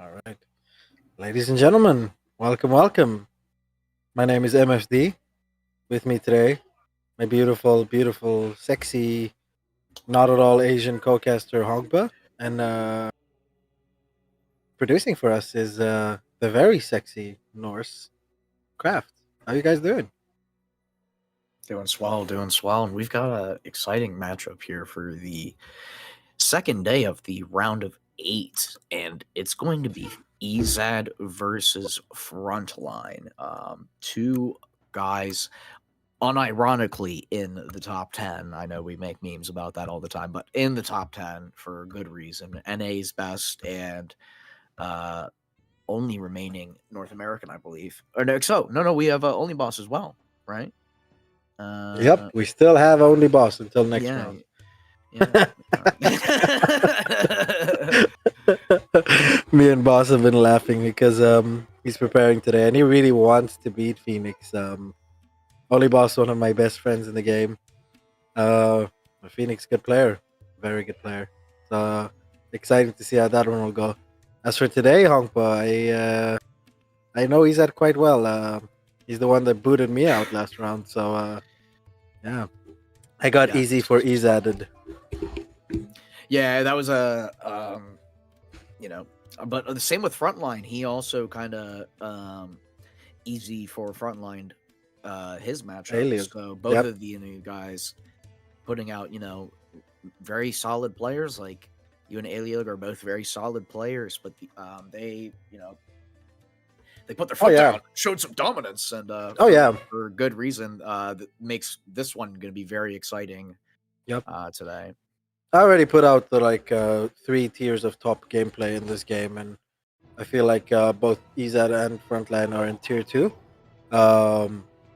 All right. Ladies and gentlemen, welcome, welcome. My name is MFD. With me today, my beautiful, beautiful, sexy, not at all Asian co-caster Hogba. And producing for us is the very sexy Norse Craft. How you guys doing? Doing swell, and we've got an exciting matchup here for the second day of the round of 8, and it's going to be Ezad versus Frontline. Two guys, unironically, in the top 10. I know we make memes about that all the time, but in the top 10 for good reason. NA's best and uh, only remaining North American, I believe. Or no, we have Only Boss as well, right? Yep, we still have only boss until next Yeah, round. yeah. Me and boss have been laughing because he's preparing today and he really wants to beat Phoenix. Only boss, one of my best friends in the game. Uh, Phoenix, good player, very good player. So excited to see how that one will go. As for today, Hongpa, I know he's at quite well. He's the one that booted me out last round. So yeah, I got Yeah. easy for ease added. Yeah, that was a but the same with Frontline. He also kind of easy for Frontline his matchup. Alias. So both of the guys putting out very solid players. Like you and Aliog are both very solid players, but they they put their foot down, showed some dominance, and for good reason. That makes this one going to be very exciting. Today. I already put out the 3 tiers of top gameplay in this game, and I feel like both Ezad and Frontline are in tier 2,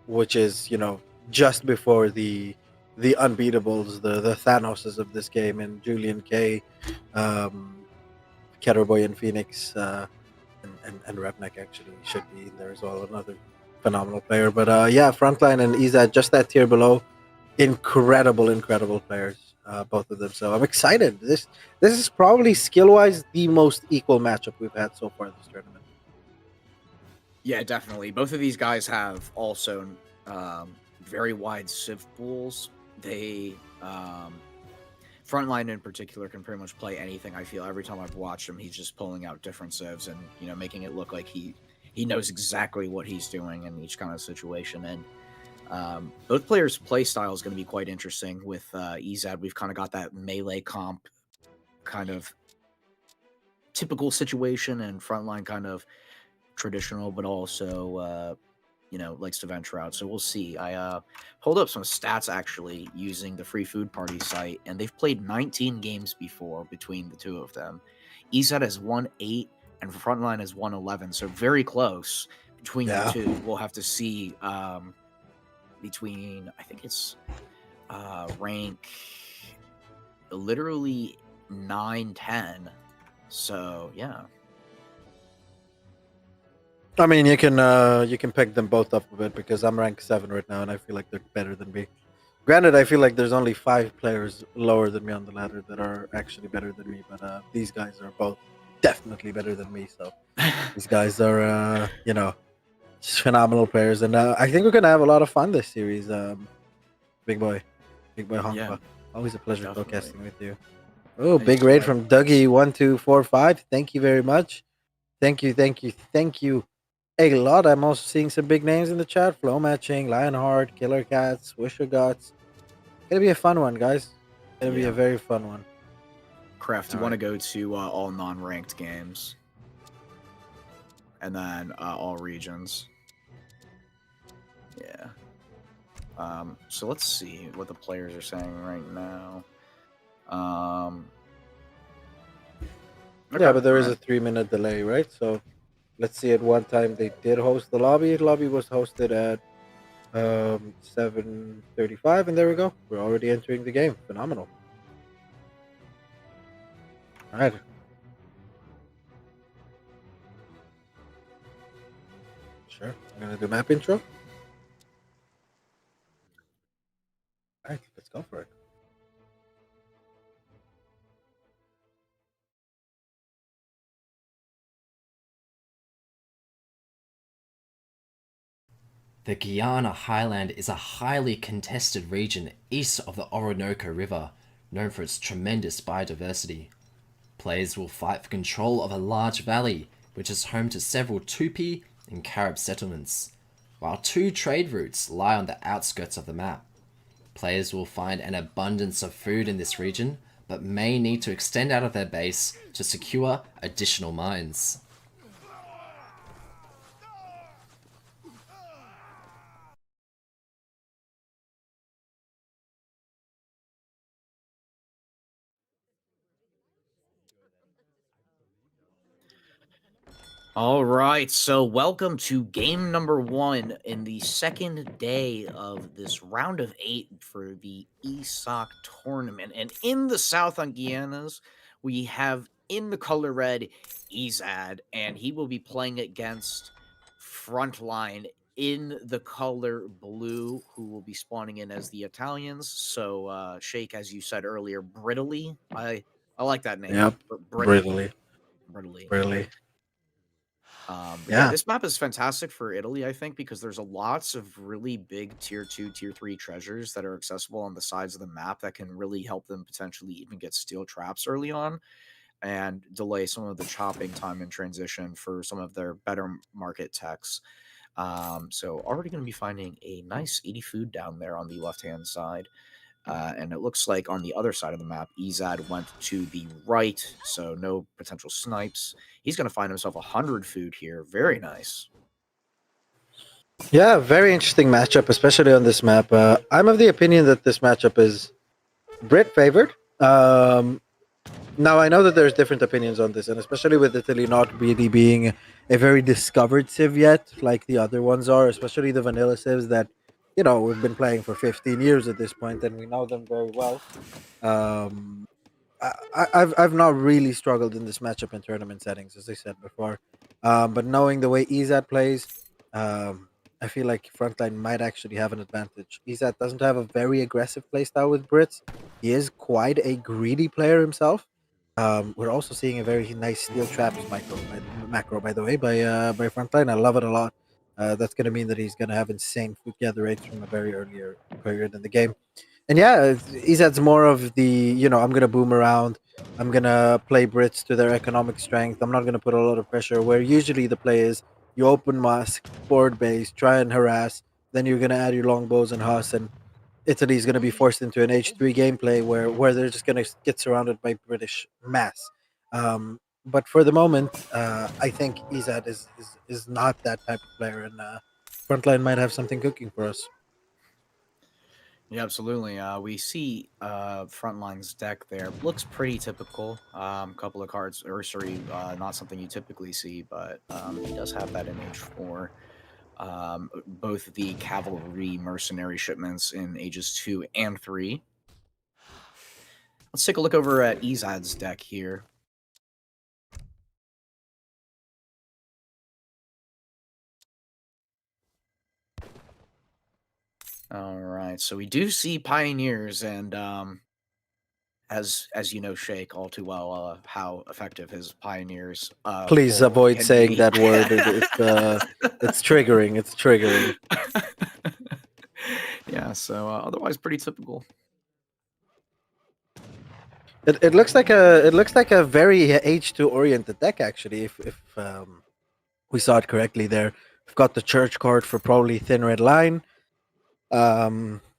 which is just before the unbeatables, the Thanoses of this game, and Julian K, Ketterboy and Phoenix, and Repnek actually should be in there as well. Another phenomenal player, but yeah, Frontline and Ezad just that tier below. Incredible players, both of them. So I'm excited. This is probably skill wise the most equal matchup we've had so far this tournament. Yeah, definitely. Both of these guys have also very wide civ pools. They Frontline in particular can pretty much play anything. I feel every time I've watched him, he's just pulling out different civs and making it look like he knows exactly what he's doing in each kind of situation. And both players' play style is going to be quite interesting. With Ezad, we've kind of got that melee comp kind of typical situation, and Frontline kind of traditional, but also likes to venture out. So we'll see. I pulled up some stats actually using the Free Food Party site, and they've played 19 games before between the two of them. Ezad has won 8, and Frontline has won 11, so very close between the two. We'll have to see between, I think it's rank literally 9-10. So yeah. I mean, you can pick them both up a bit because I'm ranked 7 right now, and I feel like they're better than me. Granted, I feel like there's only 5 players lower than me on the ladder that are actually better than me, but these guys are both definitely better than me. So these guys are, just phenomenal players, and I think we're gonna have a lot of fun this series. Big boy Hongpa. Yeah, always a pleasure co-casting with you. Oh, big raid from Dougie1245. Thank you very much. Thank you a lot. I'm also seeing some big names in the chat: Flow Matching, Lionheart, Killer Cats, Wisher Guts. Gonna be a fun one, guys. Gonna be a very fun one. Craft, you want to go to all non-ranked games, and then all regions. Yeah. So let's see what the players are saying right now. Okay, yeah, but there is a 3-minute delay, right? So let's see. At one time they did host the lobby. The lobby was hosted at 7:35, and there we go. We're already entering the game. Phenomenal. All right. Sure. I'm gonna do map intro. All right, let's go for it. The Guiana highland is a highly contested region east of the Orinoco River, known for its tremendous biodiversity. Players will fight for control of a large valley, which is home to several Tupi and Carib settlements, while two trade routes lie on the outskirts of the map. Players will find an abundance of food in this region, but may need to extend out of their base to secure additional mines. All right, so welcome to game number 1 in the second day of this round of 8 for the ESOC tournament. And in the South on Guianas, we have in the color red Ezad, and he will be playing against Frontline in the color blue, who will be spawning in as the Italians. So, Shake, as you said earlier, Brittly. I like that name, Yep. Brittly. Really. Brittly. Really. But yeah, Yeah. this map is fantastic for Italy, I think, because there's a lots of really big tier 2, tier 3 treasures that are accessible on the sides of the map that can really help them potentially even get steel traps early on and delay some of the chopping time and transition for some of their better market techs. So already going to be finding a nice 80 food down there on the left-hand side. And it looks like on the other side of the map, Ezad went to the right, so no potential snipes. He's going to find himself 100 food here. Very nice. Yeah, very interesting matchup, especially on this map. I'm of the opinion that this matchup is Brit favored. Now I know that there's different opinions on this, and especially with Italy not really being a very discovered civ yet, like the other ones are, especially the vanilla civs that we've been playing for 15 years at this point, and we know them very well. Um, I've not really struggled in this matchup in tournament settings, as I said before. But knowing the way Ezad plays, um, I feel like Frontline might actually have an advantage. Ezad doesn't have a very aggressive playstyle with Brits. He is quite a greedy player himself. We're also seeing a very nice steel traps macro, by the way, by Frontline. I love it a lot. That's going to mean that he's going to have insane food gather rates from a very earlier period in the game. And yeah, Ezad's more of the, I'm gonna boom around, I'm gonna play Brits to their economic strength. I'm not gonna put a lot of pressure. Where usually the play is you open mask, forward base, try and harass, then you're gonna add your longbows and Huss, and Italy's gonna be forced into an H3 gameplay where they're just gonna get surrounded by British mass. But for the moment, I think Ezad is not that type of player, and Frontline might have something cooking for us. Yeah, absolutely. We see Frontline's deck there. Looks pretty typical. Couple of cards, Ursary, not something you typically see, but he does have that in H4. Both the cavalry mercenary shipments in ages 2 and 3. Let's take a look over at Ezad's deck here. All right, so we do see pioneers, and as you know, Shake all too well, how effective his pioneers Please pull avoid can saying be. that word. It's triggering. It's triggering. Yeah, so otherwise pretty typical. It looks like a very H2 oriented deck actually. If we saw it correctly there, we've got the church card for probably thin red line.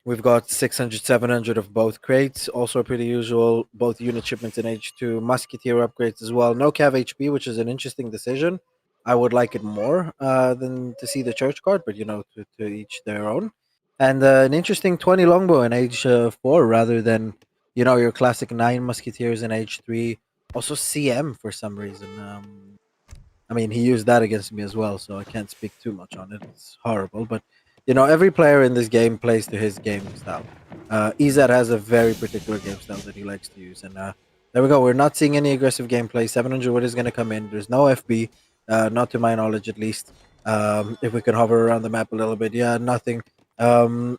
We've got 600, 700 of both crates, also pretty usual. Both unit shipments in H2, musketeer upgrades as well. No cav HP, which is an interesting decision. I would like it more than to see the church card, but to each their own. And an interesting 20 longbow in H4 rather than your classic 9 musketeers in H3. Also CM for some reason. I mean, he used that against me as well, so I can't speak too much on it. It's horrible, but every player in this game plays to his game style. Ezad has a very particular game style that he likes to use, and there we go. We're not seeing any aggressive gameplay. 700 wood is going to come in. There's no FB, not to my knowledge at least. If we can hover around the map a little bit, yeah, nothing. And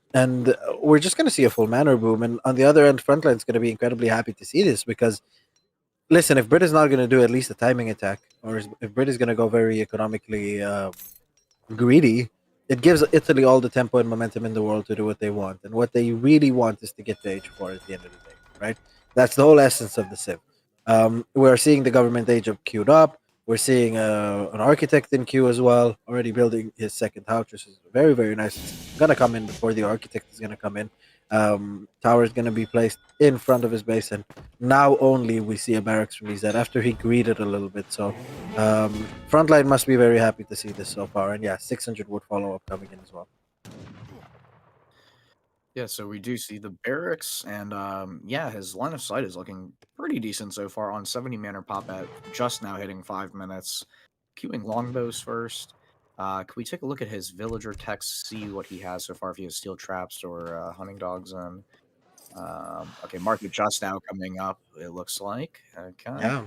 we're just going to see a full manor boom. And on the other end, Frontline's going to be incredibly happy to see this because listen, if Brit is not going to do at least a timing attack, or if Brit is going to go very economically greedy, it gives Italy all the tempo and momentum in the world to do what they want. And what they really want is to get to H4 at the end of the day, right? That's the whole essence of the Civ. We're seeing the government agent queued up. We're seeing an architect in queue as well, already building his second house, which is very, very nice. It's going to come in before the architect is going to come in. Tower is going to be placed in front of his base, and now only we see a barracks from Ezad after he greeted a little bit. So Frontline must be very happy to see this so far, and yeah, 600 would follow up coming in as well. Yeah, so we do see the barracks, and yeah, his line of sight is looking pretty decent so far on 70 manor pop at just now hitting 5 minutes. Queuing longbows first. Can we take a look at his villager text, see what he has so far, if he has steel traps or hunting dogs in? Okay, market just now coming up, it looks like. Okay. Yeah,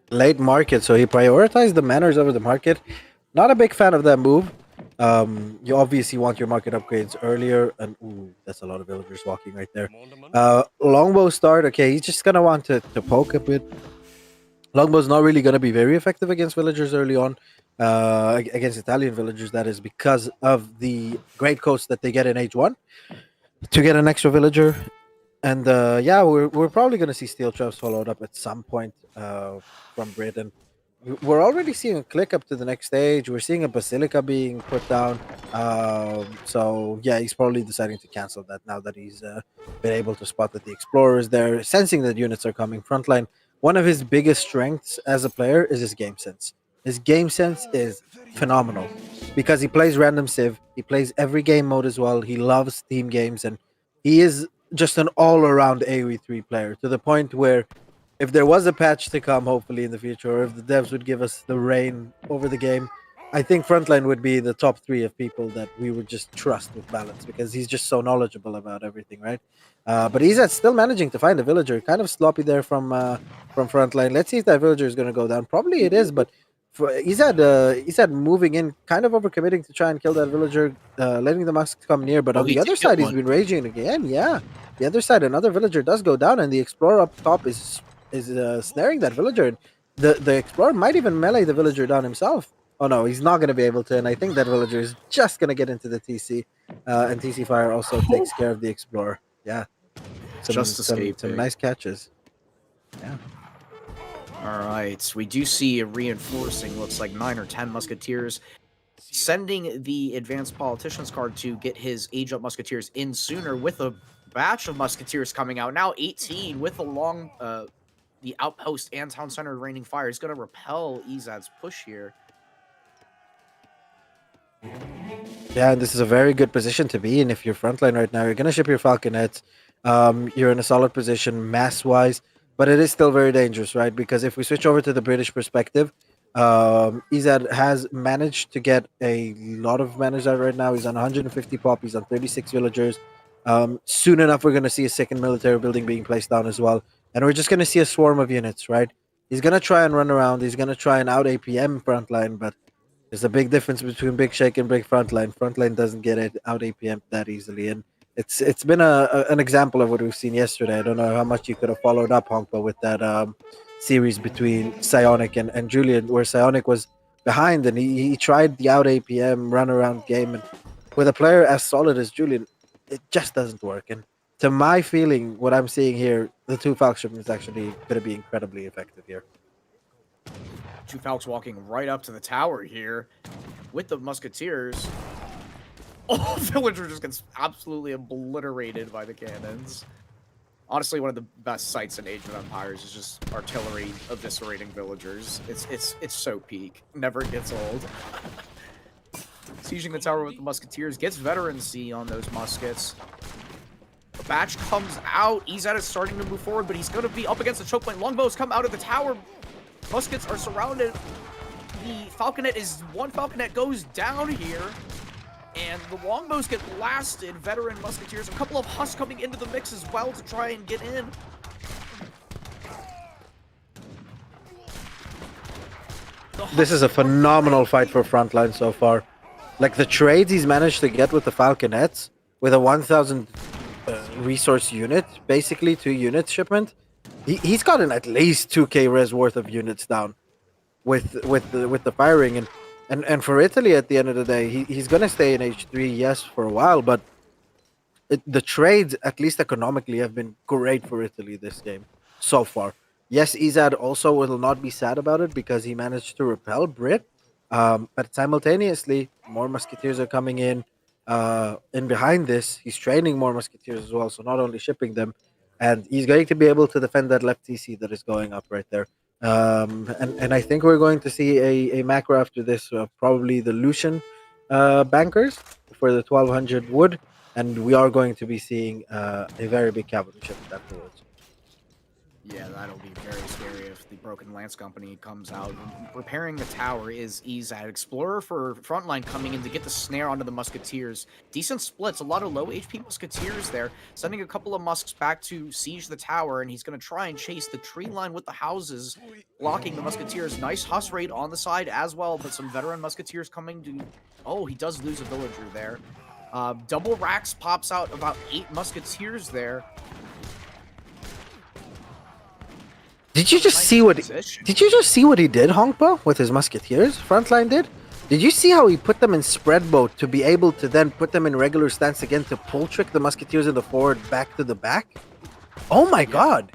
late market, so he prioritized the manors over the market. Not a big fan of that move. You obviously want your market upgrades earlier, and ooh, that's a lot of villagers walking right there. Longbow start, okay, he's just gonna want to poke a bit. Longbow's not really gonna be very effective against villagers early on, against Italian villagers, that is, because of the great coast that they get in H1 to get an extra villager. And yeah, we're probably gonna see steel traps followed up at some point from Britain. We're already seeing a click up to the next stage. We're seeing a basilica being put down. So yeah, he's probably deciding to cancel that now that he's been able to spot that the explorer is there, sensing that units are coming. Frontline, one of his biggest strengths as a player is his game sense. His game sense is phenomenal because he plays random civ. He plays every game mode as well. He loves team games, and he is just an all-around AoE3 player, to the point where if there was a patch to come, hopefully in the future, or if the devs would give us the reign over the game, I think Frontline would be the top 3 of people that we would just trust with balance, because he's just so knowledgeable about everything, right? But Ezad's still managing to find a villager. Kind of sloppy there from Frontline. Let's see if that villager is going to go down. Probably it is, but for Ezad moving in, kind of overcommitting to try and kill that villager, letting the Musk come near. But on the other side, he's been raging again. Yeah, the other side, another villager does go down, and the explorer up top is snaring that villager. And the explorer might even melee the villager down himself. Oh no, he's not going to be able to, and I think that villager is just going to get into the TC, and TC fire also takes care of the explorer. Yeah, some nice catches. Yeah. All right, we do see a reinforcing, looks like 9 or 10 musketeers, sending the advanced politicians card to get his age up musketeers in sooner, with a batch of musketeers coming out now. 18 with the outpost and town center raining fire is going to repel Ezad's push here. Yeah, and this is a very good position to be in if you're Frontline right now. You're going to ship your falconets. You're in a solid position mass-wise, but it is still very dangerous, right? Because if we switch over to the British perspective, Ezad has managed to get a lot of managers out right now. He's on 150 pop. He's on 36 villagers. Soon enough, we're going to see a second military building being placed down as well. And we're just going to see a swarm of units, right? He's going to try and run around. He's going to try and out APM Frontline, but there's a big difference between Big Shake and Big Frontline. Frontline doesn't get it out APM that easily, and it's been an example of what we've seen yesterday. I don't know how much you could have followed up, Honkpa, with that series between Psionic and Julian, where Psionic was behind and he tried the out APM run around game, and with a player as solid as Julian, it just doesn't work. And to my feeling, what I'm seeing here, the two Falcon is actually going to be incredibly effective here. Two Falcons walking right up to the tower here with the musketeers. Oh, villager just gets absolutely obliterated by the cannons. Honestly, one of the best sights in Age of Empires is just artillery eviscerating villagers. It's so peak. Never gets old. Sieging the tower with the musketeers gets veterancy on those muskets. The batch comes out. Ezad is starting to move forward, but he's going to be up against the choke point. Longbows come out of the tower. Muskets are surrounded. The falconet one falconet goes down here, and the longbows get blasted. Veteran musketeers, a couple of husks coming into the mix as well to try and get in. This is a phenomenal fight for Frontline so far. Like the trades he's managed to get with the falconets, with a 1,000 resource unit, basically 2 unit shipment. He's gotten at least 2k res worth of units down with the firing, and And for Italy, at the end of the day, he's gonna stay in H3, yes, for a while, but the trades, at least economically, have been great for Italy this game so far. Yes, Ezad also will not be sad about it because he managed to repel Brit, but simultaneously, more musketeers are coming in. In behind this, he's training more musketeers as well, so not only shipping them, and he's going to be able to defend that left TC that is going up right there. And I think we're going to see a macro after this, probably the Lucian bankers for the 1200 wood, and we are going to be seeing a very big cavalry shipment afterwards. Yeah, that'll be very scary if the Broken Lance Company comes out. Repairing the tower is Ezad. Explorer for Frontline coming in to get the snare onto the Musketeers. Decent splits, a lot of low HP Musketeers there. Sending a couple of Musks back to siege the tower, and he's going to try and chase the tree line with the houses, blocking the Musketeers. Nice Huss raid on the side as well, but some veteran Musketeers coming to... Oh, he does lose a villager there. Double Racks pops out about 8 Musketeers there. Did you just see what? Did you just see what he did, Hongpo, with his musketeers? Frontline did. Did you see how he put them in spread mode to be able to then put them in regular stance again to pull trick the musketeers in the forward back to the back? Oh my god!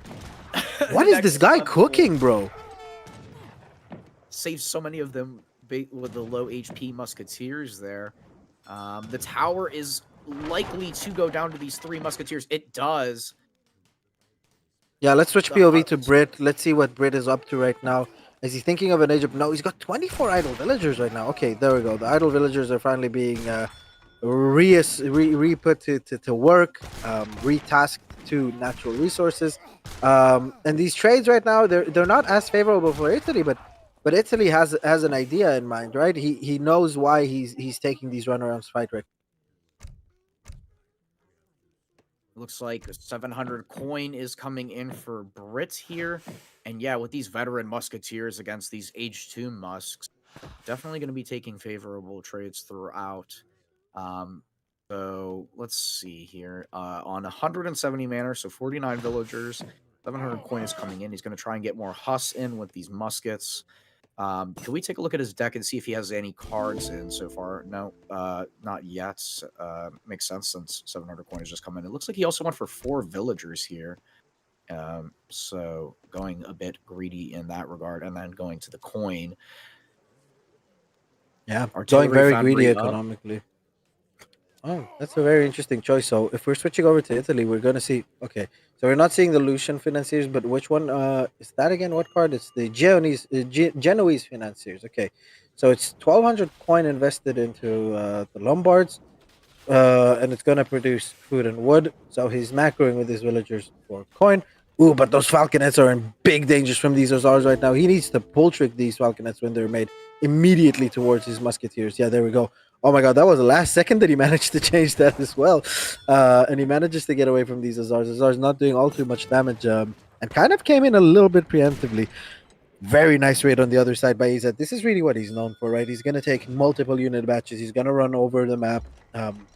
What is this guy cooking, bro? Saves so many of them with the low HP musketeers there. The tower is likely to go down to these 3 musketeers. It does. Yeah, let's switch POV to Brit. Let's see what Brit is up to right now. Is he thinking of an Egypt? No, he's got 24 idle villagers right now. Okay, there we go. The idle villagers are finally being re-put to work, retasked to natural resources. And these trades right now, they're not as favorable for Italy, but Italy has an idea in mind, right? He knows why he's taking these runarounds fight right. Looks like 700 coin is coming in for Brit here. And yeah, with these veteran musketeers against these age 2 musks, definitely going to be taking favorable trades throughout. So let's see here. On 170 manor, so 49 villagers, 700 coin is coming in. He's going to try and get more Huss in with these muskets. Can we take a look at his deck and see if he has any cards in so far? No, not yet. Makes sense since 700 coin has just come in. It looks like he also went for 4 villagers here. So going a bit greedy in that regard, and then going to the coin. Yeah, going very greedy economically. Oh, that's a very interesting choice. So if we're switching over to Italy, we're going to see... Okay, so we're not seeing the Lucian financiers, but which one is that again? What card? It's the Genoese financiers. Okay, so it's 1,200 coin invested into the Lombards, and it's going to produce food and wood. So he's macroing with his villagers for coin. Ooh, but those falconets are in big dangers from these Azars right now. He needs to pull trick these falconets when they're made immediately towards his musketeers. Yeah, there we go. Oh my god, that was the last second that he managed to change that as well. And he manages to get away from these Azars. Azars not doing all too much damage, and kind of came in a little bit preemptively. Very nice raid on the other side by Ezad. This is really what he's known for, right? He's going to take multiple unit batches. He's going to run over the map.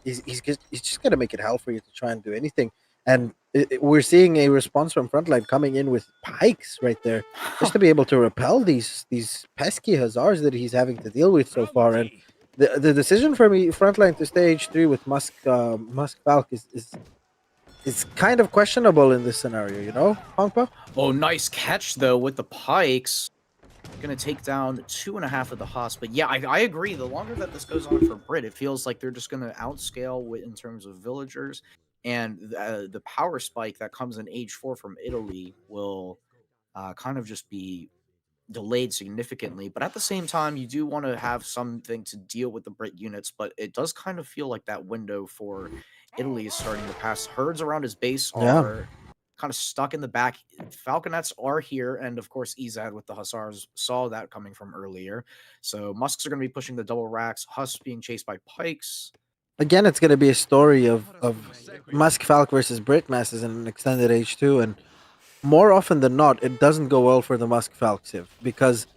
He's just going to make it hell for you to try and do anything. And we're seeing a response from Frontline coming in with pikes right there, just to be able to repel these pesky Hazars that he's having to deal with so far. And the decision for me, Frontline, to stage 3 with Musk Falk is kind of questionable in this scenario, you know, Hongpa? Oh, nice catch though with the pikes. Gonna take down 2.5 of the Huss. But yeah, I agree. The longer that this goes on for Brit, it feels like they're just gonna outscale in terms of villagers. And the power spike that comes in age 4 from Italy will kind of just be delayed significantly. But at the same time, you do want to have something to deal with the Brit units. But it does kind of feel like that window for Italy is starting to pass. Herds around his base are kind of stuck in the back. Falconets are here. And of course, Ezad with the Hussars saw that coming from earlier. So Musks are going to be pushing the double racks. Huss being chased by pikes. Again, it's going to be a story of Musk Falk versus Brit masses in an extended H2, and more often than not, it doesn't go well for the Musk Falk Civ, because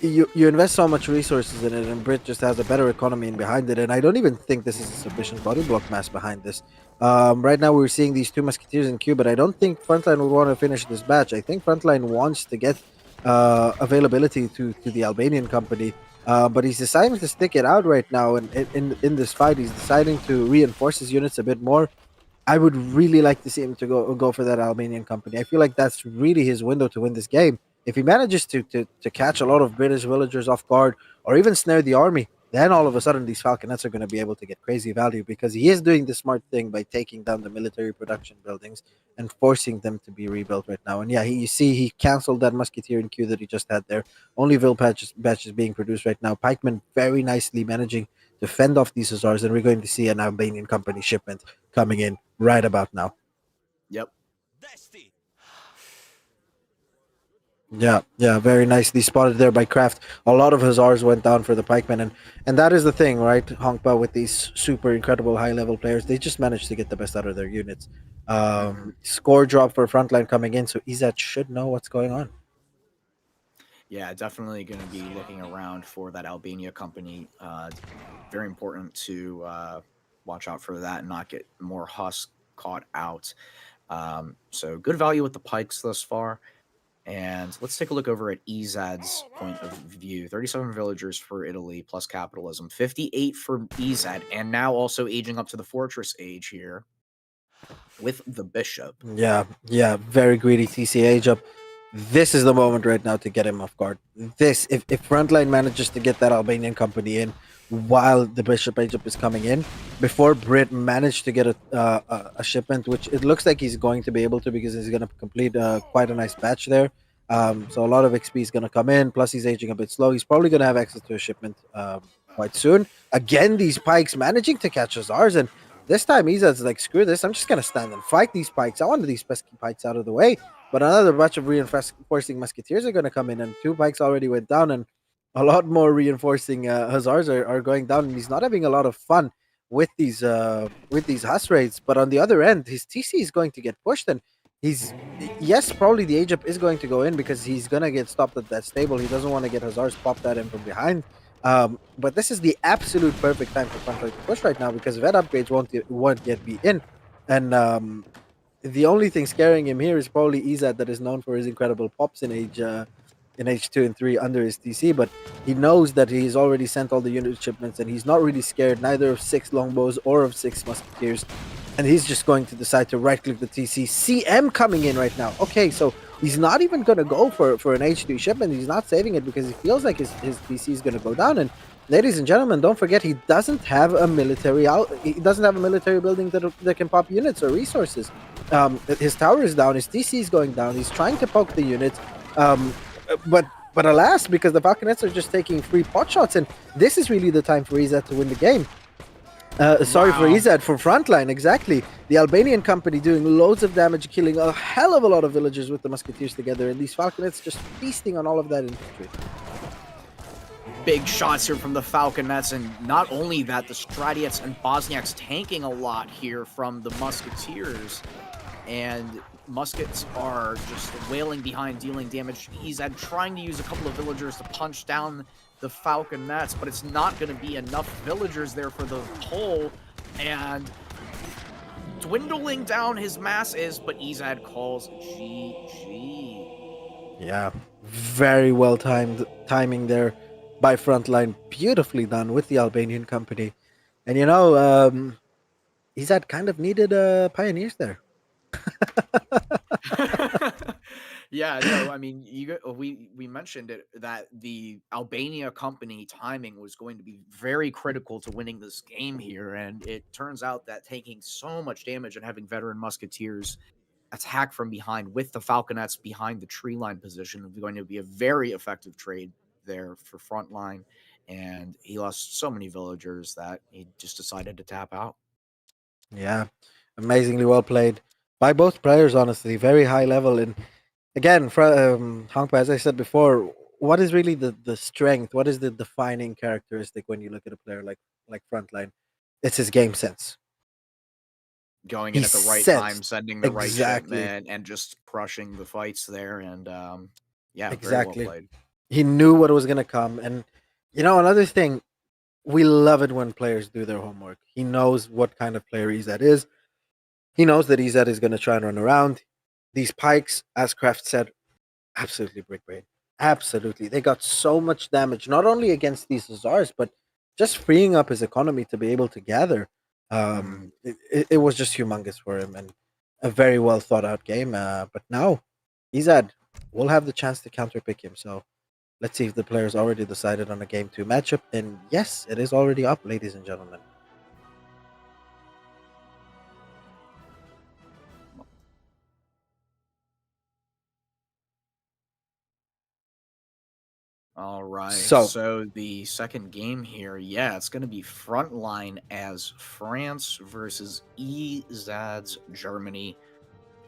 you invest so much resources in it, and Brit just has a better economy in behind it, and I don't even think this is a sufficient body block mass behind this. Right now, we're seeing these 2 Musketeers in queue, but I don't think Frontline would want to finish this batch. I think Frontline wants to get availability to the Albanian company. But he's deciding to stick it out right now, and in this fight, he's deciding to reinforce his units a bit more. I would really like to see him to go for that Albanian company. I feel like that's really his window to win this game. If he manages to catch a lot of British villagers off guard, or even snare the army, then all of a sudden these falconets are going to be able to get crazy value because he is doing the smart thing by taking down the military production buildings and forcing them to be rebuilt right now. And yeah, you see he canceled that musketeer queue that he just had there. Only Ville batches being produced right now. Pikemen very nicely managing to fend off these hussars, and we're going to see an Albanian company shipment coming in right about now. Yep. Yeah, very nicely spotted there by Kraft. A lot of hussars went down for the pikemen, and that is the thing, right? Honkba with these super incredible high level players, they just managed to get the best out of their units. Score drop for Frontline coming in, so Ezad should know what's going on. Yeah, definitely going to be looking around for that Albania company. Very important to watch out for that and not get more Husk caught out. So good value with the pikes thus far. And let's take a look over at Ezad's point of view. 37 villagers for Italy plus capitalism, 58 for Ezad, and now also aging up to the fortress age here with the bishop. Yeah, very greedy TC age up. This is the moment right now to get him off guard. If Frontline manages to get that Albanian company in while the bishop age up is coming in, before Brit managed to get a shipment, which it looks like he's going to be able to because he's going to complete quite a nice batch there. So a lot of XP is going to come in. Plus, he's aging a bit slow. He's probably going to have access to a shipment quite soon. Again, these pikes managing to catch hussars, and this time Ezad's like, screw this. I'm just going to stand and fight these pikes. I want these pesky pikes out of the way. But another batch of reinforcing musketeers are going to come in, and 2 pikes already went down, and a lot more reinforcing hussars are going down, and he's not having a lot of fun with these Huss raids. But on the other end, his TC is going to get pushed, and he's probably the age up is going to go in because he's going to get stopped at that stable. He doesn't want to get hussars popped at him from behind. But this is the absolute perfect time for Frontline to push right now because vet upgrades won't yet be in, and the only thing scaring him here is probably Ezad, that is known for his incredible pops in age 2 and 3 under his TC, but he knows that he's already sent all the unit shipments and he's not really scared neither of 6 longbows or of 6 musketeers, and he's just going to decide to right click the TC. CM coming in right now. Okay, so he's not even going to go for an H3 shipment. He's not saving it because he feels like his TC is going to go down. And ladies and gentlemen, don't forget he doesn't have a military building that can pop units or resources. His tower is down, his TC is going down, he's trying to poke the units, but alas, because the Falconets are just taking free pot shots, and this is really the time for Ezad to win the game. Sorry for Ezad, for Frontline, exactly. The Albanian company doing loads of damage, killing a hell of a lot of villagers with the musketeers together, and these Falconets just feasting on all of that infantry. Big shots here from the Falconets, and not only that, the Stratiets and Bosniaks tanking a lot here from the musketeers, and muskets are just wailing behind, dealing damage. Ezad trying to use a couple of villagers to punch down the Falconets, but it's not going to be enough villagers there for the pull, and dwindling down his mass is, but Ezad calls GG. Yeah, very well timing there by Frontline, beautifully done with the Albanian company. And Ezad kind of needed pioneers there. Yeah, no, I mean, we mentioned it that the Albania company timing was going to be very critical to winning this game here, and it turns out that taking so much damage and having veteran musketeers attack from behind with the Falconets behind the tree line position is going to be a very effective trade there for Frontline, and he lost so many villagers that he just decided to tap out. Yeah, amazingly well played by both players, honestly. Very high level. And again, Hongpa, as I said before, what is really the strength? What is the defining characteristic when you look at a player like Frontline? It's his game sense. Going in at the right time, sending the right shipment, and just crushing the fights there. And yeah, exactly. Very well played. He knew what was going to come. And another thing, we love it when players do their homework. He knows what kind of player Ezad is. He knows that Ezad is going to try and run around. These pikes, as Kraft said, absolutely brick brain. Absolutely. They got so much damage, not only against these Azars, but just freeing up his economy to be able to gather. Mhm. It was just humongous for him and a very well thought out game. But now, Ezad will have the chance to counterpick him. So let's see if the players already decided on a game two matchup. And yes, it is already up, ladies and gentlemen. All right. So, So the second game here, yeah, it's going to be Frontline as France versus Ezad's Germany.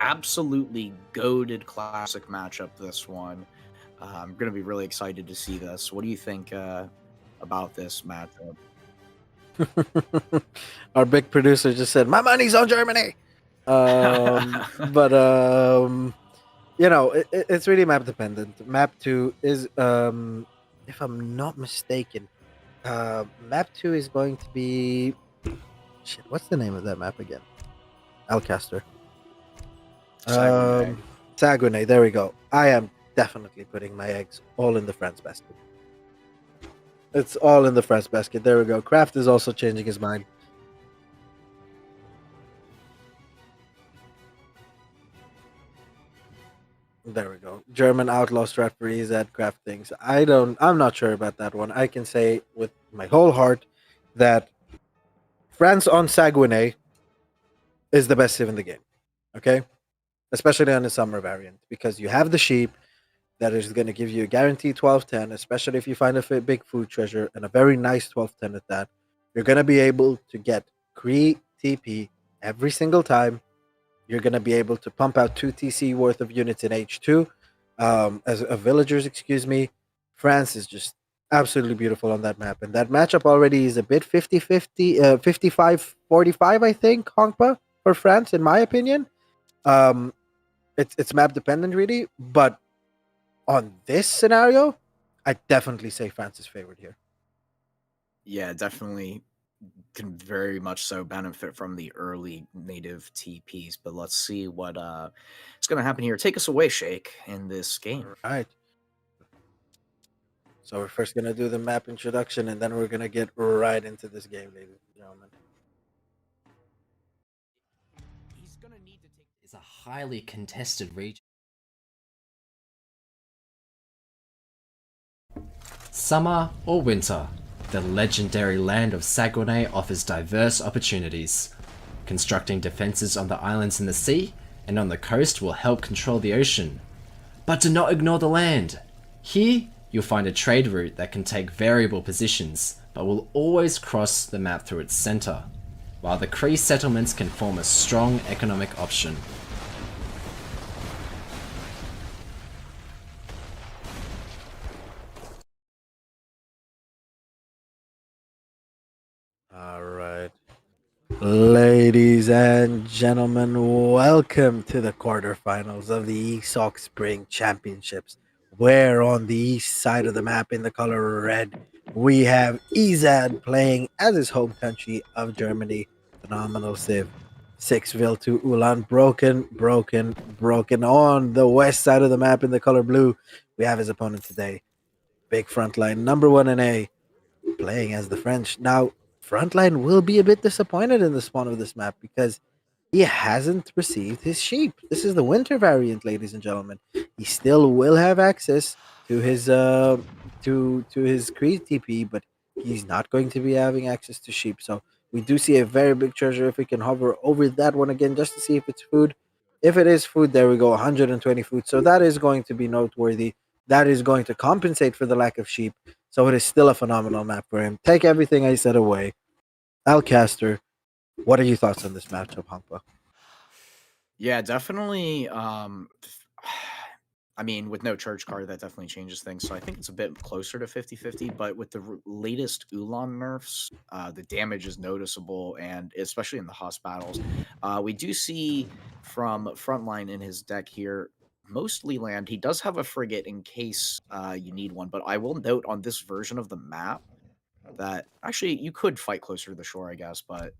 Absolutely goaded classic matchup, this one. I'm going to be really excited to see this. What do you think about this matchup? our big producer just said, "My money's on Germany." But it's really map dependent. Map two is, if I'm not mistaken, map two is going to be shit. What's the name of that map again? Alcaster. Saguenay. Saguenay. There we go. I am definitely putting my eggs all in the France basket. It's all in the France basket. There we go. Kraft is also changing his mind. There we go. German outlaw strat for EZ Kraft things. I'm not sure about that one. I can say with my whole heart that France on Saguenay is the best civ in the game. Okay? Especially on the summer variant. Because you have the sheep that is going to give you a guaranteed 12-10, especially if you find a big food treasure and a very nice 12-10 at that. You're going to be able to get Cree TP every single time. You're going to be able to pump out 2 TC worth of units in H2 as villagers, excuse me. France is just absolutely beautiful on that map. And that matchup already is a bit 50-50, 55-45, I think, Hongpa, for France, in my opinion. Um, it's map dependent, really. But on this scenario, I definitely say France is favored here. Yeah, definitely can very much so benefit from the early native TPs. But let's see what is going to happen here. Take us away, Shake, in this game. All right. So we're first gonna do the map introduction, and then we're gonna get right into this game, ladies and gentlemen. Is a highly contested region. Summer or winter, the legendary land of Saguenay offers diverse opportunities. Constructing defences on the islands in the sea and on the coast will help control the ocean. But do not ignore the land. Here, you'll find a trade route that can take variable positions, but will always cross the map through its centre, while the Cree settlements can form a strong economic option. All right. Ladies and gentlemen, welcome to the quarterfinals of the ESOC Spring Championships. Where on the east side of the map in the color red, we have Ezad playing as his home country of Germany. Phenomenal Civ. 6-Ville to Ulan. Broken. On the west side of the map in the color blue, we have his opponent today. Big Frontline, number one in A, playing as the French. Now, Frontline will be a bit disappointed in the spawn of this map because he hasn't received his sheep. This is the winter variant, ladies and gentlemen. He still will have access to his to his Creed TP, but he's not going to be having access to sheep. So we do see a very big treasure if we can hover over that one again just to see if it's food. If it is food, there we go, 120 food. So that is going to be noteworthy. That is going to compensate for the lack of sheep. So it is still a phenomenal map for him. Take everything I said away. Alcaster, what are your thoughts on this matchup, Hampa? Yeah, definitely. I mean, with no church card, that definitely changes things. So I think it's a bit closer to 50-50, but with the latest Ulan nerfs, the damage is noticeable, and especially in the Hoss battles. We do see from Frontline in his deck here, mostly land. He does have a frigate in case you need one, but I will note on this version of the map that actually you could fight closer to the shore, I guess, but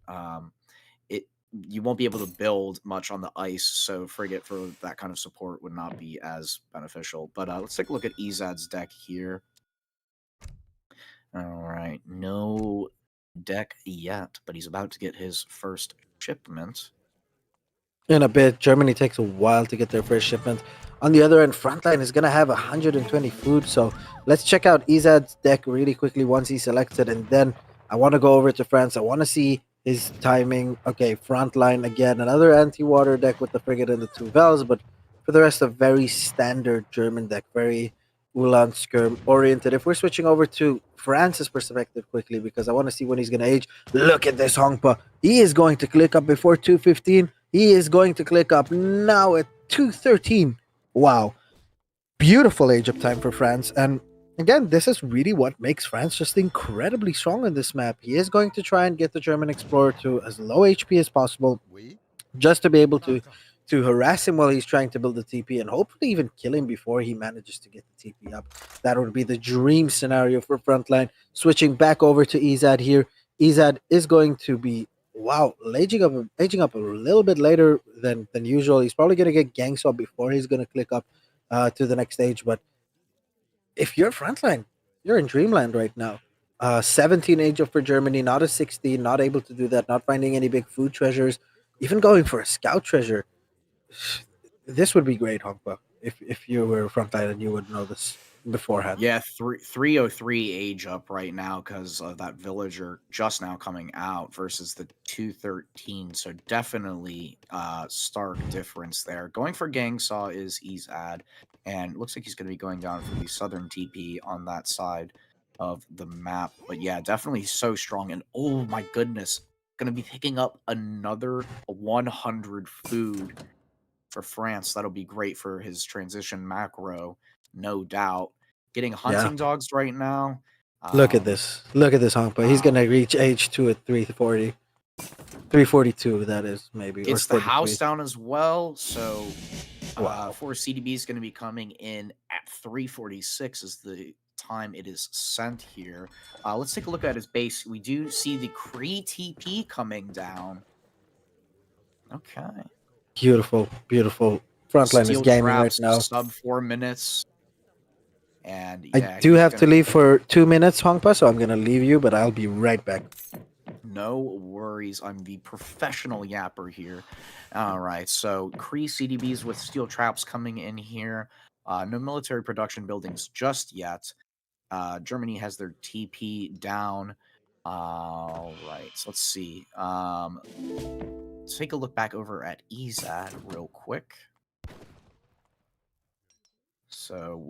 it you won't be able to build much on the ice, so frigate for that kind of support would not be as beneficial. But let's take a look at Ezad's deck here. All right, no deck yet, but he's about to get his first shipment. In a bit, Germany takes a while to get their first shipment. On the other end, Frontline is going to have 120 food. So let's check out Ezad's deck really quickly once he selects it. And then I want to go over to France. I want to see his timing. Okay, Frontline again. Another anti-water deck with the frigate and the two Vels. But for the rest, a very standard German deck. Very Ulan Skirm oriented. If we're switching over to France's perspective quickly, because I want to see when he's going to age. Look at this Hongpa. He is going to click up before 215. He is going to click up now at 213. Wow. Beautiful age up time for France. And again, this is really what makes France just incredibly strong on this map. He is going to try and get the German explorer to as low HP as possible, just to be able to harass him while he's trying to build the TP and hopefully even kill him before he manages to get the TP up. That would be the dream scenario for Frontline. Switching back over to Ezad here. Ezad is going to be aging up a little bit later than usual. He's probably going to get gang swap before he's going to click up to the next stage. But if you're Frontline, you're in dreamland right now. 17 age up for Germany, not a 16, not able to do that, not finding any big food treasures, even going for a scout treasure. This would be great, Hongpa, if you were Frontline and you would know this beforehand. Yeah, 303 age up right now because of that villager just now coming out versus the 213. So definitely stark difference there. Going for gang saw is Ezad, and it looks like he's going to be going down for the southern TP on that side of the map. But yeah, definitely so strong. And oh my goodness, going to be picking up another 100 food for France. That'll be great for his transition macro, no doubt. Getting hunting dogs right now. Look at this. Look at this Hongpa. He's going to reach age 2 at 340. 342, that is, maybe. It's the house down as well. So for CDB is going to be coming in at 346 is the time it is sent here. Let's take a look at his base. We do see the Kree TP coming down. Okay. Beautiful, beautiful. Frontline is gaming right now. Sub 4 minutes. And yeah, I do have to leave for 2 minutes, Hongpa, so I'm going to leave you, but I'll be right back. No worries. I'm the professional yapper here. All right, so Kree CDBs with steel traps coming in here. No military production buildings just yet. Germany has their TP down. All right, so let's see. Let's take a look back over at Ezad real quick. So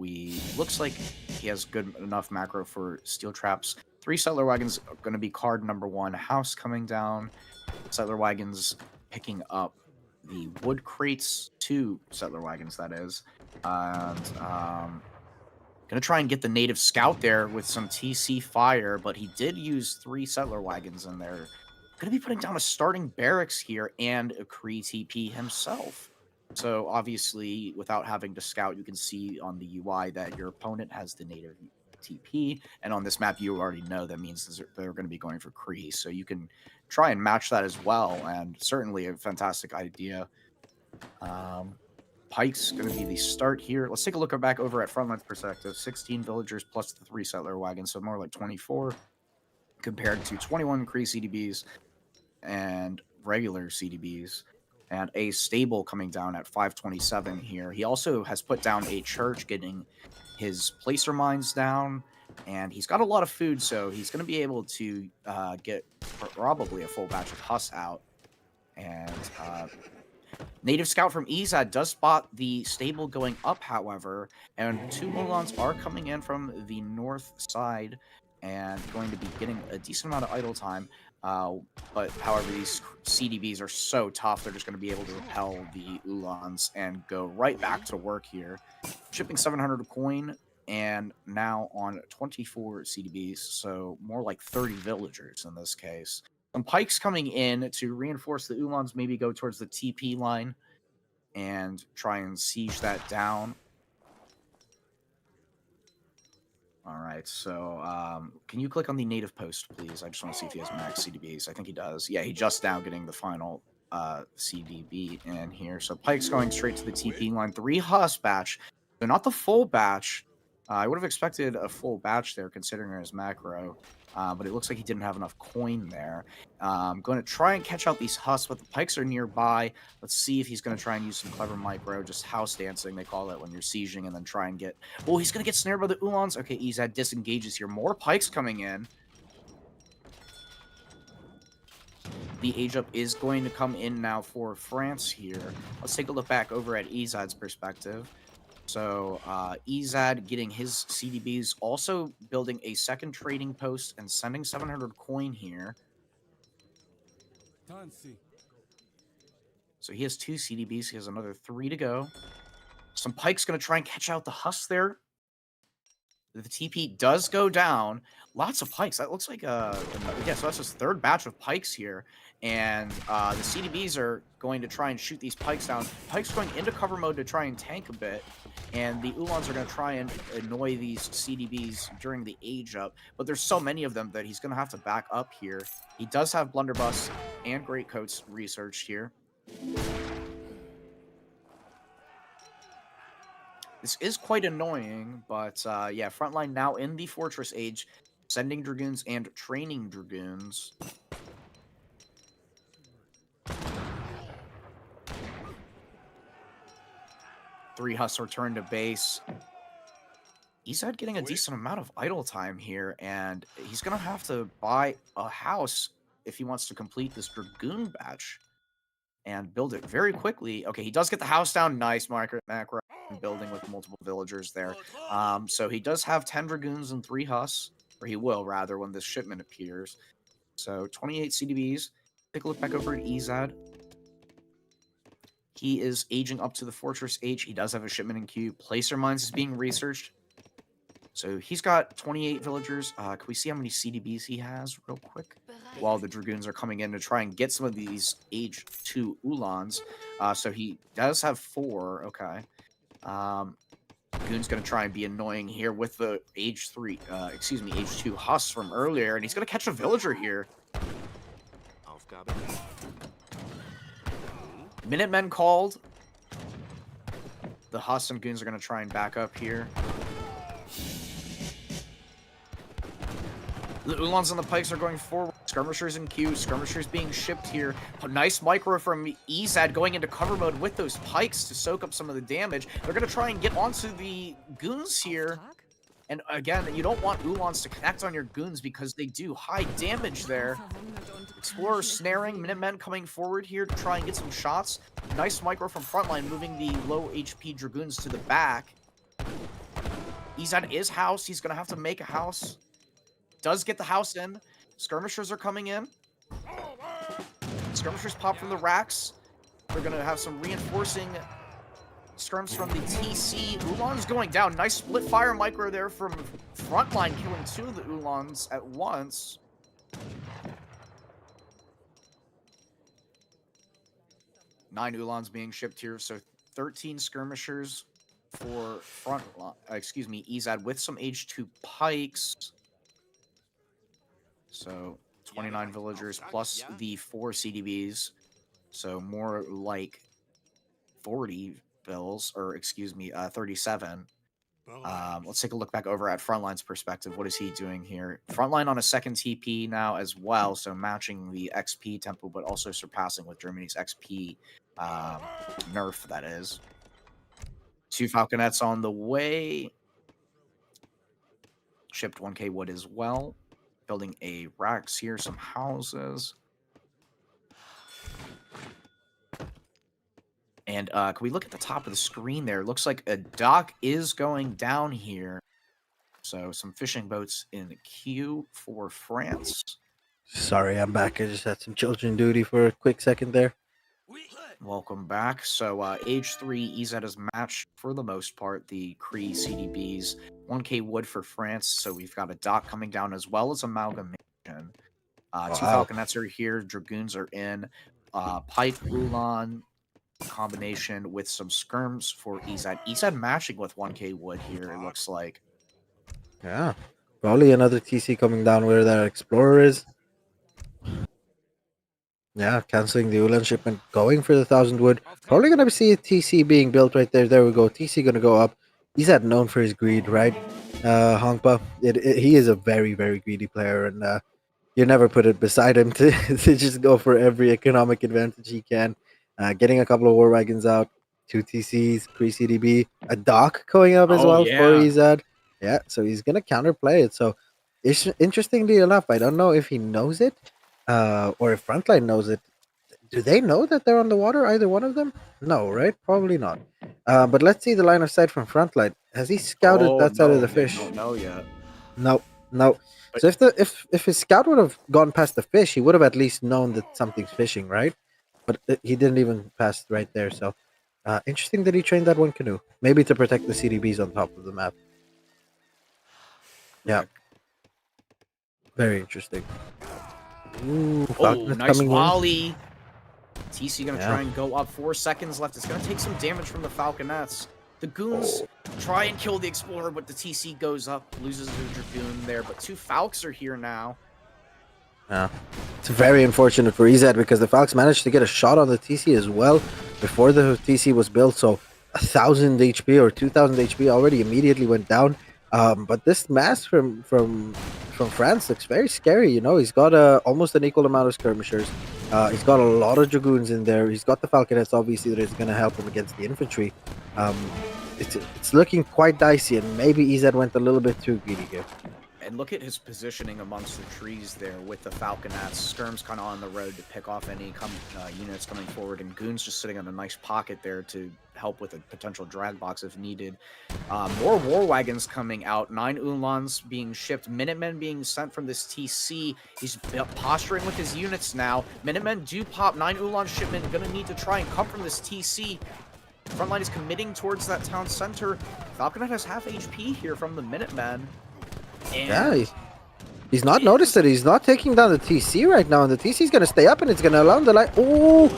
looks like he has good enough macro for steel traps. 3 settler wagons are going to be card number 1. House coming down. Settler wagons picking up the wood crates. 2 settler wagons, that is. And going to try and get the native scout there with some TC fire, but he did use 3 settler wagons in there. Going to be putting down a starting barracks here and a Kree TP himself. So obviously, without having to scout, you can see on the UI that your opponent has the native TP, and on this map, you already know that means they're going to be going for Kree. So you can try and match that as well, and certainly a fantastic idea. Pike's going to be the start here. Let's take a look back over at Frontline's perspective. 16 villagers plus the 3 settler wagons, so more like 24 compared to 21 Kree CDBs and regular CDBs. And a stable coming down at 527 here. He also has put down a church, getting his placer mines down, and he's got a lot of food, so he's going to be able to get probably a full batch of Huss out. And native scout from Ezad does spot the stable going up, however, and 2 Mulans are coming in from the north side and going to be getting a decent amount of idle time. But however, these CDBs are so tough, they're just going to be able to repel the Ulans and go right back to work here. Shipping 700 a coin, and now on 24 CDBs, so more like 30 villagers in this case. Some pikes coming in to reinforce the Ulans, maybe go towards the TP line and try and siege that down. All right, so can you click on the native post, please? I just want to see if he has max CDBs. I think he does. Yeah, he just now getting the final CDB in here. So Pike's going straight to the TP line. 3 Huss batch. So not the full batch. I would have expected a full batch there considering his macro. But it looks like he didn't have enough coin there. I'm going to try and catch out these Huss, but the Pikes are nearby. Let's see if he's going to try and use some clever micro, just house dancing, they call it when you're sieging, and then try and get... Oh, he's going to get snared by the Ulans. Okay, Ezad disengages here. More Pikes coming in. The age up is going to come in now for France here. Let's take a look back over at Ezad's perspective. So Ezad getting his CDBs, also building a second trading post and sending 700 coin here. So he has 2 CDBs. He has another 3 to go. Some Pike's going to try and catch out the Huss there. The TP does go down. Lots of Pikes. That looks like yeah, so that's his 3rd batch of Pikes here. And the CDBs are going to try and shoot these Pikes down. Pike's going into cover mode to try and tank a bit. And the Ulans are going to try and annoy these CDBs during the age up. But there's so many of them that he's going to have to back up here. He does have Blunderbuss and Greatcoats researched here. This is quite annoying, but yeah, Frontline now in the Fortress Age, sending Dragoons and training Dragoons. Three Huss return to base. Ezad getting a decent amount of idle time here, and he's going to have to buy a house if he wants to complete this Dragoon batch and build it very quickly. Okay, he does get the house down. Nice macro building with multiple villagers there. So he does have 10 Dragoons and 3 Huss, or he will, rather, when this shipment appears. So 28 CDBs. Take a look back over at Ezad. He is aging up to the Fortress Age. He does have a shipment in queue. Placer Mines is being researched. So he's got 28 villagers. Can we see how many CDBs he has real quick? While the Dragoons are coming in to try and get some of these Age 2 Ulans. So he does have 4. Okay. Dragoon's going to try and be annoying here with the Age 2 Huss from earlier. And he's going to catch a villager here. Minutemen called. The Huss and Goons are going to try and back up here. The Ulans and the Pikes are going forward. Skirmishers in queue. Skirmishers being shipped here. A nice micro from Ezad going into cover mode with those Pikes to soak up some of the damage. They're going to try and get onto the Goons here. And again, you don't want Ulans to connect on your Goons because they do high damage there. Explorer snaring, Minutemen coming forward here to try and get some shots. Nice micro from Frontline, moving the low HP Dragoons to the back. Ezad is house. He's going to have to make a house. Does get the house in. Skirmishers are coming in. Skirmishers pop from the racks. They're going to have some reinforcing skirms from the TC. Ulan's going down. Nice split fire micro there from Frontline, killing 2 of the Ulans at once. Nine Ulans being shipped here, so 13 skirmishers for Frontline. Ezad with some Age 2 Pikes. So 29 villagers plus the 4 CDBs. So more like 40 bills, or 37. Let's take a look back over at Frontline's perspective. What is he doing here? Frontline on a second TP now as well, so matching the XP tempo, but also surpassing with Germany's XP nerf, that is. 2 Falconets on the way. Shipped 1k wood as well. Building a racks here, some houses. And can we look at the top of the screen there? It looks like a dock is going down here. So some fishing boats in the queue for France. Sorry, I'm back. I just had some children duty for a quick second there. Welcome back. So Age 3, Ezad is matched for the most part. The Cree CDBs. 1k wood for France. So we've got a dock coming down as well as amalgamation. 2 Falconets are here. Dragoons are in. Pike, Ulan combination with some skirms for Ezad. Ezad matching with 1k wood here, it looks like. Yeah. Probably another TC coming down where that Explorer is. Yeah, canceling the Ulan shipment, going for the 1,000 wood. Probably going to see a TC being built right there. There we go. TC going to go up. He's had known for his greed, right? Hongpa, he is a very, very greedy player, and you never put it beside him to, to just go for every economic advantage he can. Getting a couple of war wagons out, two TCs, pre CDB, a dock going up as Oh well for yeah. Ezad. Yeah, so he's going to counterplay it. So, interestingly enough, I don't know if he knows it or if Frontline knows it. Do they know that they're on the water? Either one of them? No, right? Probably not. But let's see the line of sight from Frontline. Has he scouted Oh that side of the no, they fish? don't know yet. No, no. But So if his scout would have gone past the fish, he would have at least known that something's fishing, right? But he didn't even pass right there. So interesting that he trained that one canoe, maybe to protect the CDBs on top of the map. Yeah, yeah. very interesting. Ooh, Oh, Falconet's nice coming in. volley. TC gonna Yeah. try and go up. 4 seconds left. It's gonna take some damage from the Falconets. The goons try and kill the Explorer, but the TC goes up, loses the Dragoon there. But 2 Falcons are here now. Yeah. It's very unfortunate for Ezad because the Falcons managed to get a shot on the TC as well before the TC was built. So 1,000 HP or 2,000 HP already immediately went down. But this mass from France looks very scary. You know, he's got almost an equal amount of skirmishers. He's got a lot of dragoons in there. He's got the Falconets, obviously, that is going to help him against the infantry. Um, it's looking quite dicey, and maybe Ezad went a little bit too greedy here. And look at his positioning amongst the trees there with the Falconets. Skirm's kind of on the road to pick off any units coming forward, and Goon's just sitting on a nice pocket there to help with a potential drag box if needed. More war wagons coming out. 9 Ulans being shipped. Minutemen being sent from this TC. He's posturing with his units now. Minutemen do pop. 9 Ulan shipment. Gonna need to try and come from this TC. Frontline is committing towards that town center. Falconet has half HP here from the Minutemen. Yeah, he's not noticed it. He's not taking down the TC right now, and the TC is going to stay up, and it's going to allow him to like. Oh,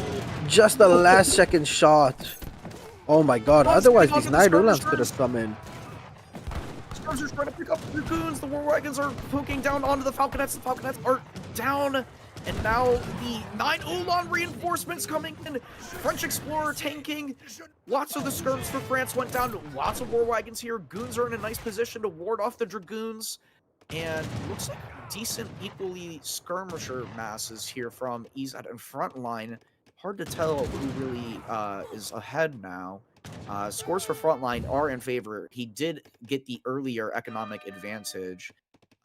just a last second shot. Oh my god! Otherwise, these 9 Ulans could have come in. Skirmishers trying to pick up the Dragoons. The war wagons are poking down onto the Falconets. The Falconets are down. And now the 9 Ulan reinforcements coming in. French Explorer tanking. Lots of the skirms for France went down. Lots of war wagons here. Goons are in a nice position to ward off the Dragoons. And looks like decent, equally skirmisher masses here from Ezad and Frontline. Hard to tell who really is ahead now. Scores for Frontline are in favor. He did get the earlier economic advantage.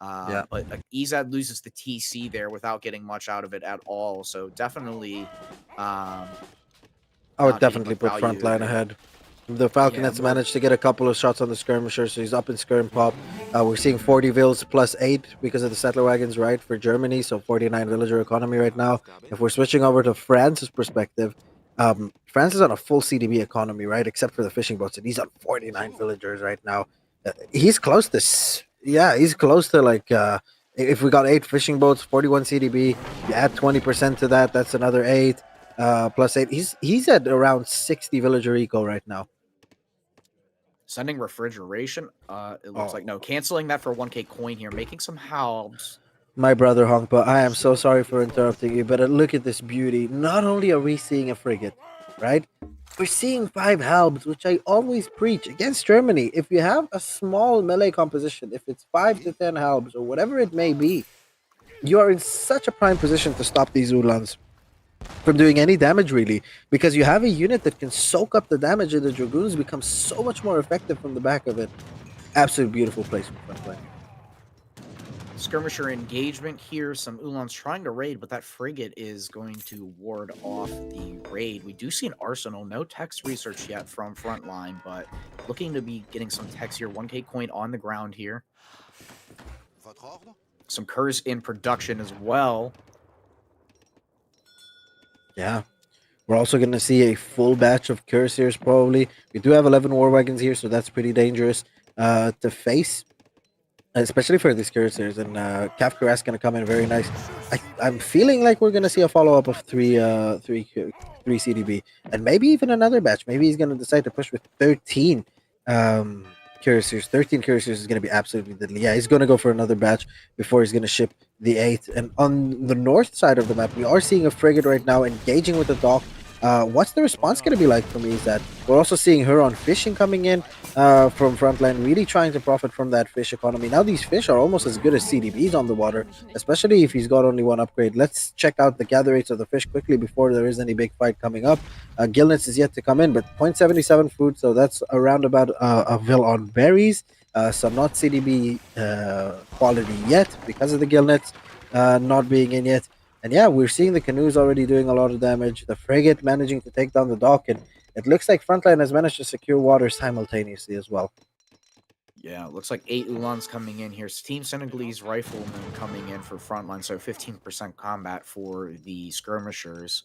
Yeah. But Ezad loses the TC there without getting much out of it at all. So definitely, I would not definitely getting put much value Frontline there. ahead. The Falconets more- managed to get a couple of shots on the skirmisher, so he's up in skirm pop. We're seeing 40 vills plus 8 because of the settler wagons, right, for Germany, so 49 villager economy right now. If we're switching over to France's perspective, France is on a full CDB economy, right, except for the fishing boats, and he's on 49 villagers right now. He's close to, he's close to like, if we got 8 fishing boats, 41 CDB, you add 20% to that, that's another 8. Plus 8. He's at around 60 villager eco right now. Sending refrigeration. It looks Oh. like no. Canceling that for 1K coin here. Making some halbs. My brother Hongpa, I am so sorry for interrupting you, but look at this beauty. Not only are we seeing a frigate, right? We're seeing 5 halbs, which I always preach against Germany. If you have a small melee composition, if it's 5 to 10 halbs or whatever it may be, you are in such a prime position to stop these Ulans from doing any damage, really, because you have a unit that can soak up the damage, and the Dragoons become so much more effective from the back of it. Absolute beautiful place for Frontline. Skirmisher engagement here. Some Ulans trying to raid, but that frigate is going to ward off the raid. We do see an arsenal. No text research yet from Frontline, but looking to be getting some text here. 1K coin on the ground here. Some curs in production as well. Yeah. We're also going to see a full batch of cuirassiers, probably. We do have 11 war wagons here, so that's pretty dangerous to face, especially for these cuirassiers. And Kafkaras going to come in very nice. I'm feeling like we're going to see a follow-up of 3 CDB, and maybe even another batch. Maybe he's going to decide to push with 13. Cuirassiers. 13 Cuirassiers is going to be absolutely deadly. Yeah, he's going to go for another batch before he's going to ship the 8th. And on the north side of the map, we are seeing a frigate right now engaging with the dock. What's the response going to be like from Ezad? We're also seeing Huron fishing coming in from Frontline, really trying to profit from that fish economy. Now these fish are almost as good as CDBs on the water, especially if he's got only one upgrade. Let's check out the gather rates of the fish quickly before there is any big fight coming up. Gilnitz is yet to come in, but 0.77 food, so that's around about a Vil on berries. So not CDB quality yet because of the Gilnitz not being in yet. And yeah, we're seeing the canoes already doing a lot of damage. The frigate managing to take down the dock, and it looks like Frontline has managed to secure water simultaneously as well. Yeah, it looks like 8 Ulans coming in here. Team Senegalese riflemen coming in for Frontline, so 15% combat for the skirmishers.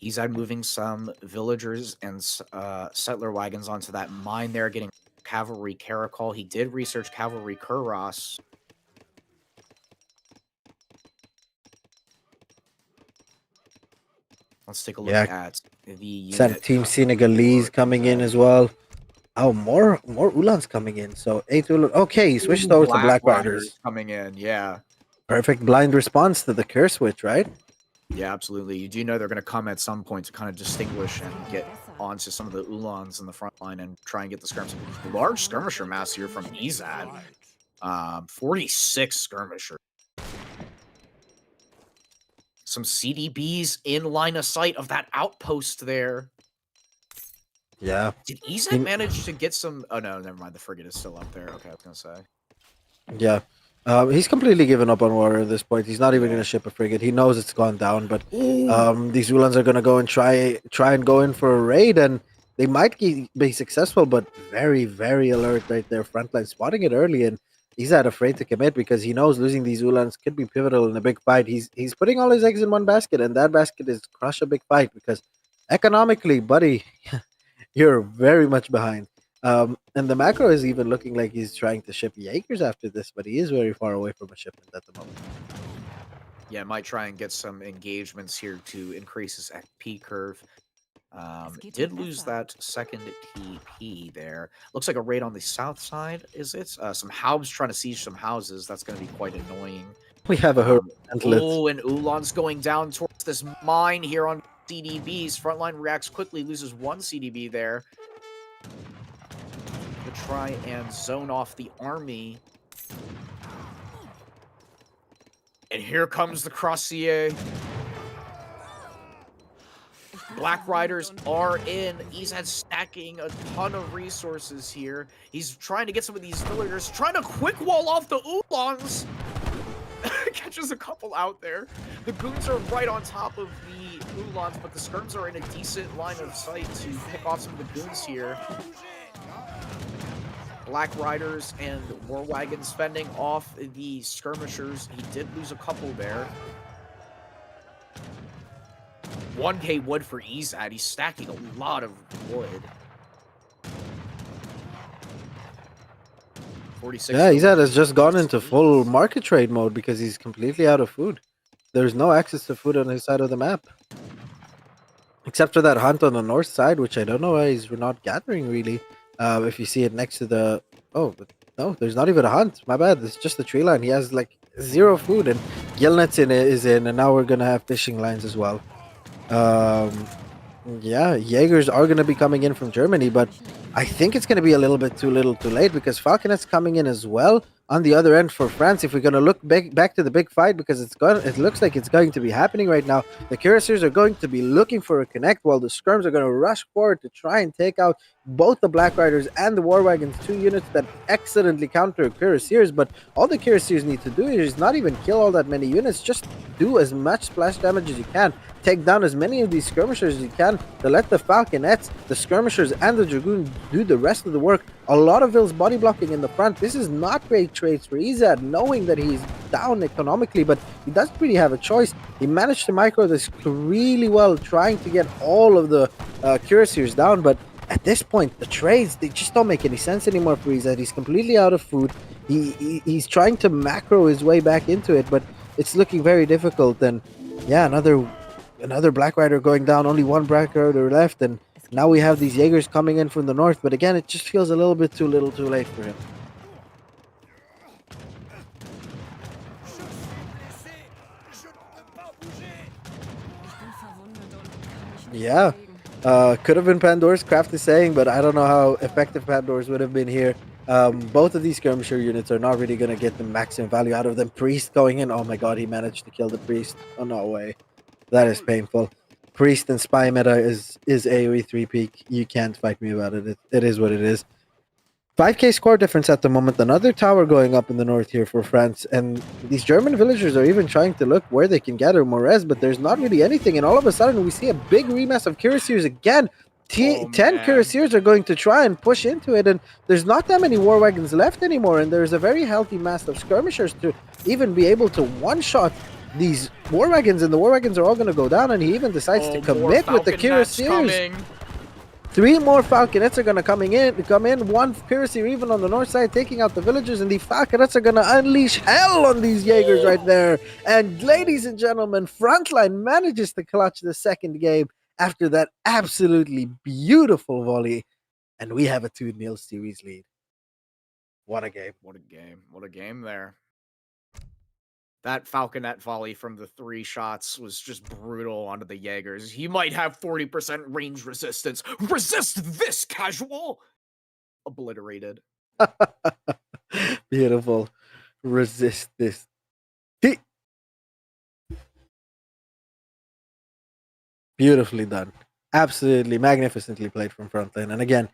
Ezad moving some villagers and settler wagons onto that mine there, getting cavalry caracol. He did research cavalry kuras. Let's take a look at the unit. Team Senegalese coming in as well. Oh, more Ulans coming in. So 8 Ulans. Okay, he switched over to Black Riders. Coming in, yeah. Perfect blind response to the curse switch, right? Yeah, absolutely. You do know they're going to come at some point to kind of distinguish and get onto some of the Ulans in the front line and try and get the skirmishers. Large skirmisher mass here from Ezad. 46 skirmishers. Some CDBs in line of sight of that outpost there. Yeah. Did Ezad manage to get some... Oh, no, never mind. The frigate is still up there. Okay, I was going to say. Yeah. He's completely given up on water at this point. He's not even going to ship a frigate. He knows it's gone down, but these Ulans are going to go and try and go in for a raid, and they might be successful, but very, very alert right there. Frontline spotting it early, and he's not afraid to commit because he knows losing these Ulans could be pivotal in a big fight. He's putting all his eggs in one basket, and that basket is crush a big fight because economically, buddy, you're very much behind. And the macro is even looking like he's trying to ship Jaegers after this, but he is very far away from a shipment at the moment. Yeah, might try and get some engagements here to increase his FP curve. Did lose that second TP there. Looks like a raid on the south side, is it? Some Haubs trying to siege some houses. That's going to be quite annoying. We have a herd. Oh, and Ulan's going down towards this mine here on CDBs. Frontline reacts quickly, loses one CDB there. To try and zone off the army. And here comes the Crossier. Black Riders are in. Ezad stacking a ton of resources here. He's trying to get some of these villagers, trying to quick wall off the Ulans. Catches a couple out there. The goons are right on top of the Ulans, but the skirms are in a decent line of sight to pick off some of the goons here. Black Riders and War Wagons fending off the skirmishers. He did lose a couple there. 1k wood for Ezad. He's stacking a lot of wood. 46. Yeah, Ezad has just gone into full market trade mode because he's completely out of food. There's no access to food on his side of the map. Except for that hunt on the north side, which I don't know why he's not gathering really. If you see it next to the... Oh, but no, there's not even a hunt. My bad. It's just the tree line. He has like 0 food, and Gilnet's is in, and now we're going to have fishing lines as well. Yeah, Jaegers are going to be coming in from Germany, but I think it's going to be a little bit too little too late because Falconet's coming in as well on the other end for France. If we're going to look back to the big fight, because it looks like it's going to be happening right now. The Cuirassiers are going to be looking for a connect while the Skirms are going to rush forward to try and take out both the Black Riders and the War Wagons, 2 units that excellently counter Cuirassiers. But all the Cuirassiers need to do is not even kill all that many units, just do as much splash damage as you can. Take down as many of these skirmishers as you can to let the Falconets, the skirmishers, and the Dragoon do the rest of the work. A lot of Ville's body blocking in the front. This is not great trades for Ezad, knowing that he's down economically, but he doesn't really have a choice. He managed to micro this really well, trying to get all of the Cuirassiers down, but at this point, the trades, they just don't make any sense anymore for Ezad. He's completely out of food. He's trying to macro his way back into it, but it's looking very difficult. And yeah, another Black Rider going down, only one Black Rider left, and Now we have these Jaegers coming in from the north, but again, it just feels a little bit too little too late for him. Yeah, could have been Pandora's. Craft is saying, but I don't know how effective Pandora's would have been here. Both of these skirmisher units are not really going to get the maximum value out of them. Priest going in. Oh my god, he managed to kill the Priest. Oh, no way. That is painful. Priest and Spy meta is AoE 3 peak. You can't fight me about it. It is what it is. 5k score difference at the moment. Another tower going up in the north here for France. And these German villagers are even trying to look where they can gather more res, but there's not really anything. And all of a sudden, we see a big remass of cuirassiers again. 10 cuirassiers are going to try and push into it. And there's not that many war wagons left anymore. And there's a very healthy mass of skirmishers to even be able to one-shot these war wagons. And the war wagons are all going to go down. And he even decides to commit with the cuirassiers. 3 more Falconets are going to come in. 1 cuirassier even on the north side, taking out the villagers, and the Falconets are going to unleash hell on these Jaegers right there. And ladies and gentlemen, Frontline manages to clutch the second game after that absolutely beautiful volley, and we have a 2-0 series lead. What a game. What a game. What a game there. That Falconet volley from the 3 shots was just brutal onto the Jaegers. He might have 40% range resistance. Resist this, casual! Obliterated. Beautiful. Resist this. Beautifully done. Absolutely magnificently played from Frontline. And again,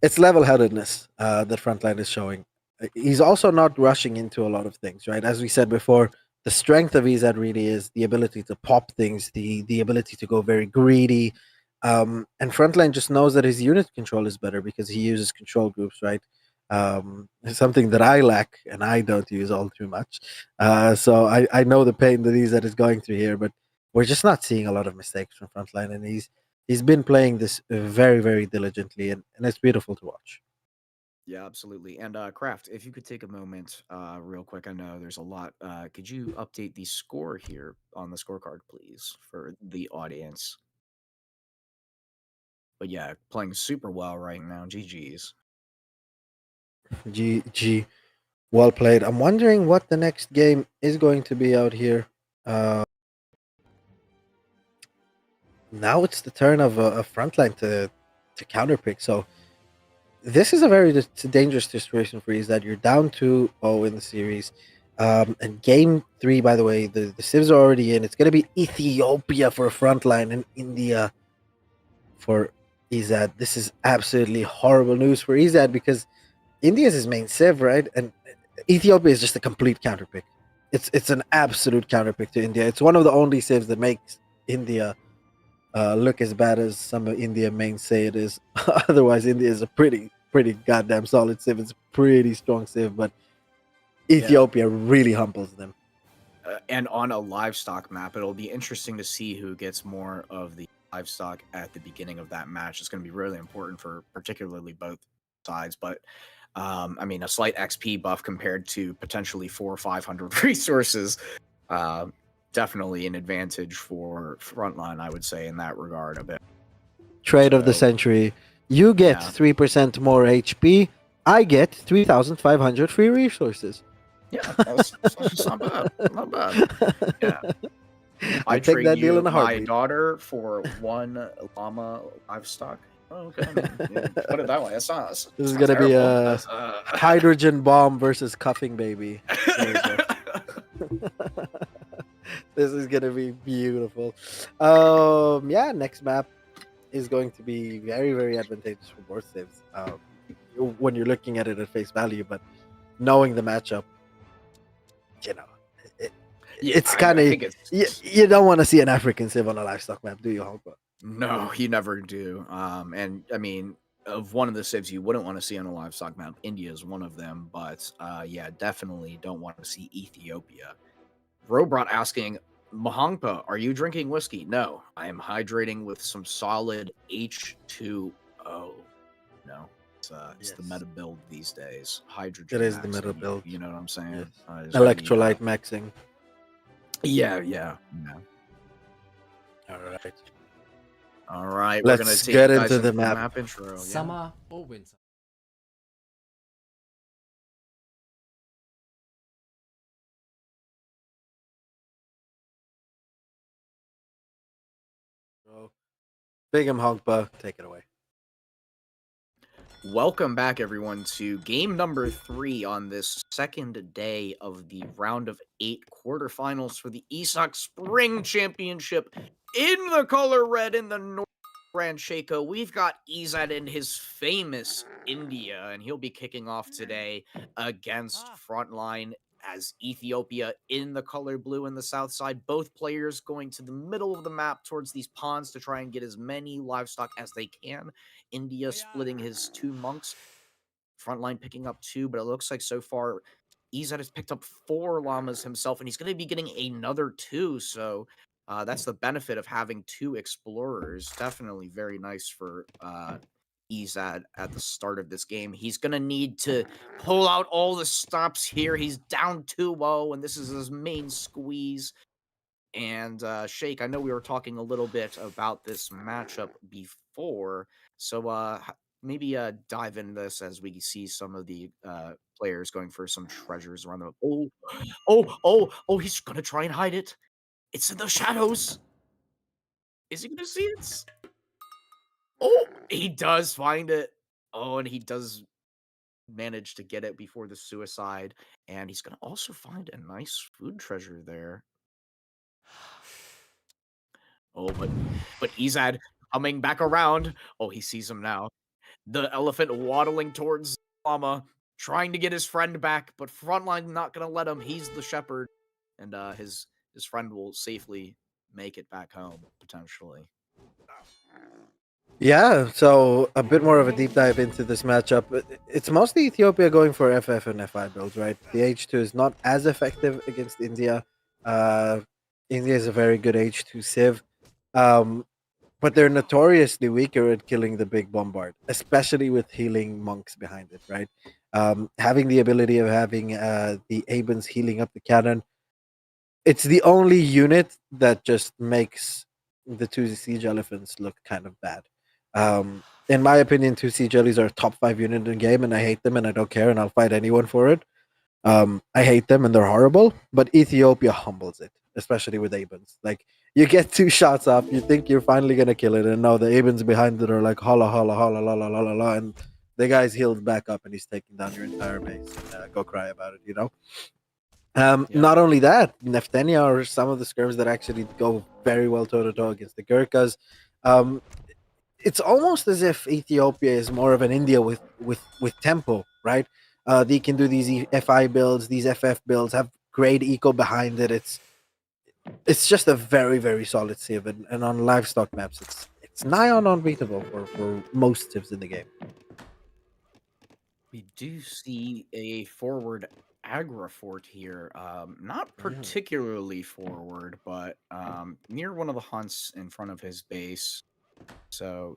it's level-headedness that Frontline is showing. He's also not rushing into a lot of things, right? As we said before, the strength of Ezad really is the ability to pop things, the ability to go very greedy. And Frontline just knows that his unit control is better because he uses control groups, right? Something that I lack and I don't use all too much. So I know the pain that Ezad is going through here, but we're just not seeing a lot of mistakes from Frontline, and he's been playing this very, very diligently, and it's beautiful to watch. Yeah, absolutely. And Kraft, if you could take a moment real quick, I know there's a lot. Could you update the score here on the scorecard, please, for the audience? But yeah, playing super well right now. GG's. GG. Well played. I'm wondering what the next game is going to be out here. Now it's the turn of a Frontline to counterpick. So this is a very dangerous situation for you, is that you're down 2-0 in the series. And game 3, by the way, the Civs are already in. It's going to be Ethiopia for Frontline and India for Ezad. This is absolutely horrible news for Ezad because India is his main Civ, right? And Ethiopia is just a complete counterpick. It's an absolute counterpick to India. It's one of the only Civs that makes India look as bad as some of India mains say it is. Otherwise, India is a pretty goddamn solid Civ. It's a pretty strong Civ, but Ethiopia really humbles them. And on a livestock map, it'll be interesting to see who gets more of the livestock at the beginning of that match. It's going to be really important for particularly both sides, but I mean, a slight XP buff compared to potentially 400 or 500 resources, definitely an advantage for Frontline, I would say, in that regard a bit. Trade of the century. You get 3% more HP. I get 3,500 free resources. Yeah, that's not bad. Not bad. Yeah. I take trade that deal in a my heartbeat. daughter for 1 llama livestock. Oh, okay. Yeah, put it that way. That's not. This is gonna be a hydrogen bomb versus cuffing baby. This is gonna be beautiful. Yeah, next map is going to be very, very advantageous for both Civs when you're looking at it at face value, but knowing the matchup, you know, it's kind of you don't want to see an African Civ on a livestock map, do you, Hulk? No, you never do. And I mean, of one of the Civs you wouldn't want to see on a livestock map, India is one of them. But yeah, definitely don't want to see Ethiopia. Robot asking, Mahangpa, are you drinking whiskey? No, I am hydrating with some solid H2O. No, it's the meta build these days. Hydrogen. It is the meta build. You know what I'm saying? Yes. Electrolyte maxing. Yeah. All right. All right, we're gonna Let's take get you guys into the into map. intro. Yeah. Summer or winter? So, Big M Honkba, take it away. Welcome back, everyone, to game number 3 on this second day of the round of 8 quarterfinals for the ESOC Spring Championship in the color red in the North Grand Shaco. We've got Ezad in his famous India, and he'll be kicking off today against Frontline as Ethiopia in the color blue in the south side. Both players going to the middle of the map towards these ponds to try and get as many livestock as they can. India splitting his 2 monks. Frontline picking up 2, but it looks like so far Ezad has picked up 4 llamas himself, and he's going to be getting another 2. So that's the benefit of having 2 explorers. Definitely very nice for Ezad at the start of this game. He's going to need to pull out all the stops here. He's down 2-0, and this is his main squeeze. And Shake, I know we were talking a little bit about this matchup before, so maybe dive into this as we see some of the players going for some treasures around the. Oh! He's gonna try and hide it. It's in the shadows. Is he gonna see it? Oh, he does find it. Oh, and he does manage to get it before the suicide, and he's gonna also find a nice food treasure there. Oh, but Ezad coming back around. Oh, he sees him now. The elephant waddling towards Llama, trying to get his friend back, but Frontline not gonna let him. He's the shepherd, and his friend will safely make it back home potentially. Yeah, so a bit more of a deep dive into this matchup. It's mostly Ethiopia going for FF and FI builds, right? The H2 is not as effective against India. Uh, India is a very good H2 Civ, um, but they're notoriously weaker at killing the big bombard, especially with healing monks behind it, right? Having the ability of having the Abens healing up the cannon, it's the only unit that just makes the two siege elephants look kind of bad. In my opinion, two siege jellies are a top 5 unit in the game, and I hate them, and I don't care, and I'll fight anyone for it. I hate them, and they're horrible. But Ethiopia humbles it, especially with Abens. Like, you get 2 shots off, you think you're finally gonna kill it, and no, the Abens behind it are like holla holla holla la la la la la, and the guy's healed back up, and he's taking down your entire base. And, go cry about it, you know. Not only that, Neftenia are some of the skirms that actually go very well toe to toe against the Gurkhas. Um, it's almost as if Ethiopia is more of an India with tempo, right? They can do these FI builds, these FF builds, have great eco behind it. It's just a very very solid civ, and on livestock maps, it's nigh on unbeatable for most civs in the game. We do see a forward Agra fort here. Not particularly forward, but near one of the hunts in front of his base. So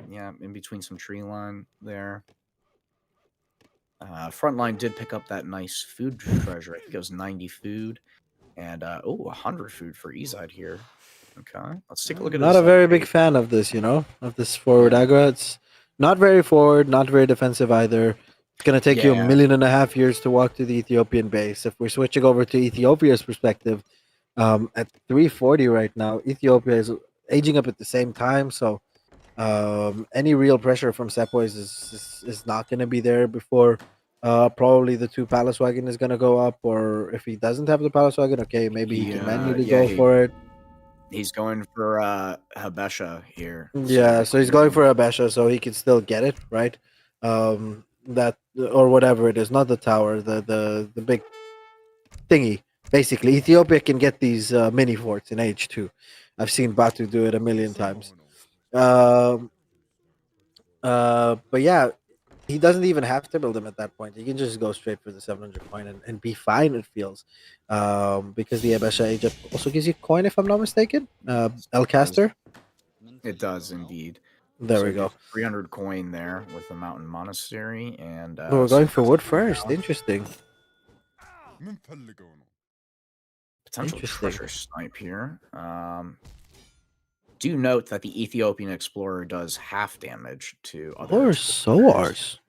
yeah, in between some tree line there. Frontline did pick up that nice food treasure. I think it was 90 food. And 100 food for Ezad here. Okay, let's take a look at Not his, a very big fan of this, of this forward aggro. It's not very forward, not very defensive either. It's gonna take you a Yeah. 1.5 million years to walk to the Ethiopian base. If we're switching over to Ethiopia's perspective, at 340 right now, Ethiopia is aging up at the same time, so any real pressure from Sepoys is not gonna be there before. Probably the 2 palace wagon is gonna go up, or if he doesn't have the palace wagon, okay, maybe he can manually go for it. He's going for Habesha here. Yeah, so he's going for a Besha, so he can still get it, right? That or whatever it is, not the tower, the big thingy. Basically, Ethiopia can get these mini forts in H2. I've seen Batu do it a million times. Um, but yeah, he doesn't even have to build them at that point. He can just go straight for the 700 coin and be fine. It feels, because the Abesha age up also gives you coin, if I'm not mistaken. El Caster. It does indeed. There So we go. 300 coin there with the mountain monastery, and We're going for wood first. Interesting. Potential Interesting. treasure snipe here. Do note that the Ethiopian Explorer does half damage to other Or explorers.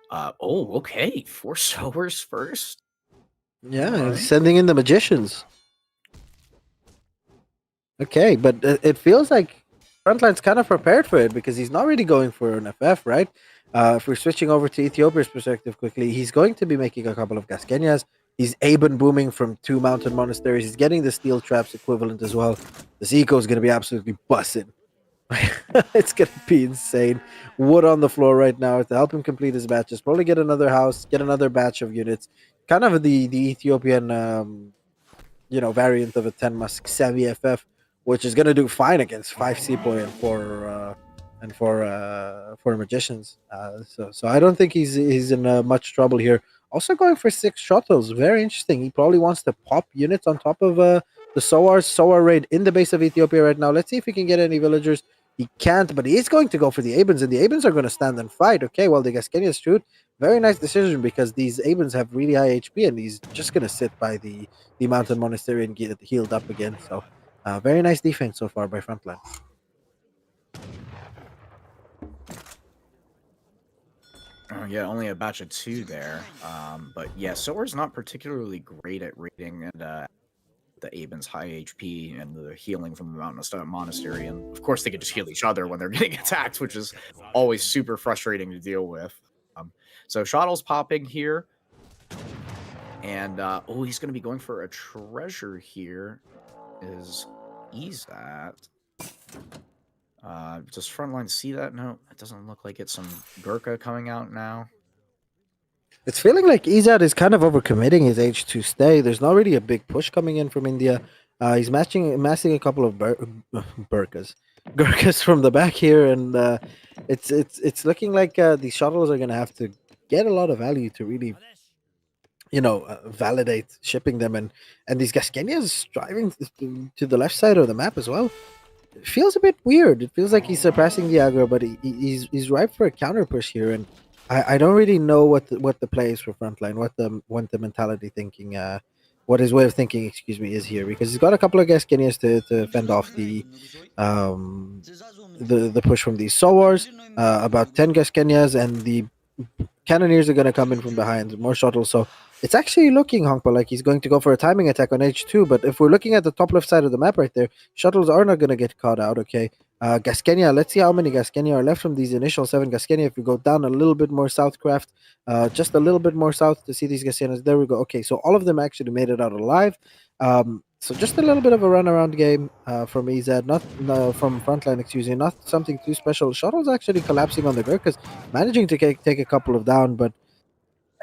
Soars. Oh, okay. 4 Sowers first. Yeah, Alright. sending in the magicians. Okay, but it feels like Frontline's kind of prepared for it because he's not really going for an FF, right? If we're switching over to Ethiopia's perspective quickly, he's going to be making a couple of Gasqueñas. He's Aben booming from 2 mountain monasteries. He's getting the steel traps equivalent as well. This eco is going to be absolutely bussing. It's going to be insane. Wood on the floor right now to help him complete his batches. Probably get another house, get another batch of units. Kind of the Ethiopian, variant of a 10 Musk Savvy FF, which is going to do fine against 5 Sepoy and for magicians. So I don't think he's in much trouble here. Also going for 6 shuttles, very interesting. He probably wants to pop units on top of the Soar raid in the base of Ethiopia right now. Let's see if he can get any villagers. He can't, but he is going to go for the Abens, and the Abens are going to stand and fight. Okay, well, the Gasquenias shoot. Very nice decision because these Abens have really high HP, and he's just going to sit by the mountain monastery and get healed up again. So very nice defense so far by Frontline. Yeah, only a batch of 2 there. But yeah, Soar's not particularly great at raiding and the Aben's high HP and the healing from the mountain monastery. And of course, they can just heal each other when they're getting attacked, which is always super frustrating to deal with. So Shottle's popping here. And, he's going to be going for a treasure here. Is Ezad. Does Frontline see that? No, it doesn't look like it. Some Gurkha coming out now. It's feeling like Ezad is kind of overcommitting his H2 stay. There's not really a big push coming in from India. He's massing a couple of Gurkhas from the back here, and it's looking like these shuttles are going to have to get a lot of value to really, validate shipping them, and these Gasquenias driving to the left side of the map as well. It feels a bit weird. It feels like he's surpassing the aggro, but he's ripe for a counter push here, and I don't really know what the play is for Frontline, what the mentality thinking, what his way of thinking, is here, because he's got a couple of Gasquenias to fend off the push from these Sowars, about 10 Gasquenias, and the Cannoneers are going to come in from behind, more shuttles. So it's actually looking, Hongpa, like he's going to go for a timing attack on H2. But if we're looking at the top left side of the map right there, shuttles are not going to get caught out, okay? Gasquenia, let's see how many Gasquenia are left from these initial 7 Gasquenia. If we go down a little bit more south, Craft, just a little bit more south to see these Gasquenias. There we go. Okay, so all of them actually made it out alive. So just a little bit of a runaround game from Ezad, from Frontline, not something too special. Shuttle's actually collapsing on the Gurkhas, managing to take a couple of down, but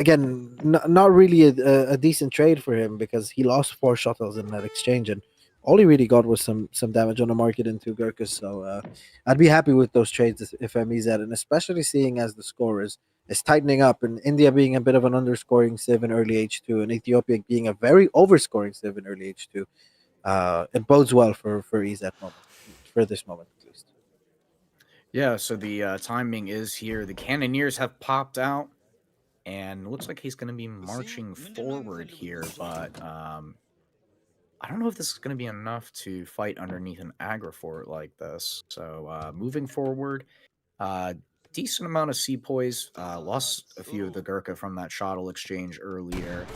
again, not really a decent trade for him because he lost 4 shuttles in that exchange, and all he really got was some damage on the market and 2 Gurkhas. So I'd be happy with those trades if I'm Ezad, and especially seeing as the score is tightening up, and India being a bit of an underscoring civ in early H2, and Ethiopia being a very overscoring civ in early H2. It bodes well for Ezad moment, for this moment at least. Yeah, so the timing is here. The Cannoneers have popped out, and looks like he's going to be marching forward here, but I don't know if this is going to be enough to fight underneath an aggro fort like this. So moving forward, decent amount of sepoys. Lost a few of the Gurkha from that shuttle exchange earlier.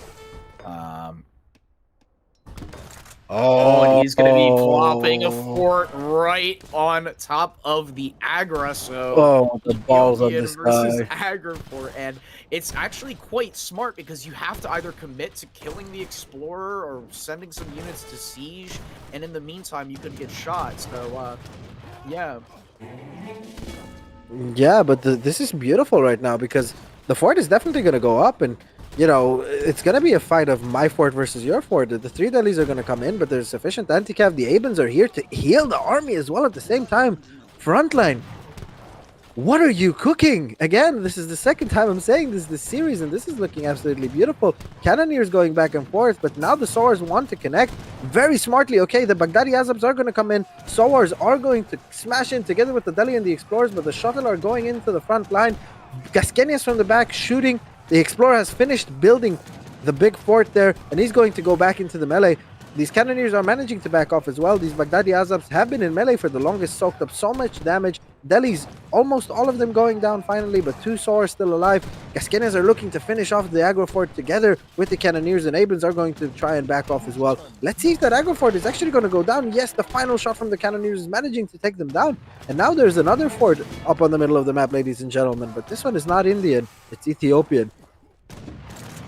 And he's going to be plopping a fort right on top of the Agra. So, the balls on Ethiopian this versus guy. Agra fort, and it's actually quite smart because you have to either commit to killing the explorer or sending some units to siege, and in the meantime, you could get shot. So, yeah. Yeah, but this is beautiful right now because the fort is definitely going to go up, and it's going to be a fight of my fort versus your fort. The 3 Delhis are going to come in, but there's sufficient anti-cav. The Abens are here to heal the army as well at the same time. Frontline, what are you cooking? Again, this is the second time I'm saying this series, and this is looking absolutely beautiful. Cannoneers going back and forth, but now the Sowars want to connect very smartly. Okay, the Baghdadi Azabs are going to come in. Sowars are going to smash in together with the Delhi and the Explorers, but the shuttle are going into the front line. Gasquenias from the back shooting. The Explorer has finished building the big fort there, and he's going to go back into the melee. these Cannoneers are managing to back off as well. These Baghdadi Azabs have been in melee for the longest, soaked up so much damage. Delhi's, almost all of them going down finally, but 2 Saw are still alive. Gasquenias are looking to finish off the aggro fort together with the Cannoneers, and Abrams are going to try and back off as well. Let's see if that aggro fort is actually going to go down. Yes, the final shot from the Cannoneers is managing to take them down. And now there's another fort up on the middle of the map, ladies and gentlemen, but this one is not Indian, it's Ethiopian.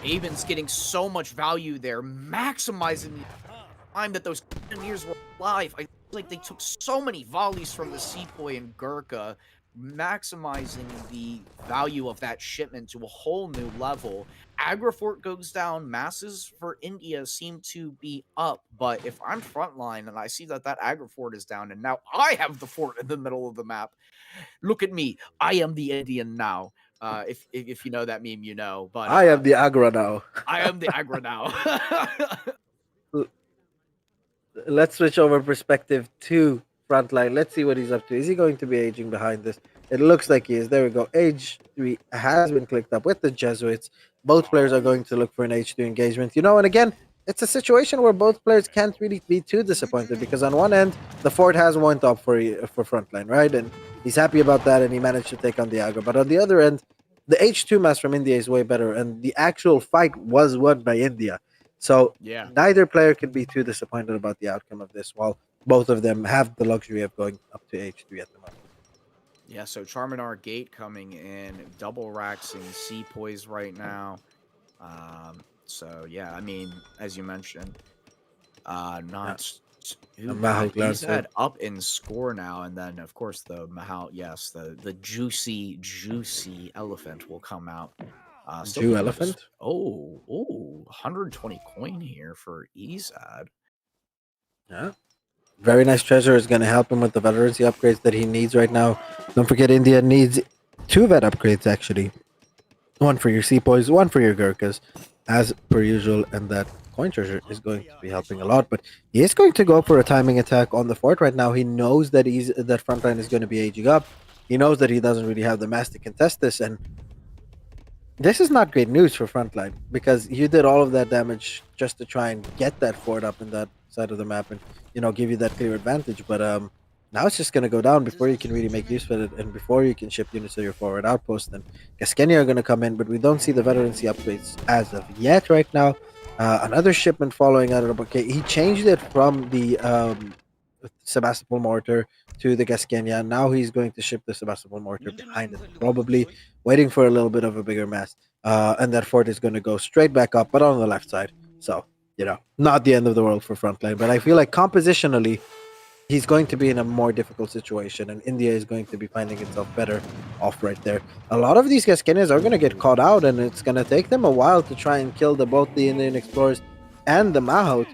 Aben's getting so much value there, maximizing the time that those Cannoneers were alive. I feel like they took so many volleys from the Sepoy and Gurkha, maximizing the value of that shipment to a whole new level. Agrifort goes down, masses for India seem to be up, but if I'm Frontline and I see that that Agrifort is down and now I have the fort in the middle of the map, look at me, I am the Indian now. If you know that meme, you know. But I am the Agra now. I am the Agra now. Let's switch over perspective to Frontline. Let's see what he's up to. Is he going to be aging behind this? It looks like he is. There we go. Age 3 has been clicked up with the Jesuits. Both players are going to look for an H2 engagement. You know, and again, it's a situation where both players can't really be too disappointed because on one end, the fort has went up for Frontline, right? And he's happy about that, and he managed to take on the aggro. But on the other end, the H2 mass from India is way better, and the actual fight was won by India. So yeah, neither player can be too disappointed about the outcome of this, while both of them have the luxury of going up to H3 at the moment. yeah. So Charminar Gate coming in, double raxing Sepoys right now. So yeah, I mean, as you mentioned, not Mahal Ezad up in score now, and then of course the Mahal, yes, the juicy elephant will come out. Jew elephant? Oh, 120 coin here for Ezad. Yeah. Very nice treasure is going to help him with the veterancy upgrades that he needs right now. Don't forget, India needs 2 vet upgrades, actually. 1 for your Sepoys, 1 for your Gurkhas, as per usual, and that coin treasure is going to be helping a lot. But he is going to go for a timing attack on the fort right now. He knows that that Frontline is going to be aging up. He knows that he doesn't really have the mass to contest this, and this is not great news for Frontline because you did all of that damage just to try and get that fort up in that side of the map and, you know, give you that clear advantage. But now it's just going to go down before you can really make use of it and before you can ship units to your forward outpost. And Gasquenia are going to come in, but we don't see the veterancy upgrades as of yet right now. Another shipment following out of okay, he changed it from the Sebastopol mortar to the Gasquenia. Now he's going to ship the Sebastopol mortar behind it, probably waiting for a little bit of a bigger mass. And that fort is going to go straight back up, but on the left side. So, you know, not the end of the world for Frontline. But I feel like compositionally, he's going to be in a more difficult situation, and India is going to be finding itself better off right there. A lot of these Gasquenias are going to get caught out, and it's going to take them a while to try and kill both the Indian explorers and the Mahout.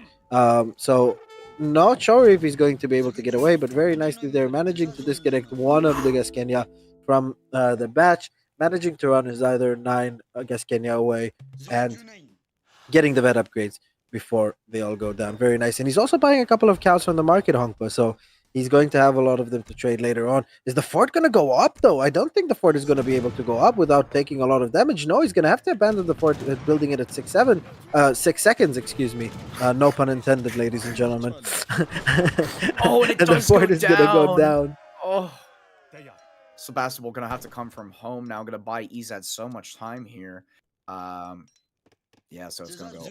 So not sure if he's going to be able to get away, but very nicely they're managing to disconnect one of the Gasquenia from the batch, managing to run his either 9 Gasquenia away and getting the vet upgrades before they all go down. Very nice. And he's also buying a couple of cows from the market, Hongpa, so he's going to have a lot of them to trade later on. Is the fort going to go up, though? I don't think the fort is going to be able to go up without taking a lot of damage. No, he's going to have to abandon the fort, building it at 6 seconds, excuse me. No pun intended, ladies and gentlemen. Oh, and it and the does fort go is going to go down. Oh, Sebastopol gonna have to come from home now. Gonna buy Ezad so much time here. Yeah, so it's gonna go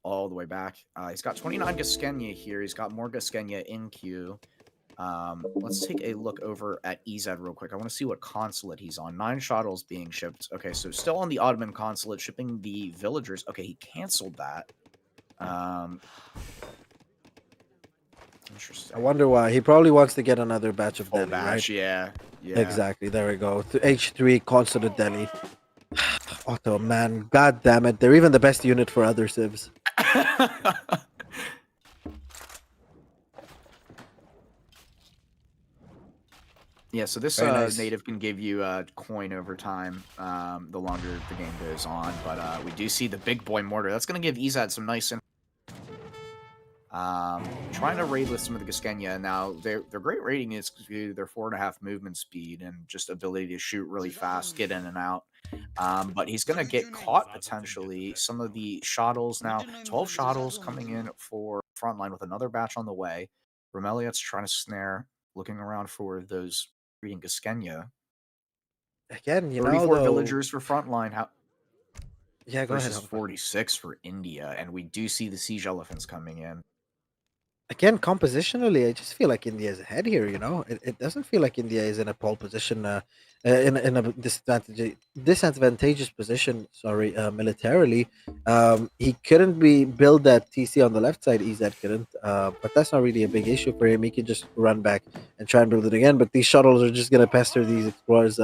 all the way back. He's got 29 Gasquenia here. He's got more Gasquenia in queue. Let's take a look over at Ezad real quick. I want to see what consulate he's on. 9 shuttles being shipped. Okay, so still on the Ottoman consulate, shipping the villagers. Okay, he canceled that. Interesting. I wonder why. He probably wants to get another batch of Delhi, right? Yeah. Exactly. There we go. To H3 consulate Delhi. Otto, man, god damn it! They're even the best unit for other civs. Yeah, so this nice. native can give you a coin over time, the longer the game goes on. But we do see the big boy mortar. That's going to give Ezad some nice. Trying to raid with some of the Gasquenia. Now, their great rating is their 4.5 movement speed and just ability to shoot really fast, get in and out. But he's going to get caught potentially. Some of the shuttles now, 12 shuttles coming in for Frontline with another batch on the way. Romeliot's trying to snare, looking around for those reading Gaskenya. Again, 34 though. villagers for Frontline. Yeah, go ahead. Versus 46 for India, and we do see the siege elephants coming in. Again, compositionally, I just feel like India is ahead here. It doesn't feel like India is in a pole position, in a disadvantageous position. Sorry, militarily. He couldn't build that TC on the left side. Ezad couldn't, but that's not really a big issue for him. He can just run back and try and build it again. But these shuttles are just gonna pester these explorers.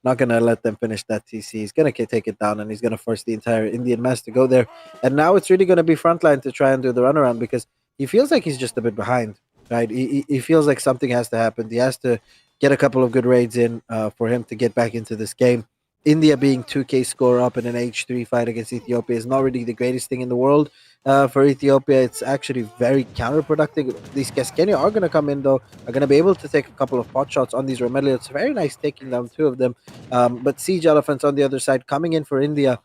Not gonna let them finish that TC. He's gonna take it down, and he's gonna force the entire Indian mass to go there. And now it's really gonna be Frontline to try and do the runaround because he feels like he's just a bit behind, right? He feels like something has to happen. He has to get a couple of good raids in for him to get back into this game. India being 2K score up in an H3 fight against Ethiopia is not really the greatest thing in the world for Ethiopia. It's actually very counterproductive. These Gaskenya are going to come in, though, are going to be able to take a couple of pot shots on these Romeliots. Very nice taking down two of them. But Siege Elephants on the other side coming in for India.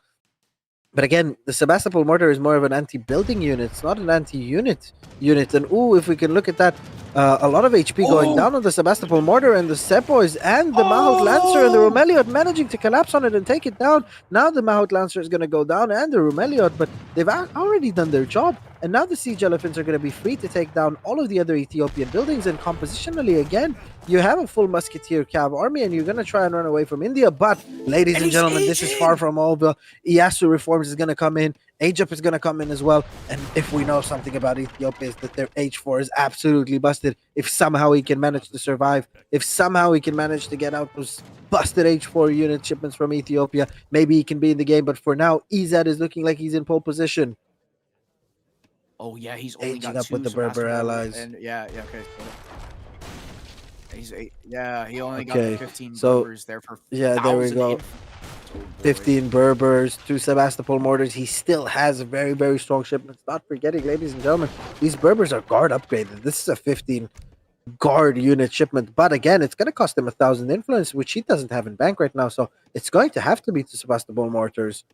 But again, the Sebastopol mortar is more of an anti-building unit. It's not an anti-unit unit. And if we can look at that, a lot of HP going down on the Sebastopol mortar, and the Sepoys and the Mahout Lancer and the Romeliot managing to collapse on it and take it down. Now the Mahout Lancer is going to go down and the Romeliot, but they've already done their job. And now the Siege Elephants are going to be free to take down all of the other Ethiopian buildings. And compositionally, again, you have a full musketeer cav army, and you're going to try and run away from India. But, ladies and gentlemen, this is far from over. Iyasu reforms is going to come in. Age-up is going to come in as well. And if we know something about Ethiopia, is that their H4 is absolutely busted. If somehow he can manage to survive, if somehow he can manage to get out those busted H4 unit shipments from Ethiopia, maybe he can be in the game. But for now, Ezad is looking like he's in pole position. Oh yeah, he's only Aging got up two with the Berber allies. And okay. He only got Okay, 15 so, Berbers there for yeah, there we 1,000 go. infantry. 15 Berbers, 2 Sebastopol mortars. He still has a very, very strong shipments. Not forgetting, ladies and gentlemen, these Berbers are guard upgraded. This is a 15 guard unit shipment. But again, it's going to cost him 1,000 influence, which he doesn't have in bank right now. So it's going to have to be 2 Sebastopol mortars.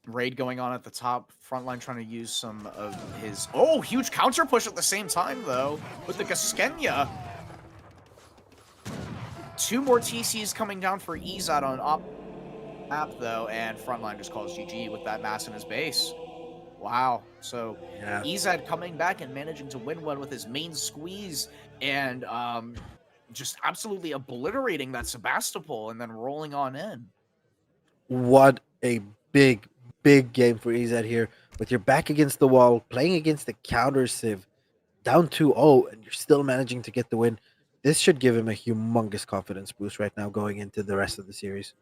Raid going on at the top. Frontline trying to use some of his... huge counter push at the same time, though, with the Gaskenya. 2 more TCs coming down for Ezad on op map, though, and Frontline just calls GG with that mass in his base. Wow. So Yeah. Ezad coming back and managing to win one with his main squeeze and just absolutely obliterating that Sebastopol and then rolling on in. What a big game for Ezad here. With your back against the wall, playing against the counter Civ, down 2-0, and you're still managing to get the win. This should give him a humongous confidence boost right now going into the rest of the series.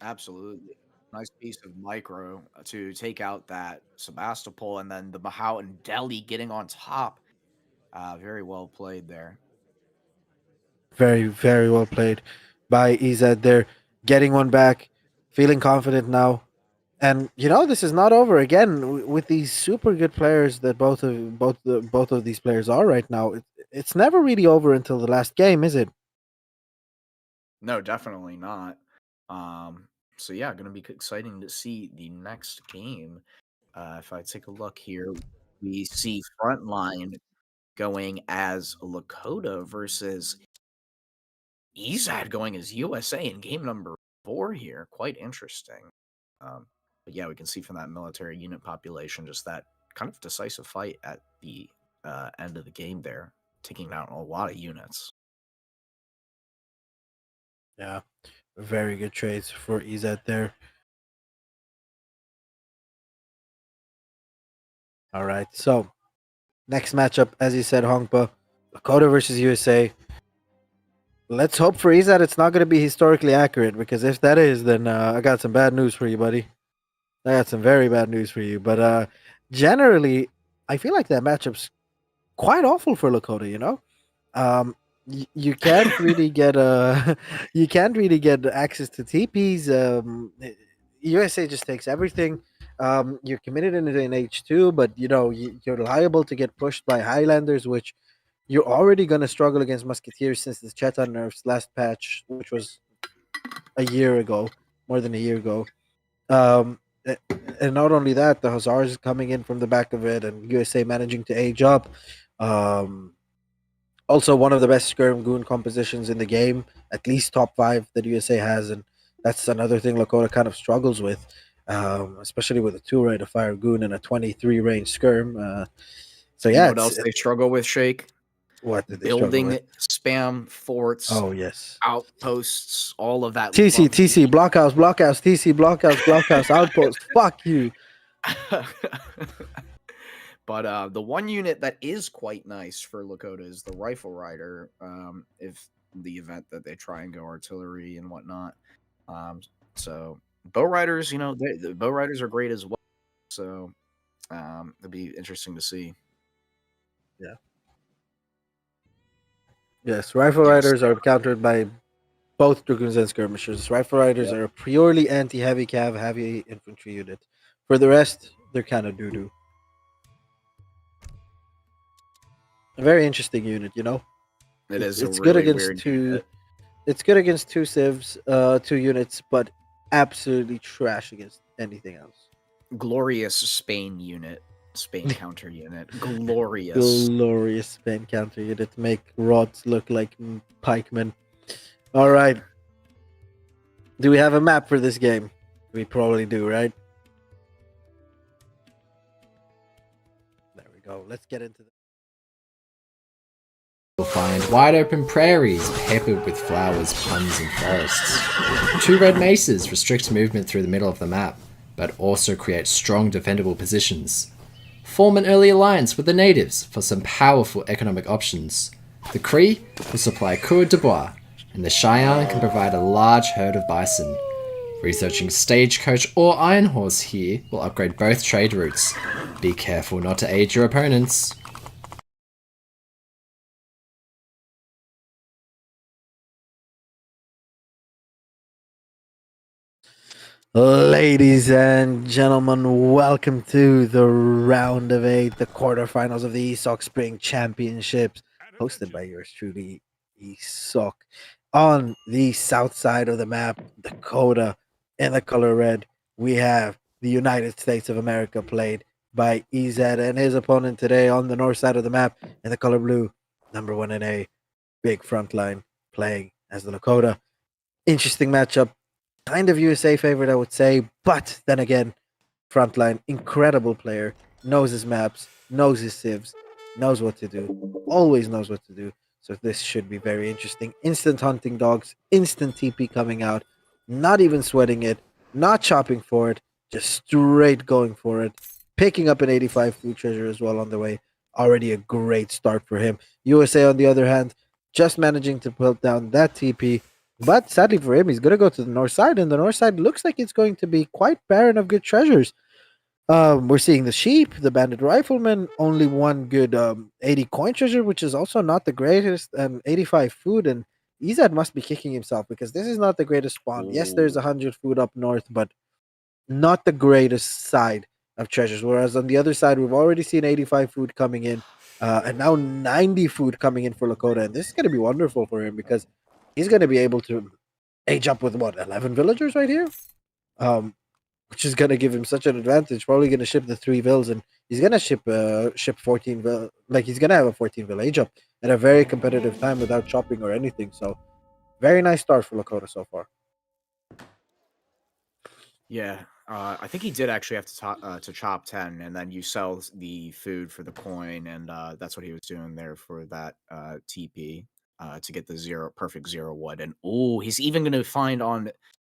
Absolutely. Nice piece of micro to take out that Sebastopol, and then the Mahout and Delhi getting on top. Very well played there. Very, very well played by Ezad there. Getting one back, feeling confident now. And this is not over. Again, with these super good players that both of these players are right now, it's never really over until the last game, is it? No, definitely not. So yeah, going to be exciting to see the next game. If I take a look here, we see Frontline going as Lakota versus Ezad going as USA in game number 4 here. Quite interesting. But yeah, we can see from that military unit population just that kind of decisive fight at the end of the game there, taking down a lot of units. Yeah, very good trades for Ezad there. All right, so next matchup, as you said, Hongpa, Lakota versus USA. Let's hope for Ezad it's not going to be historically accurate, because if that is, then I got some bad news for you, buddy. I got some very bad news for you. But generally, I feel like that matchup's quite awful for Lakota. You can't really get you can't really get access to TPs. USA just takes everything. You're committed in H2, but you're liable to get pushed by Highlanders, which you're already going to struggle against Musketeers since the Chetan nerfs last patch, which was a year ago, more than a year ago. A- and not only that, the Hussars coming in from the back of it, and USA managing to age up. Um, Also, one of the best skirm goon compositions in the game, at least top five that USA has, and that's another thing Lakota kind of struggles with, especially with a two rate of fire goon and a 23 range skirm. So You know yeah, what else they struggle with, Shake? what did they struggle Building with? spam forts, Oh yes, outposts, all of that. TC blockhouse blockhouse TC blockhouse outpost. Fuck you. But the one unit that is quite nice for Lakota is the Rifle Rider. If the event that they try and go artillery and whatnot. So bow riders, the bow riders are great as well. So it'll be interesting to see. Yeah. Yes, rifle Yes. riders are countered by both dragoons and skirmishers. Rifle riders Yep. are a purely anti-heavy cav, heavy infantry unit. For the rest, they're kind of doo-doo. A very interesting unit, you know. It is It's a good really against weird two. unit. It's good against two civs, two units, but absolutely trash against anything else. Glorious Spain unit. Spain counter unit. Glorious. Glorious Spain counter unit. Make rods look like pikemen. All right. Do we have a map for this game? We probably do, right? There we go. Let's get into the. You'll find wide open prairies peppered with flowers, ponds, and forests. Two red mesas restrict movement through the middle of the map, but also create strong defendable positions. Form an early alliance with the natives for some powerful economic options. The Cree will supply cour de bois, and the Cheyenne can provide a large herd of bison. Researching stagecoach or iron horse here will upgrade both trade routes. Be careful not to aid your opponents. Ladies and gentlemen, welcome to the round of 8, the quarterfinals of the ESOC Spring Championships, hosted by yours truly, ESOC. On the south side of the map, Dakota, in the color red, we have the United States of America, played by Ezad, and his opponent today on the north side of the map, in the color blue, number 1 in A, Big Frontline, playing as the Lakota. Interesting matchup. Kind of USA favorite, I would say, but then again, Frontline, incredible player, knows his maps, knows his civs, knows what to do, always knows what to do. So this should be very interesting. Instant hunting dogs, instant TP coming out, not even sweating it, not chopping for it, just straight going for it, picking up an 85 food treasure as well on the way. Already a great start for him. USA, on the other hand, just managing to put down that TP. But sadly for him, he's going to go to the north side, and the north side looks like it's going to be quite barren of good treasures. We're seeing the sheep, the bandit rifleman, only one good 80 coin treasure, which is also not the greatest, and 85 food. And Ezad must be kicking himself because this is not the greatest spawn. Yes, there's 100 food up north, but not the greatest side of treasures. Whereas on the other side, we've already seen 85 food coming in, and now 90 food coming in for Lakota. And this is going to be wonderful for him because he's going to be able to age up with what, 11 villagers right here, which is going to give him such an advantage. Probably going to ship the 3 vills, and he's going to ship 14 vill. Like, he's going to have a 14 vill age up at a very competitive time without chopping or anything. So very nice start for Lakota so far. Yeah, I think he did actually have to chop 10, and then you sell the food for the coin, and that's what he was doing there for that TP to get the perfect zero wood. And he's even going to find on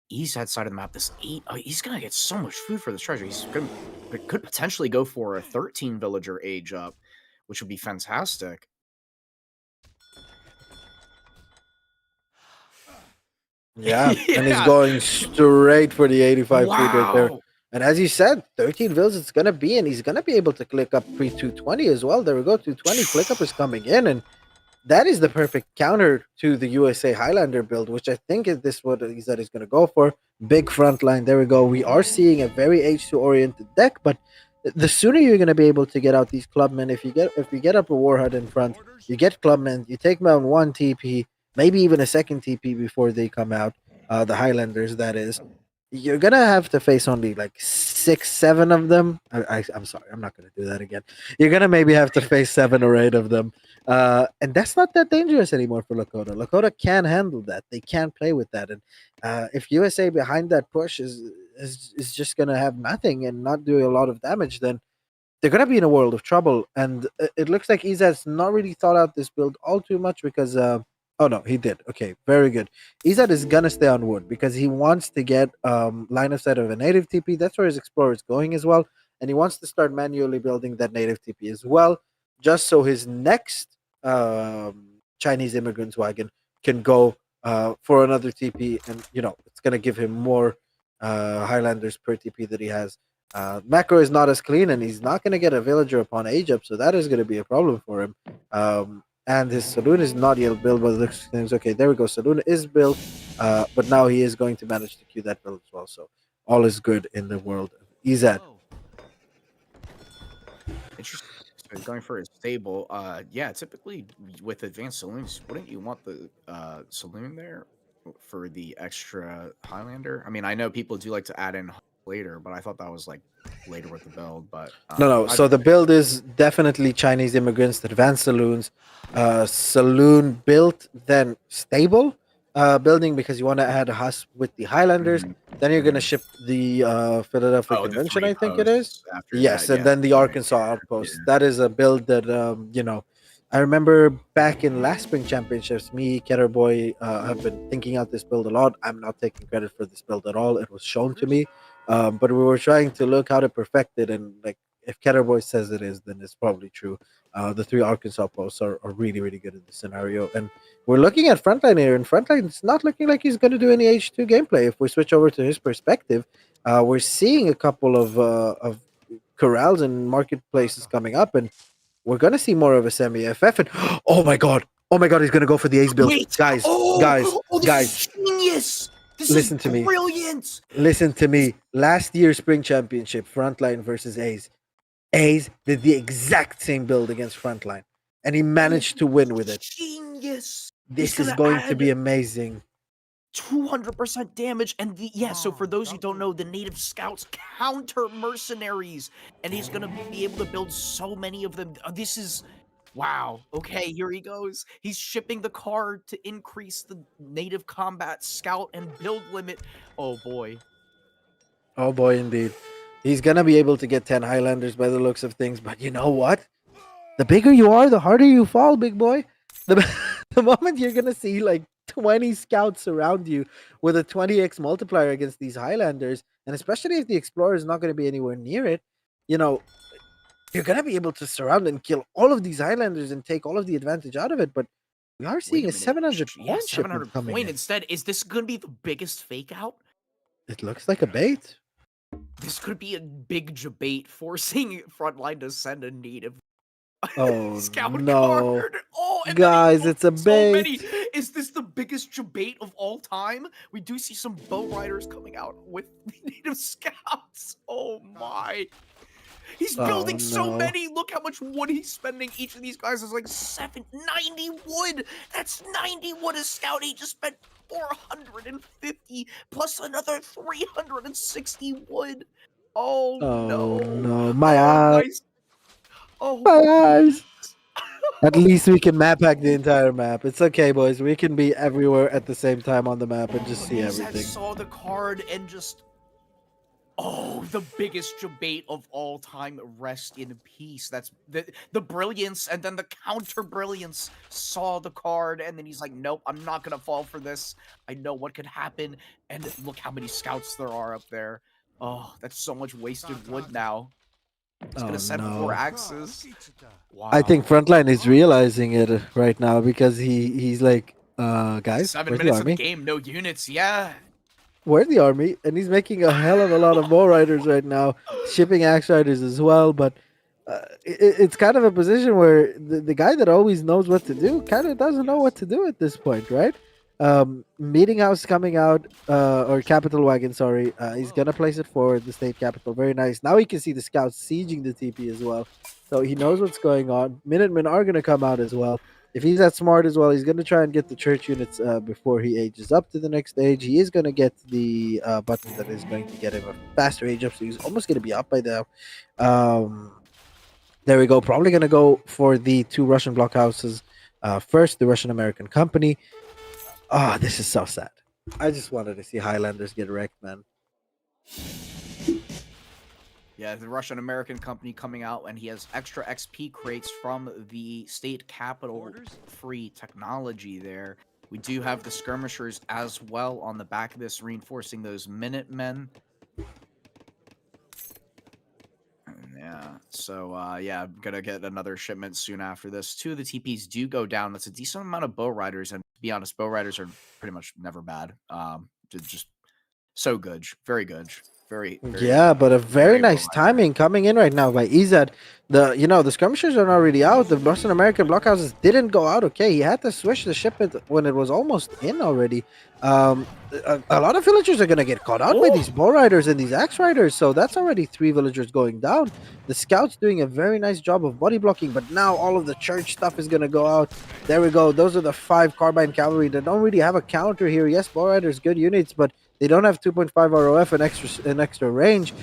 east side of the map this 8. He's going to get so much food for this treasure. Could potentially go for a 13 villager age up, which would be fantastic. Yeah, and he's going straight for the 85 food right there. Wow. And as you said, 13 vills it's going to be, and he's going to be able to click up pre 220 as well. There we go, 220 click up is coming in, and that is the perfect counter to the USA Highlander build, which I think is this what Ezad is going to go for. Big front line, there we go. We are seeing a very H2 oriented deck, but The sooner you're going to be able to get out these clubmen, if you get up a Warhead in front, you get clubmen, you take down one TP, maybe even a second TP before they come out. The Highlanders, that is. You're gonna have to face only like 6, 7 of them. I'm sorry, I'm not gonna do that again. You're gonna maybe have to face 7 or 8 of them, and that's not that dangerous anymore for Lakota. Lakota can handle that. They can play with that, and if USA behind that push is just gonna have nothing and not do a lot of damage, then they're gonna be in a world of trouble. And it looks like Ezad's not really thought out this build all too much because oh no, he did. Okay, very good. Ezad is gonna stay on wood because he wants to get line of sight of a native TP. That's where his explorer is going as well, and he wants to start manually building that native TP as well, just so his next Chinese immigrants wagon can go for another TP, and it's gonna give him more Highlanders per TP that he has. Macro is not as clean, and he's not going to get a villager upon age up, so that is going to be a problem for him. And his saloon is not yet built, but it looks things okay. There we go. Saloon is built, but now he is going to manage to queue that build as well. So all is good in the world of Ezad. Interesting. So going for a stable. Yeah, typically with advanced saloons, wouldn't you want the saloon there for the extra Highlander? I mean, I know people do like to add in later, but I thought that was like later with the build. But No. So the build is definitely Chinese immigrants, advanced saloons, saloon built, then stable building because you want to add a hus with the Highlanders. Then you're going to ship the Philadelphia the Convention, three I think it is. posts after Yes, that, and then the Arkansas Outpost. That is a build that I remember back in last spring championships, me, Ketterboy, have been thinking out this build a lot. I'm not taking credit for this build at all. It was shown to me. But we were trying to look how to perfect it, and like if Ketterboy says it is, then it's probably true. The 3 Arkansas posts are really, really good in this scenario, and we're looking at Frontline here, and Frontline's not looking like he's going to do any H2 gameplay. If we switch over to his perspective, we're seeing a couple of corrals and marketplaces coming up, and we're going to see more of a semi-FF. And oh my god, he's going to go for the ace build. Wait! Guys, this guys. is genius! This Listen is to me. Brilliant! Listen to me. Last year's spring championship, Frontline versus A's. A's did the exact same build against Frontline, and he managed to win with it. Genius! This is going to be amazing. 200% damage, and so for those who don't know, the native scouts counter mercenaries, and he's gonna be able to build so many of them. This is wow. Okay, here he goes. He's shipping the card to increase the native combat scout and build limit. Oh boy. Oh boy, indeed. He's gonna be able to get 10 Highlanders by the looks of things, but you know what? The bigger you are, the harder you fall, big boy. The moment you're gonna see like 20 scouts around you with a 20x multiplier against these Highlanders, and especially if the Explorer is not gonna be anywhere near it, you're gonna be able to surround and kill all of these Highlanders and take all of the advantage out of it. But we are seeing a 700 point 700 coming point in. instead. Is this gonna be the biggest fake out? It looks like a bait. This could be a big debate forcing Frontline to send a native scout no. card. Oh, and guys, it's a bait. Many. Is this the biggest debate of all time? We do see some bow riders coming out with native scouts. Oh my. He's building so many. Look how much wood he's spending. Each of these guys is like 90 wood. That's 90 wood a scout. He just spent 450 plus another 360 wood. Oh no. My eyes. Oh my eyes. At least we can map hack the entire map. It's okay, boys. We can be everywhere at the same time on the map and just see everything. I saw the card and just... Oh, the biggest debate of all time. Rest in peace. That's the brilliance, and then the counter brilliance saw the card, and then he's like, nope, I'm not gonna fall for this. I know what could happen, and look how many scouts there are up there. Oh, that's so much wasted wood now. He's gonna send 4 axes. Wow. I think Frontline is realizing it right now because he's like, guys, 7 minutes of the game, no units, yeah. Where's the army? And he's making a hell of a lot of bow riders right now, shipping axe riders as well. But it's kind of a position where the guy that always knows what to do kind of doesn't know what to do at this point, right? Meeting house coming out, or capital wagon, sorry. He's gonna place it forward, the state capital. Very nice. Now he can see the scouts sieging the TP as well. So he knows what's going on. Minutemen are gonna come out as well. If he's that smart as well, he's gonna try and get the church units before he ages up to the next stage. He is gonna get the button that is going to get him a faster age up, so he's almost gonna be up by now. There we go. Probably gonna go for the 2 Russian blockhouses. First, the Russian American company. Oh, this is so sad. I just wanted to see Highlanders get wrecked, man. Yeah, the Russian American company coming out, and he has extra XP crates from the state capital free technology there. We do have the skirmishers as well on the back of this, reinforcing those Minutemen. Yeah, so yeah, I'm gonna get another shipment soon after this. 2 of the TPs do go down. That's a decent amount of bow riders, and to be honest, bow riders are pretty much never bad. Just so good, very good, very Yeah, but a very very well nice timing coming in right now by Ezad. The skirmishers are not really out. The Russian American blockhouses didn't go out. Okay, he had to switch the shipment when it was almost in already. A lot of villagers are gonna get caught out by these bow riders and these axe riders. So that's already 3 villagers going down. The scouts doing a very nice job of body blocking, but now all of the church stuff is gonna go out. There we go. Those are the 5 carbine cavalry that don't really have a counter here. Yes, bow riders, good units, but they don't have 2.5 ROF and extra range.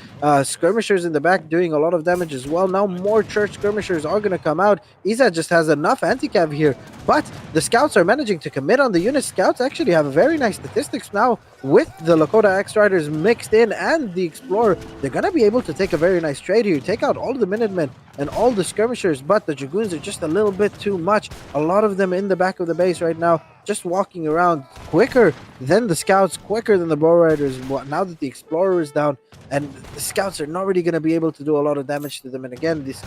Skirmishers in the back doing a lot of damage as well. Now more church skirmishers are going to come out. Ezad just has enough anti-cav here, but the scouts are managing to commit on the unit. Scouts actually have very nice statistics now with the Lakota Axe Riders mixed in and the Explorer. They're going to be able to take a very nice trade here. Take out all the Minutemen and all the skirmishers, but the Dragoons are just a little bit too much. A lot of them in the back of the base right now, just walking around quicker than the scouts, quicker than the bow riders. Now that the Explorer is down, and the scouts are not really going to be able to do a lot of damage to them. And again, this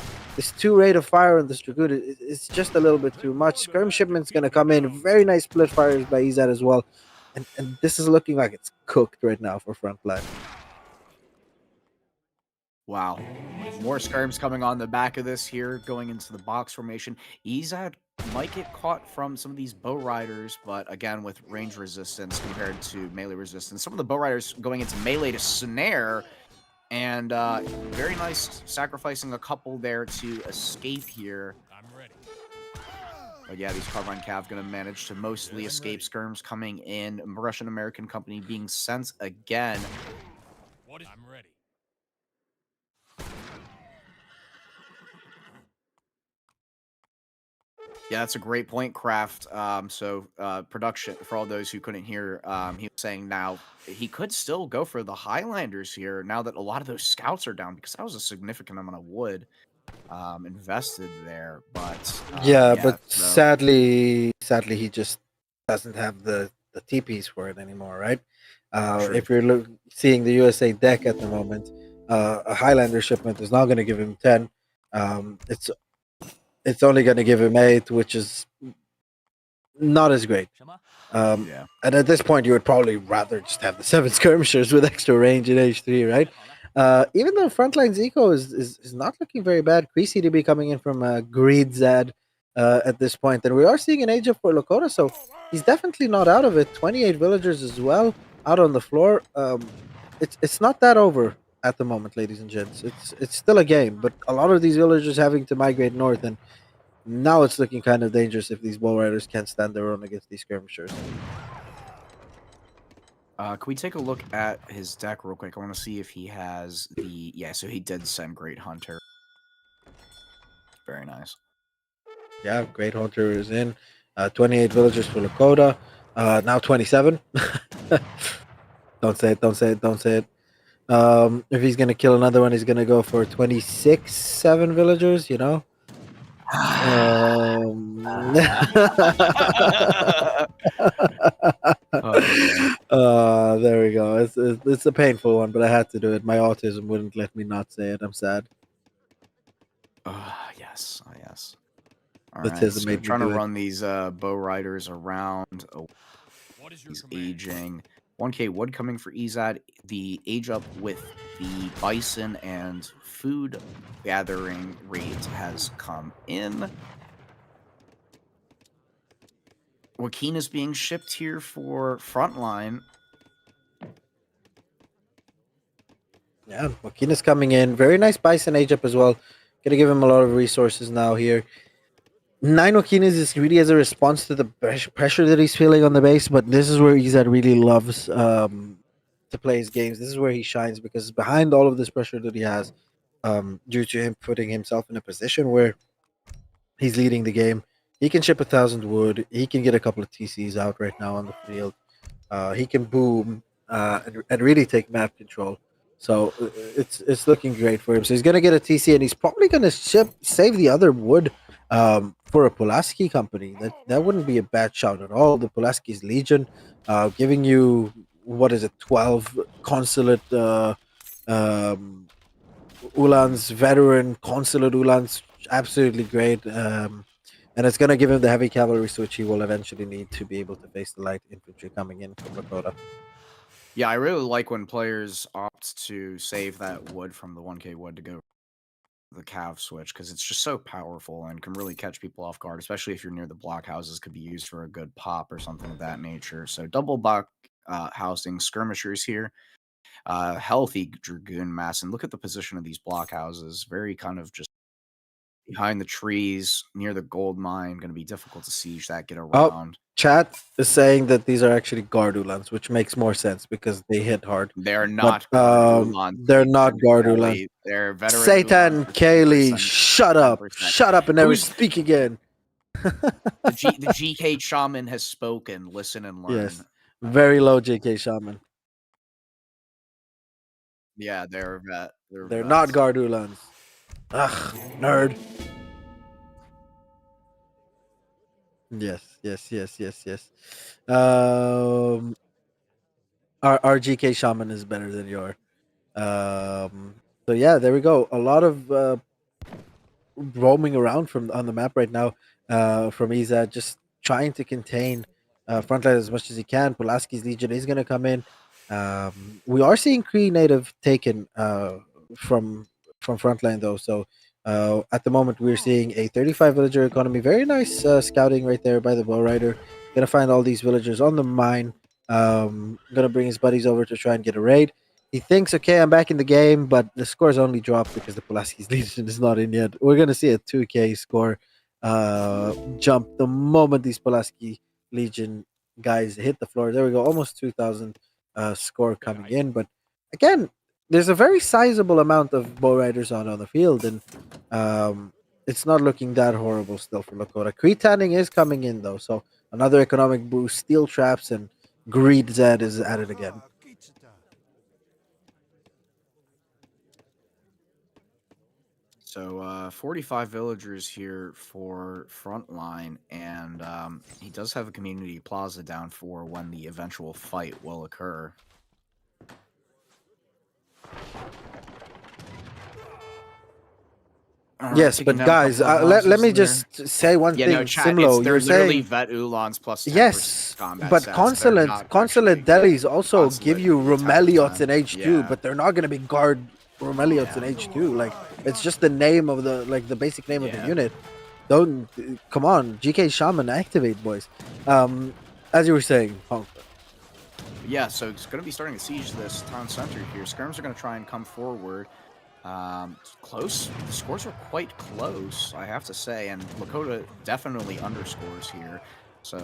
2 rate of fire on this Dragoon is just a little bit too much. Skirm shipment's going to come in. Very nice split fires by Ezad as well. And this is looking like it's cooked right now for Frontline. Wow. More skirms coming on the back of this here, going into the box formation. Ezad might get caught from some of these bow riders, but again, with range resistance compared to melee resistance. Some of the bow riders going into melee to snare, and very nice sacrificing a couple there to escape here. I'm ready. But yeah, these Carbine Cav going to manage to mostly escape skirms coming in. Russian American company being sent again. I'm ready. Yeah, that's a great point, Kraft. Production, for all those who couldn't hear, he was saying now he could still go for the Highlanders here now that a lot of those scouts are down, because that was a significant amount of wood invested there. But sadly he just doesn't have the TPs for it anymore, right? If you're seeing the USA deck at the moment, a Highlander shipment is not going to give him 10. It's only going to give him 8, which is not as great. And at this point, you would probably rather just have the 7 skirmishers with extra range in H3, right? Even though Frontline's eco is not looking very bad. Creasy to be coming in from Greed Zad at this point. And we are seeing an age up for Lakota, so he's definitely not out of it. 28 villagers as well out on the floor. It's not that over at the moment, ladies and gents. It's still a game, but a lot of these villagers having to migrate north, and now it's looking kind of dangerous if these bow riders can't stand their own against these skirmishers. Can we take a look at his deck real quick? I want to see if he has the... Yeah, so he did send Great Hunter. Very nice. Yeah, Great Hunter is in. 28 villagers for Lakota. Now 27. Don't say it. If he's gonna kill another one, he's gonna go for 7 villagers, you know. There we go. It's a painful one, but I had to do it. My autism wouldn't let me not say it. I'm sad. Yes. All right, so trying to run these bow riders around. He's aging. 1K wood coming for Ezad. The age up with the bison and food gathering rate has come in. Joaquin is being shipped here for Frontline. Yeah, Joaquin is coming in. Very nice Bison age up as well. Gonna give him a lot of resources now here. 9 Joaquin is really as a response to the pressure that he's feeling on the base, but this is where Ezad really loves to play his games. This is where he shines because behind all of this pressure that he has, due to him putting himself in a position where he's leading the game, he can ship 1,000 wood. He can get a couple of TCs out right now on the field. He can boom and really take map control. So it's looking great for him. So he's gonna get a TC, and he's probably gonna save the other wood for a Pulaski company. That wouldn't be a bad shout at all. The Pulaski's Legion, giving you what is it, 12 consulate Ulans, veteran consulate Ulans, absolutely great. And it's gonna give him the heavy cavalry switch he will eventually need to be able to face the light infantry coming in from Lakota. Yeah, I really like when players opt to save that wood from the 1k wood to go the cav switch, because it's just so powerful and can really catch people off guard, especially if you're near the blockhouses. Could be used for a good pop or something of that nature. So double block housing, skirmishers here, healthy dragoon mass, and look at the position of these blockhouses. Very kind of just behind the trees near the gold mine. Going to be difficult to siege that, get around. Chat is saying that these are actually Gardulans, which makes more sense because they hit hard. They're not Gardulans. They're not Gardulans. They're veteran Satan, Kaylee, shut up. 100%. Shut up and never speak again. The GK Shaman has spoken. Listen and learn. Yes. Very low GK Shaman. Yeah, they're not Gardulans. Ugh, nerd. Yes. Our GK Shaman is better than your. So yeah, there we go. A lot of roaming around on the map right now from Ezad, just trying to contain Frontline as much as he can. Pulaski's Legion is going to come in. We are seeing Cree native taken from Frontline though. So at the moment we're seeing a 35 villager economy. Very nice scouting right there by the bow rider. Gonna find all these villagers on the mine. Gonna bring his buddies over to try and get a raid. He thinks, okay, I'm back in the game, but the score's only dropped because the Pulaski's Legion is not in yet. We're gonna see a 2k score jump the moment these Pulaski Legion guys hit the floor. There we go, almost 2,000 score coming in. But again, there's a very sizable amount of bow riders on the field, and it's not looking that horrible still for Lakota. Cree tanning is coming in though, so another economic boost. Steel traps and Greed Zed is at it again. So 45 villagers here for Frontline, and he does have a community plaza down for when the eventual fight will occur. Yes, but guys, let me just say one thing. No, chat, Simlo, they're you're literally saying vet Ulans plus 10% yes, combat but stats. consulate delis also give you Romeliots in H2, yeah. but they're not going to be guard Romeliots in H2. Like, it's just the name of the the basic name of the unit. Don't come on, GK Shaman, activate, boys. As you were saying, Punk. Yeah, so it's going to be starting to siege this town center here. Skirms are going to try and come forward. Close. The scores are quite close, I have to say, and Lakota definitely underscores here. So,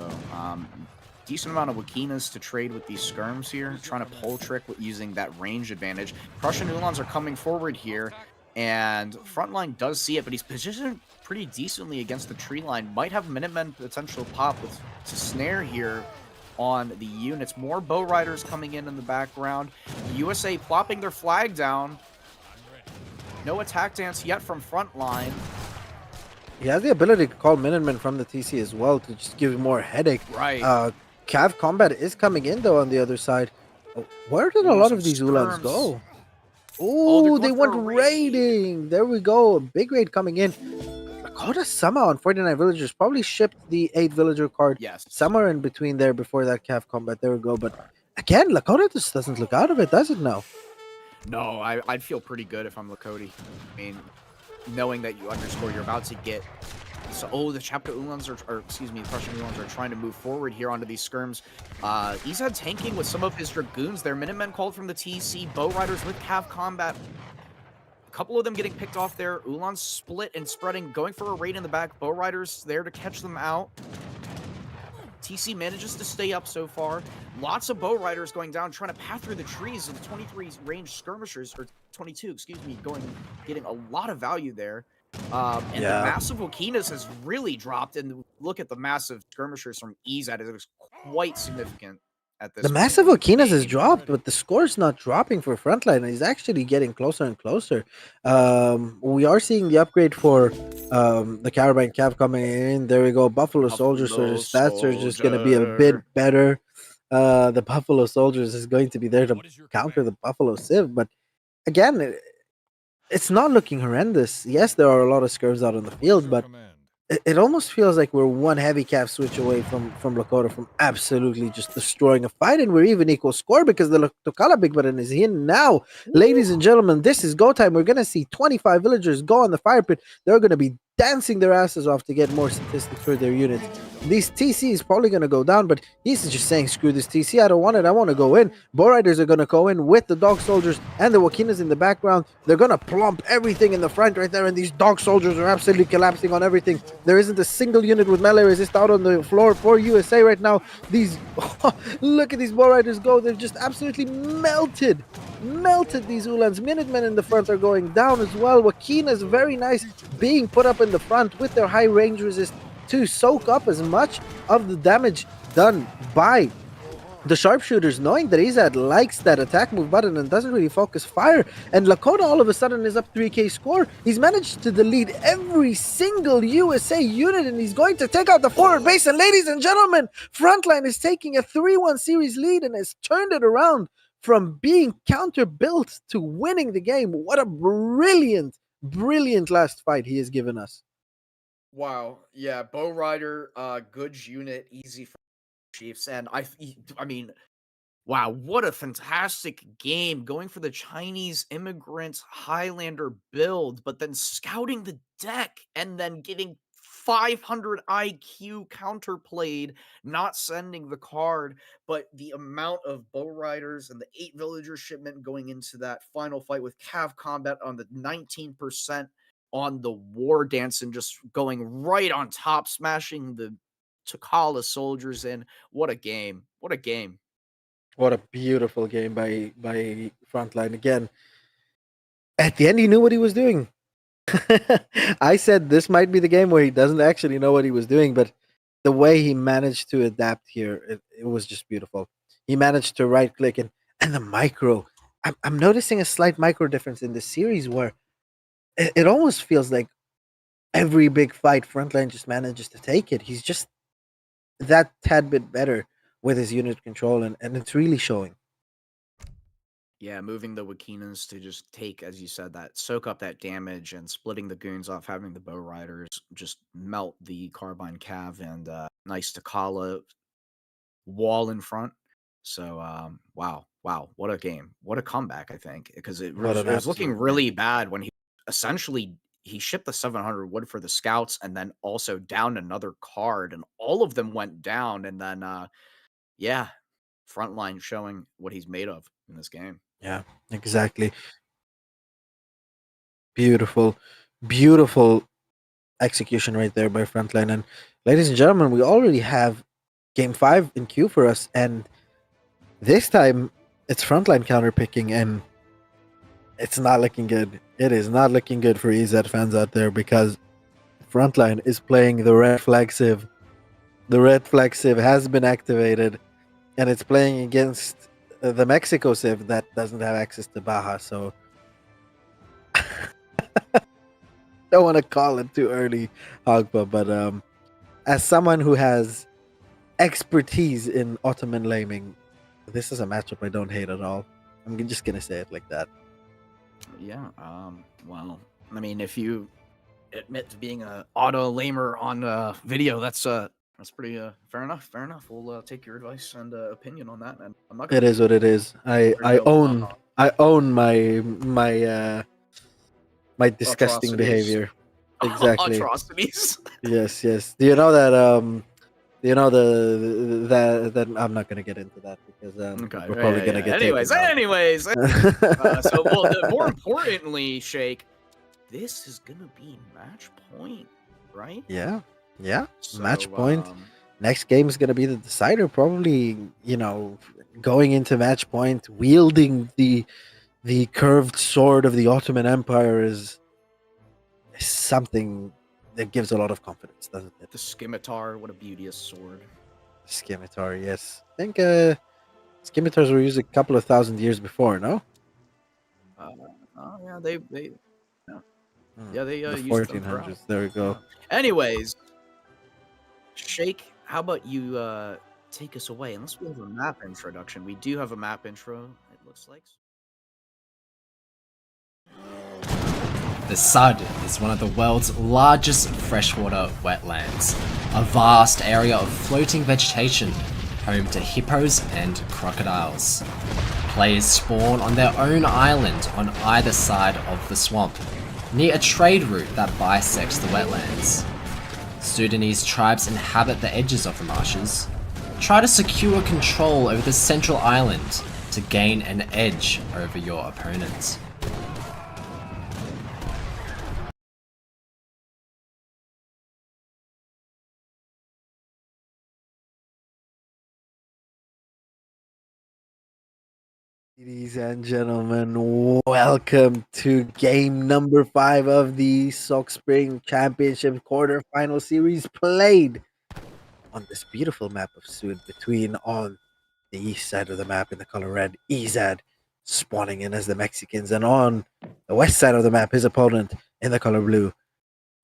decent amount of Wakinas to trade with these skirms here, trying to pull trick with using that range advantage. Prussian Ulans are coming forward here, and Frontline does see it, but he's positioned pretty decently against the tree line. Might have Minutemen potential pop with to snare here on the units. More bow riders coming in the background. USA plopping their flag down. No attack dance yet from Frontline. He has the ability to call Minutemen from the TC as well to just give him more headache. Right. Cav combat is coming in though on the other side. Where did a lot of these Ulans go? Oh, they went raiding. There we go. A big raid coming in. Lakota somehow on 49 villagers probably shipped the 8 villager card. Yes. Somewhere in between there before that Cav combat. There we go. But again, Lakota just doesn't look out of it, does it now? No, I'd feel pretty good if I'm Lakota. I mean, knowing that you underscore, you're about to get So, the Chapka Ulans or excuse me, the Prussian Ulans are trying to move forward here onto these skirms. Ezad tanking with some of his dragoons. Their Minutemen called from the TC. Bow Riders with Cav Combat. A couple of them getting picked off there. Ulans split and spreading, going for a raid in the back. Bow Riders there to catch them out. TC manages to stay up so far. Lots of Bow Riders going down, trying to path through the trees. And 23 range skirmishers, or 22, excuse me, getting a lot of value there. And the massive Guianas has really dropped. And look at the massive skirmishers from Ezad. It was quite significant at this The point. massive Guianas has dropped, but the score's not dropping for Frontline. He's actually getting closer and closer. We are seeing the upgrade for the Carabine Cav coming in. There we go. Buffalo Soldiers, so his stats are just going to be a bit better. The Buffalo Soldiers is going to be there to counter the Buffalo Civ, but again, it's not looking horrendous. Yes, there are a lot of scurvs out on the field, but it almost feels like we're one heavy cav switch away from Lakota from absolutely just destroying a fight, and we're even equal score because the Tokala Big Button is in now. Ladies and gentlemen, this is go time. We're going to see 25 villagers go on the fire pit. They're going to be dancing their asses off to get more statistics for their units. These TC is probably going to go down, but he's just saying, screw this TC, I don't want it, I want to go in. Bow Riders are going to go in with the Dog Soldiers and the Wakinas in the background. They're going to plump everything in the front right there, and these Dog Soldiers are absolutely collapsing on everything. There isn't a single unit with melee resist out on the floor for USA right now. These, look at these Bow Riders go, they've just absolutely melted these Ulans. Minutemen in the front are going down as well. Wakinas, very nice, being put up in the front with their high range resist to soak up as much of the damage done by the sharpshooters, knowing that Ezad likes that attack move button and doesn't really focus fire. And Lakota all of a sudden is up 3k score. He's managed to delete every single USA unit, and he's going to take out the forward base. And ladies and gentlemen, Frontline is taking a 3-1 series lead and has turned it around from being counter-built to winning the game. What a brilliant last fight he has given us. Wow. Yeah, Bow Rider, good unit, easy for Chiefs. And I mean, wow, what a fantastic game going for the Chinese immigrant Highlander build, but then scouting the deck and then getting 500 IQ counterplayed, not sending the card, but the amount of Bow Riders and the 8 villager shipment going into that final fight with Cav Combat on the 19% on the War Dance and just going right on top, smashing the Takala soldiers in. What a game. What a game. What a beautiful game by Frontline again. At the end, he knew what he was doing. I said this might be the game where he doesn't actually know what he was doing, but the way he managed to adapt here, it was just beautiful. He managed to right click and the micro. I'm noticing a slight micro difference in this series where it almost feels like every big fight Frontline just manages to take it. He's just that tad bit better with his unit control, and it's really showing. Yeah, moving the Wakinas to just take, as you said, that soak up that damage and splitting the goons off, having the Bow Riders just melt the Carbine Cav and nice Takala wall in front. So, wow, what a game. What a comeback, I think, because it was looking really bad when he shipped the 700 wood for the scouts and then also down another card, and all of them went down. And then, yeah, Frontline showing what he's made of in this game. Yeah, exactly. Beautiful execution right there by Frontline. And ladies and gentlemen, we already have game 5 in queue for us, and this time it's Frontline counterpicking, and it's not looking good. It is not looking good for EZ fans out there, because Frontline is playing the Red Flag Civ. The Red Flag Civ has been activated, and it's playing against the Mexico Civ that doesn't have access to Baja, so don't want to call it too early, Hogba, but as someone who has expertise in Ottoman laming, this is a matchup I don't hate at all. I'm just gonna say it like that. Yeah, well, I mean, if you admit to being an auto lamer on video, that's pretty fair enough. We'll take your advice and opinion on that, and I'm not gonna. It is what it is. I own my disgusting behavior. Exactly. atrocities. Yes, yes. Do you know that? Do you know that I'm not gonna get into that because Okay. we're probably gonna get taken Anyways. down. So, well, more importantly, Shake, this is gonna be match point, right? Yeah, yeah. So, Match point. Next game is gonna be the decider. Probably, going into match point, wielding the curved sword of the Ottoman Empire is something that gives a lot of confidence, doesn't it? the scimitar, what a beauteous sword. Scimitar, yes. I think scimitars were used a couple of thousand years before, no? Yeah, they The used them throughout. 1400s. There we go. Anyways, Shake, how about you take us away? Unless we have a map introduction. We do have a map intro, it looks like. The Sudd is one of the world's largest freshwater wetlands, a vast area of floating vegetation, home to hippos and crocodiles. Players spawn on their own island on either side of the swamp, near a trade route that bisects the wetlands. Sudanese tribes inhabit the edges of the marshes. Try to secure control over the central island to gain an edge over your opponent. Ladies and gentlemen, welcome to game number 5 of the ESOC Spring Championship quarterfinal series played on this beautiful map of Sudd between on the east side of the map in the color red, Ezad spawning in as the Mexicans, and on the west side of the map, his opponent in the color blue,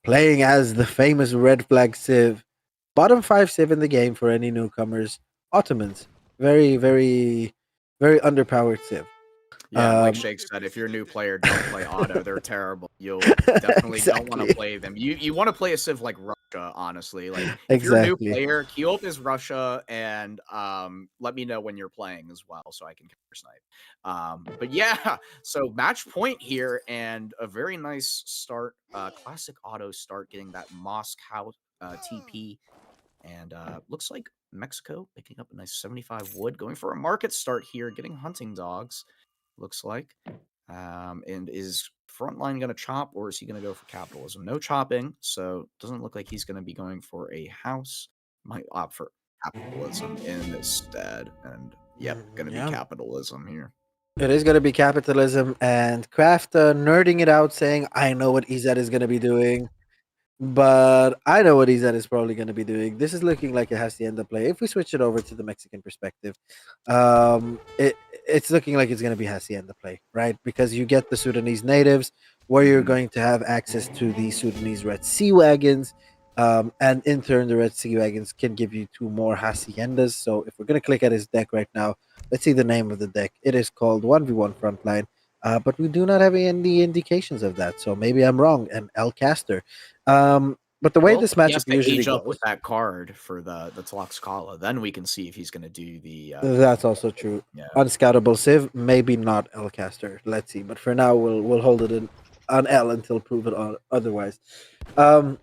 playing as the famous red flag Civ. Bottom 5 Civ in the game for any newcomers, Ottomans. Very, very, very underpowered Civ. Yeah, like Shake said, if you're a new player, don't play auto. They're terrible. You'll definitely don't want to play them. You want to play a civ like Russia, honestly. Like if you're a new player, queue up as Russia and let me know when you're playing as well so I can counter snipe. But yeah, so match point here and a very nice start. Classic auto start, getting that mosque house TP. And looks like Mexico picking up a nice 75 wood, going for a market start here, getting hunting dogs. Looks like. And is Frontline going to chop, or is he going to go for capitalism? No chopping, so doesn't look like he's going to be going for a house. Might opt for capitalism instead. And yep, going to be capitalism here. It is going to be capitalism, and Kraft nerding it out, saying, I know what Ezad is going to be doing. But I know what Ezad is probably going to be doing. This is looking like it has the end of play. If we switch it over to the Mexican perspective, it's looking like it's going to be hacienda play, right? Because you get the Sudanese natives, where you're going to have access to the Sudanese Red Sea wagons, and in turn, the Red Sea wagons can give you 2 more haciendas. So if we're going to click at his deck right now, let's see the name of the deck. It is called 1v1 Frontline. But we do not have any indications of that, so maybe I'm wrong. And El Caster, but the way this matchup usually age goes, up with that card for the Tlaxcala, then we can see if he's going to do the. That's also true. Yeah. Unscoutable Civ, maybe not El Caster. Let's see, but for now we'll hold it on L until proven otherwise. But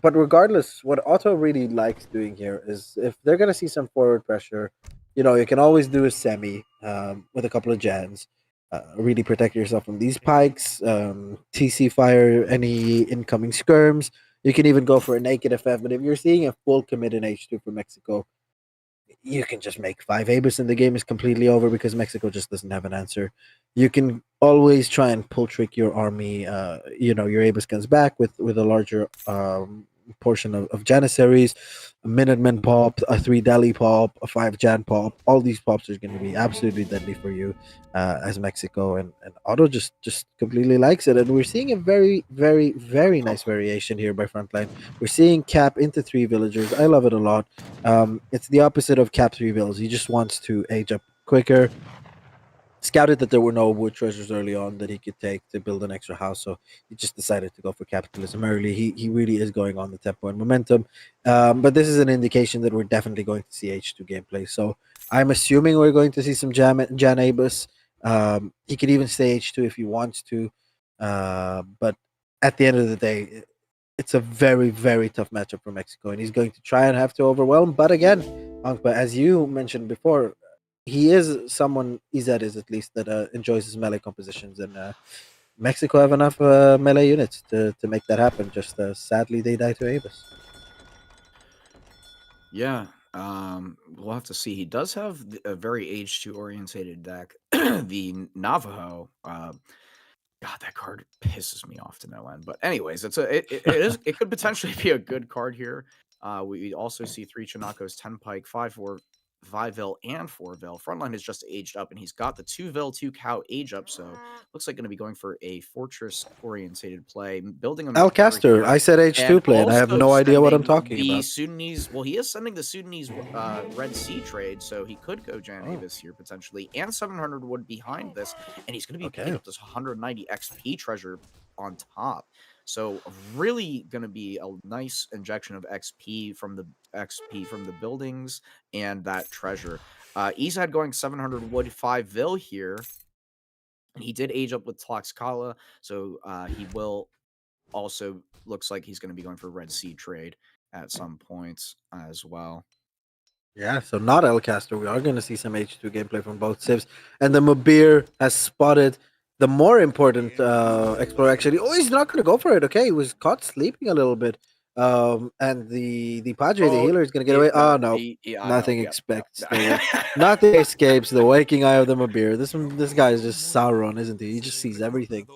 regardless, what Otto really likes doing here is if they're gonna see some forward pressure, you can always do a semi with a couple of jans. Really protect yourself from these pikes, TC fire any incoming skirms. You can even go for a naked FF, but if you're seeing a full commit in H2 for Mexico, you can just make 5 Abus and the game is completely over because Mexico just doesn't have an answer. You can always try and pull trick your army. Your Abus comes back with a larger portion of Janissaries, a Minutemen pop, a 3 Delhi pop, a 5 Jan pop. All these pops are going to be absolutely deadly for you as Mexico, and Otto just completely likes it. And we're seeing a very, very, very nice variation here by Frontline. We're seeing cap into 3 villagers. I love it a lot. It's the opposite of cap 3 villas. He just wants to age up quicker. Scouted that there were no wood treasures early on that he could take to build an extra house, so he just decided to go for capitalism early. He really is going on the tempo and momentum, but this is an indication that we're definitely going to see H2 gameplay. So I'm assuming we're going to see some Jan Abus. He could even stay H2 if he wants to, but at the end of the day, it's a very, very tough matchup for Mexico, and he's going to try and have to overwhelm. But again, Ankpa, as you mentioned before, he is someone, Ezad is at least, that enjoys his melee compositions, and Mexico have enough melee units to make that happen. Just sadly, they die to Avis. Yeah, we'll have to see. He does have a very H2 orientated deck. The Navajo. God, that card pisses me off to no end. But anyways, it could potentially be a good card here. We also see 3 Chinacos, 10 Pike, 5 Vil, and 4 Vil. Frontline has just aged up, and he's got the 2 Vil, 2 Cow age up, so looks like going to be going for a fortress orientated play, building a McCurry Alcaster, here, I said and H2 play, and I have also no idea what I'm sending talking the about. Sudanese. Well, he is sending the Sudanese Red Sea trade, so he could go Jan Oh. Avis here potentially, and 700 wood behind this, and he's going to be Okay. picking up this 190 XP treasure on top. So really going to be a nice injection of XP from the buildings and that treasure. Ezad going 700 wood, 5 Vil here. And he did age up with Tlaxcala, so he will also looks like he's going to be going for Red Sea trade at some points as well. Yeah, so not Elcaster. We are going to see some H2 gameplay from both civs. And the Mabir has spotted the more important explorer, actually. Oh, he's not going to go for it. Okay, he was caught sleeping a little bit. And the Padre, the healer, is going to get away. Oh, no. Nothing expects. Nothing escapes the waking eye of the Mabir. This guy is just Sauron, isn't he? He just sees everything.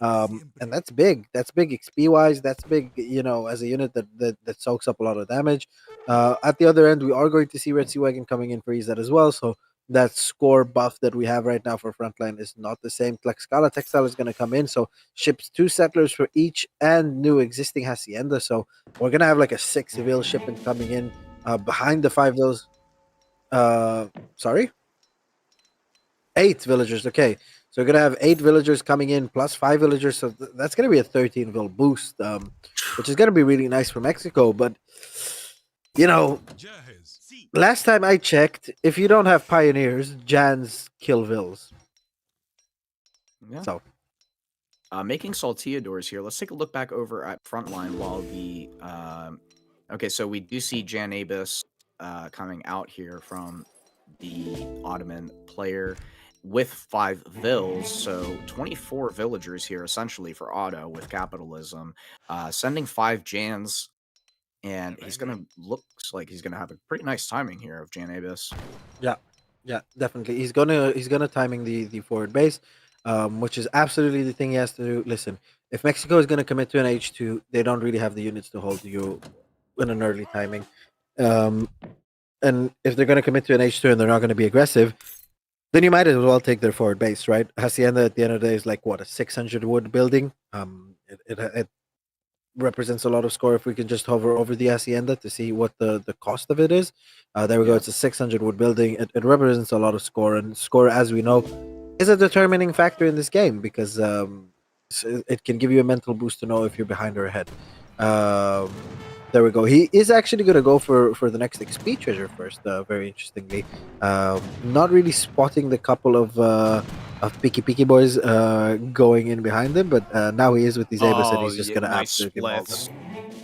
And that's big. That's big XP wise. That's big, as a unit that soaks up a lot of damage. At the other end, we are going to see Red Sea Wagon coming in for Ezad as well. So that score buff that we have right now for Frontline is not the same. Tlaxcala Textile is going to come in. So ships 2 settlers for each and new existing hacienda. So we're going to have like a 6 civil shipment coming in behind the 5 those. Sorry? 8 villagers. Okay. So we're going to have 8 villagers coming in plus 5 villagers. So that's going to be a 13 vil boost, which is going to be really nice for Mexico. But, last time I checked, if you don't have pioneers, Jans kill vils. Yeah. So making salteadors here. Let's take a look back over at Frontline while the okay, so we do see Jan Abis coming out here from the Ottoman player with 5 vils, so 24 villagers here essentially for Otto with capitalism, sending 5 Jans, and looks like he's gonna have a pretty nice timing here of Jan Abis. yeah, definitely. He's gonna timing the forward base, which is absolutely the thing he has to do. Listen, if Mexico is gonna commit to an H2, they don't really have the units to hold you in an early timing. And if they're gonna commit to an H2 and they're not gonna be aggressive, then you might as well take their forward base, right? Hacienda at the end of the day is like what, a 600 wood building. It represents a lot of score if we can just hover over the hacienda to see what the cost of it is. There we go. Yeah. It's a 600 wood building. It represents a lot of score, and score, as we know, is a determining factor in this game because it can give you a mental boost to know if you're behind or ahead. There we go. He is actually going to go for the next XP treasure first. Very interestingly, not really spotting the couple of picky boys going in behind him, but now he is with these Abus, and he's just going to absolutely maul them.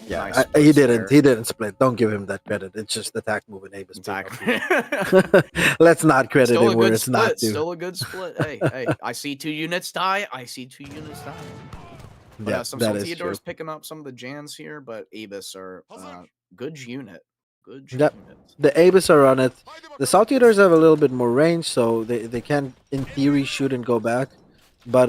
Yeah, Nice he splits didn't split. Don't give him that credit. It's just attack move and Abus. Exactly. Let's not credit Still a him where good it's split. not due. Still a good split. Hey, I see 2 units die. I see 2 units die. But, Yeah, some that is true. Salteadors picking up some of the Jans here, but Abus are good unit. Good Yep. unit. The Abus are on it. The Salteadors have a little bit more range, so they can, in theory, shoot and go back. But,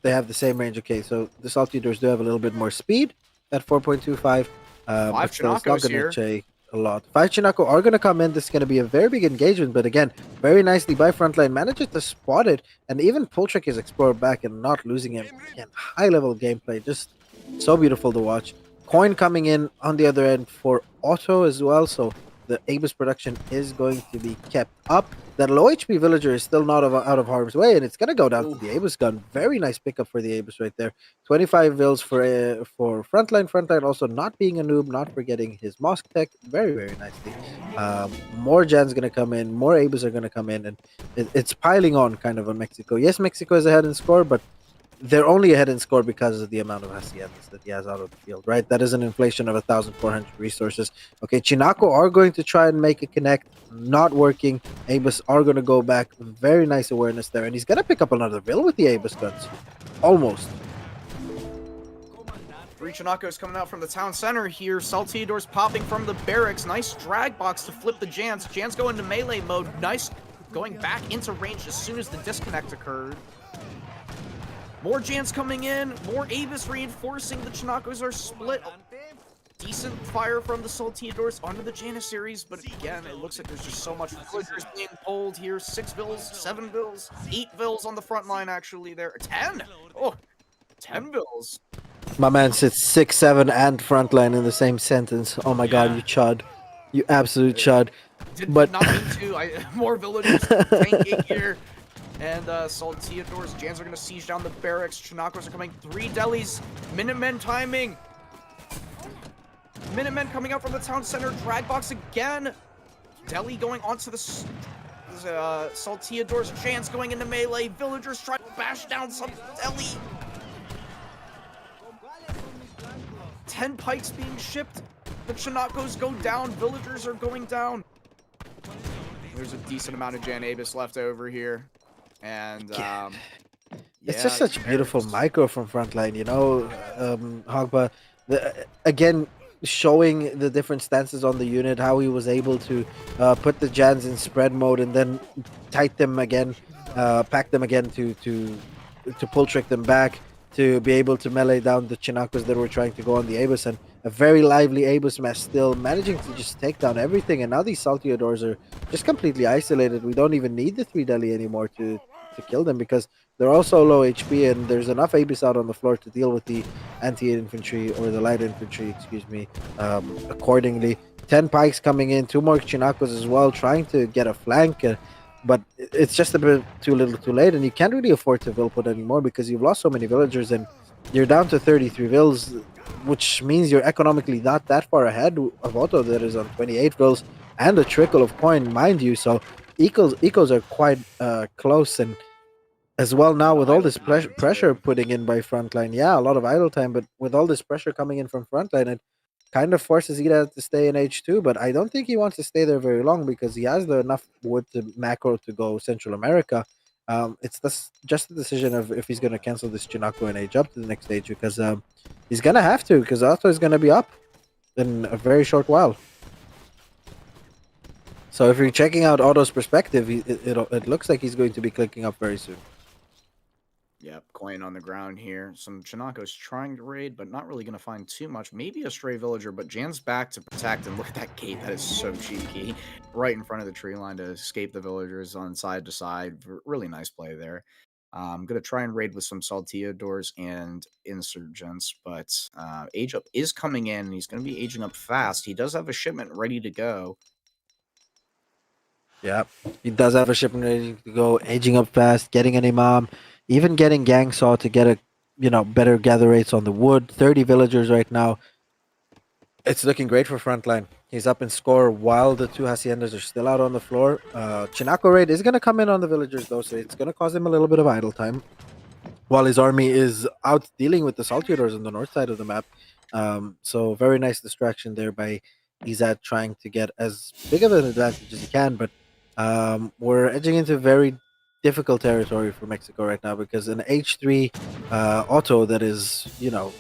they have the same range. Okay, so the Salteadors do have a little bit more speed at 4.25. 5 but still, it's not Chinacos going here. to take a lot. 5 Chinako are going to come in. This is going to be a very big engagement, but again, very nicely by Frontline. Manages to spot it, and even Pultrick is explored back and not losing him. Again, high-level gameplay. Just so beautiful to watch. Coin coming in on the other end for Otto as well, so the Abus production is going to be kept up. That low HP villager is still not out of harm's way, and it's going to go down to the Abus gun. Very nice pickup for the Abus right there. 25 vils for Frontline. Frontline also not being a noob, not forgetting his Mosque tech. Very, very nicely. More Jan's going to come in. More Abus are going to come in, and it's piling on kind of on Mexico. Yes, Mexico is ahead in score, but they're only ahead in score because of the amount of haciendas that he has out of the field, right? That is an inflation of 1,400 resources. Okay, Chinako are going to try and make a connect, not working. Abus are going to go back. Very nice awareness there, and he's going to pick up another bill with the Abus guns. Almost. 3 Chinakos coming out from the town center here. Salteador's popping from the barracks. Nice drag box to flip the Jans. Jans go into melee mode. Nice going back into range as soon as the disconnect occurred. More Jans coming in, more Avis reinforcing. The Chinakos are split. Decent fire from the Salteadors onto the Janissaries, but again, it looks like there's just so much villagers being pulled here. 6 vills, 7 vills, 8 vills on the front line actually there. 10! Oh, 10 vills. My man sits 6, 7, and frontline in the same sentence. Oh my god, you chud. You absolute chud. Did But not mean to. More villagers tanking here. And Salteador's Jans are going to siege down the barracks. Chinakos are coming. 3 delis. Minutemen timing. Minutemen coming out from the town center. Drag box again. Deli going onto the Salteador's Jans going into melee. Villagers trying to bash down some Deli. 10 pikes being shipped. The Chinakos go down. Villagers are going down. There's a decent amount of Jan Abus left over here. And it's just such beautiful micro from frontline, you know, Hogba. Again, showing the different stances on the unit, how he was able to put the Jans in spread mode and then tight them again, pack them again to pull trick them back, to be able to melee down the Chinakos that were trying to go on the Abus, and a very lively Abus mess still managing to just take down everything. And now these Salteadors are just completely isolated. We don't even need the 3 deli anymore to kill them because they're also low HP, and there's enough Abus out on the floor to deal with the anti-infantry, or the light infantry, excuse me, accordingly. 10 pikes coming in, 2 more Chinakos as well, trying to get a flank. But it's just a bit too little too late, and you can't really afford to vill put anymore because you've lost so many villagers, and you're down to 33 vills, which means you're economically not that far ahead of Otto that is on 28 vills and a trickle of coin, mind you. So ecos are quite close, and as well now with all this pressure putting in by frontline. Yeah, a lot of idle time, but with all this pressure coming in from frontline, it kind of forces Ezad to stay in H2, but I don't think he wants to stay there very long because he has enough wood to macro to go Central America. It's just the decision of if he's going to cancel this Chinako and age up to the next stage, because he's going to have to, because Otto is going to be up in a very short while. So if you're checking out Otto's perspective, it looks like he's going to be clicking up very soon. Yep, coin on the ground here. Some Chinakos trying to raid, but not really going to find too much. Maybe a stray villager, but Jan's back to protect, and look at that gate. That is so cheeky. Right in front of the tree line to escape the villagers on side to side. Really nice play there. I'm going to try and raid with some Salteadors and Insurgents, but Age Up is coming in, and he's going to be aging up fast. He does have a shipment ready to go. Yeah, he does have a shipment ready to go, aging up fast, getting an imam, even getting gang saw to get a better gather rates on the wood. 30 villagers right now. It's looking great for frontline. He's up in score while the 2 haciendas are still out on the floor. Chinako raid is gonna come in on the villagers though, so it's gonna cause him a little bit of idle time while his army is out dealing with the Salteadors on the north side of the map. So very nice distraction there by Ezad, trying to get as big of an advantage as he can, but we're edging into very difficult territory for Mexico right now because an H3 auto that is,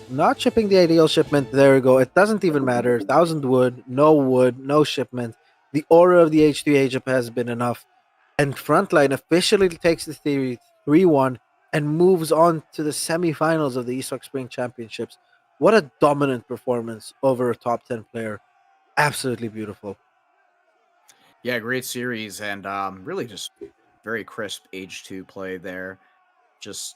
not shipping the ideal shipment. There we go. It doesn't even matter. 1,000 wood, no shipment. The aura of the H3 Age Up has been enough. And Frontline officially takes the theory 3-1 and moves on to the semifinals of the ESOC Spring Championships. What a dominant performance over a top 10 player. Absolutely beautiful. Yeah, great series, and really just very crisp H2 play there. Just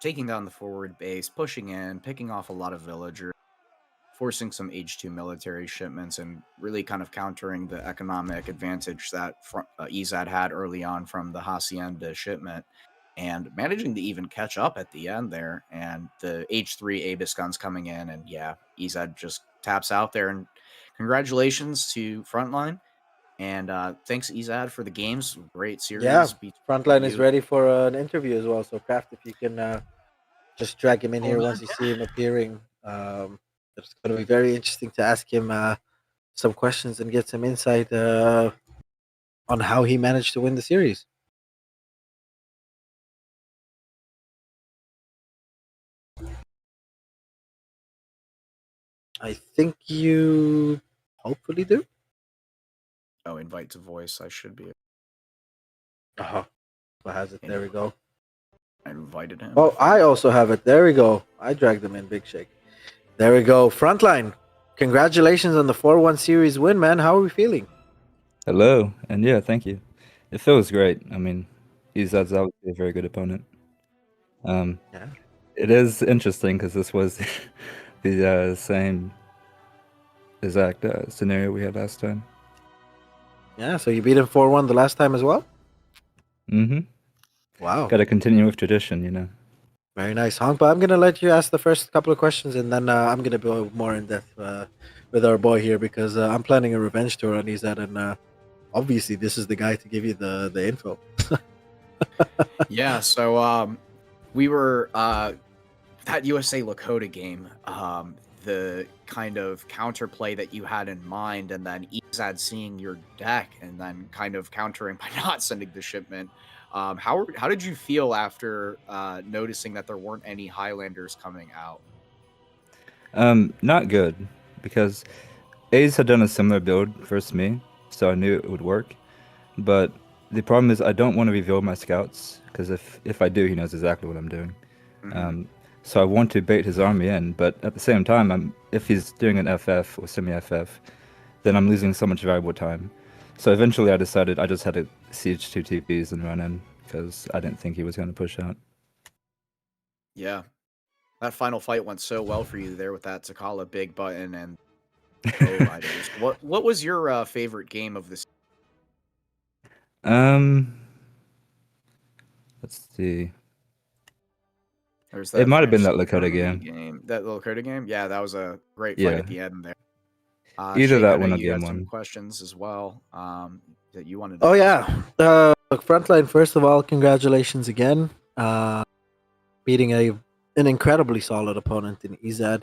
taking down the forward base, pushing in, picking off a lot of villagers, forcing some H2 military shipments, and really kind of countering the economic advantage that Ezad had early on from the Hacienda shipment, and managing to even catch up at the end there. And the H3 Abus guns coming in, and yeah, Ezad just taps out there. And congratulations to Frontline. And thanks, Ezad, for the games. Great series. Yeah, Frontline is ready for an interview as well. So, Craft, if you can just drag him in here Oh, once you see him appearing. It's going to be very interesting to ask him some questions and get some insight on how he managed to win the series. I think you hopefully do. Oh, invite to voice. I should be. Uh-huh. Who has it? There we go. I invited him. Oh, I also have it. There we go. I dragged him in. Big shake. There we go. Frontline. Congratulations on the 4-1 series win, man. How are we feeling? Hello, and yeah, thank you. It feels great. I mean, Ezad's obviously a very good opponent. Yeah. It is interesting because this was the same exact scenario we had last time. Yeah, so you beat him 4-1 the last time as well? Mm-hmm. Wow. Got to continue with tradition, you know. Very nice, Honk. But I'm going to let you ask the first couple of questions, and then I'm going to go more in depth with our boy here because I'm planning a revenge tour on Ezad, and obviously this is the guy to give you the info. Yeah, so we were that USA Lakota game, the kind of counterplay that you had in mind, and then Ezad seeing your deck and then kind of countering by not sending the shipment. How did you feel after noticing that there weren't any Highlanders coming out? Not good, because A's had done a similar build versus me, so I knew it would work. But the problem is I don't want to reveal my scouts, because if I do, he knows exactly what I'm doing. Mhm. So I want to bait his army in, but at the same time, if he's doing an FF or semi-FF, then I'm losing so much valuable time. So eventually I decided I just had to siege 2 TPs and run in, because I didn't think he was going to push out. Yeah, that final fight went so well for you there with that Takala big button and Bow Riders. What was your favorite game of this? Let's see. There's It might have been that French Lakota Germany game. That Lakota game? Yeah, that was a great fight Yeah. at the end there. Either Shake, that I know one or you game had some one. questions as well that you wanted to Oh, ask. yeah. Look, Frontline, first of all, congratulations again. Beating an incredibly solid opponent in Ezad.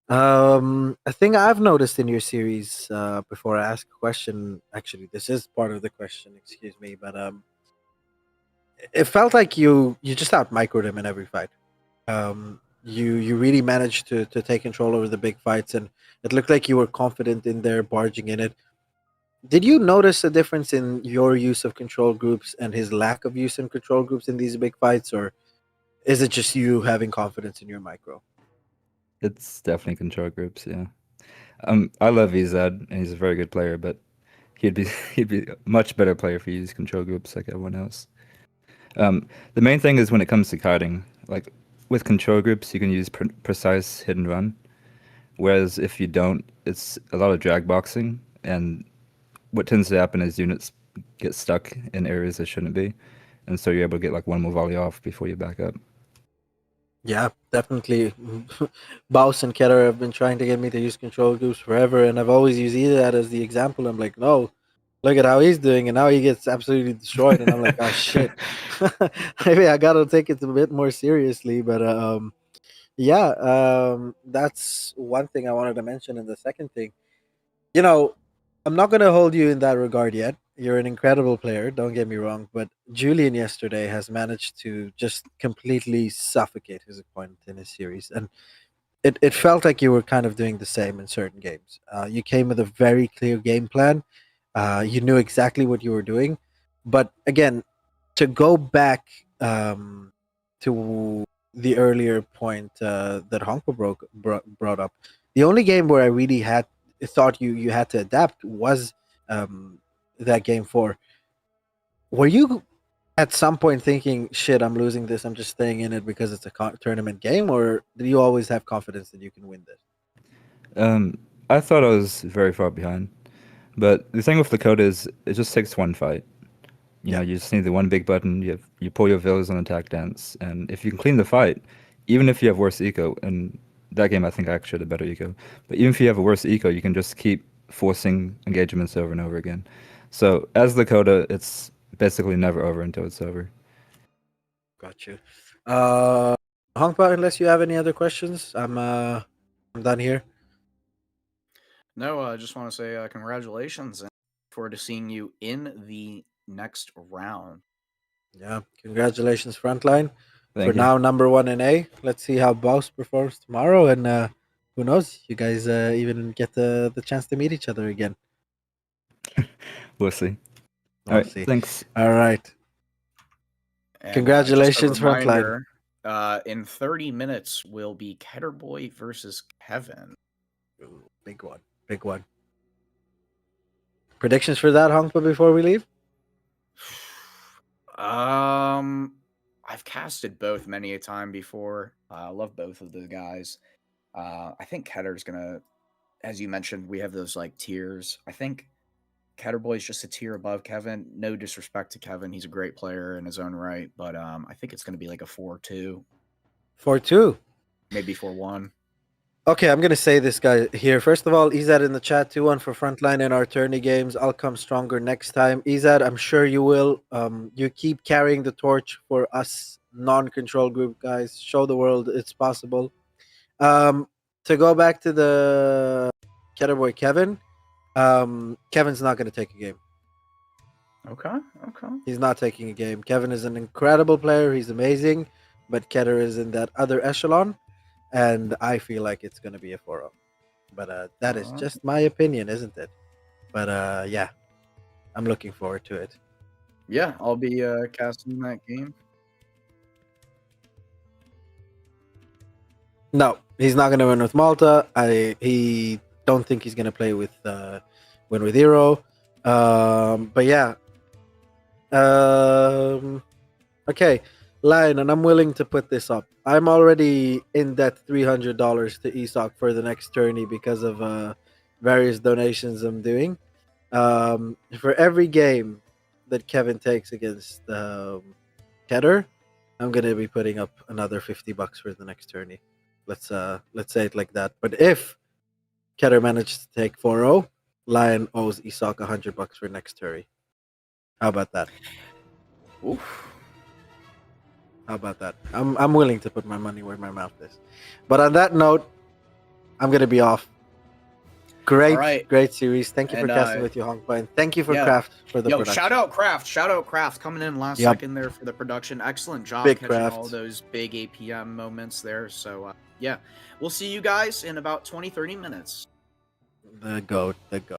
A thing I've noticed in your series, before I ask a question, actually, this is part of the question, excuse me, but it felt like you just out microed him in every fight. You really managed to take control over the big fights, and it looked like you were confident in there, barging in it. Did you notice a difference in your use of control groups and his lack of use in control groups in these big fights, or is it just you having confidence in your micro? It's definitely control groups, yeah. I love Ezad, and he's a very good player, but he'd be a much better player if he used control groups like everyone else. The main thing is when it comes to kiting, like with control groups, you can use precise hit and run, whereas if you don't, it's a lot of drag boxing, and what tends to happen is units get stuck in areas they shouldn't be, and so you're able to get like one more volley off before you back up. Yeah, definitely. Baus and Ketter have been trying to get me to use control groups forever, and I've always used Ezad as the example. I'm like, no, look at how he's doing, and now he gets absolutely destroyed, and I'm like, oh shit. Maybe I gotta take it a bit more seriously, but yeah, that's one thing I wanted to mention. And the second thing, you know, I'm not gonna hold you in that regard yet. You're an incredible player, don't get me wrong, but Julian yesterday has managed to just completely suffocate his opponent in his series, and it felt like you were kind of doing the same in certain games. You came with a very clear game plan. You knew exactly what you were doing, but again, to go back to the earlier point that Honko brought up, the only game where I really had thought you had to adapt was that game 4. Were you at some point thinking, "Shit, I'm losing this. I'm just staying in it because it's a tournament game," or did you always have confidence that you can win this? I thought I was very far behind, but the thing with Lakota is it just takes one fight. You know, you just need the one big button. You pull your villas on attack dance, and if you can clean the fight, even if you have worse eco, and that game I think I actually had a better eco, but even if you have a worse eco, you can just keep forcing engagements over and over again. So as Lakota, it's basically never over until it's over. Got you. Hongpa, unless you have any other questions, I'm done here. No, I just want to say congratulations and look forward to seeing you in the next round. Yeah, congratulations, Frontline. For Thank you. now, number 1 in A. Let's see how Boss performs tomorrow, and who knows? You guys even get the chance to meet each other again. We'll see. We'll All right. see. Thanks. All right. And, Congratulations, just a Frontline. reminder, in 30 minutes will be Ketterboy versus Kevin. Ooh, big one. Big one. Predictions for that, Hongpa, before we leave? I've casted both many a time before. I love both of the guys. I think Ketter's gonna, as you mentioned, we have those like tiers. I think Ketterboy's just a tier above Kevin. No disrespect to Kevin, he's a great player in his own right, but I think it's gonna be like a 4-2, 4-2. maybe 4-1. Okay, I'm gonna say this guy here. First of all, Ezad in the chat, 2-1 for Frontline in our tourney games. I'll come stronger next time. Ezad, I'm sure you will. You keep carrying the torch for us non-control group guys. Show the world it's possible. To go back to the Ketterboy Kevin, Kevin's not gonna take a game. Okay. He's not taking a game. Kevin is an incredible player. He's amazing, but Ketter is in that other echelon, and I feel like it's going to be a 4-0. But that is just my opinion, isn't it? But yeah, I'm looking forward to it. Yeah, I'll be casting that game. No, he's not going to win with Malta. He don't think he's going to play with win with Hero. But yeah. Okay, Lion, and I'm willing to put this up. I'm already in debt $300 to ESOC for the next tourney because of various donations I'm doing. For every game that Kevin takes against Ketter, I'm gonna be putting up another $50 for the next tourney. Let's say it like that. But if Ketter manages to take 4-0, Lion owes ESOC $100 for next tourney. How about that? Oof. How about that? I'm willing to put my money where my mouth is. But on that note, I'm gonna be off. Great series. Thank you for casting with you, Hongpa, and thank you for Kraft for the production. Shout out Kraft coming in last second there for the production. Excellent job Big catching Kraft. all those big APM moments there. So yeah, we'll see you guys in about 20-30 minutes. The goat.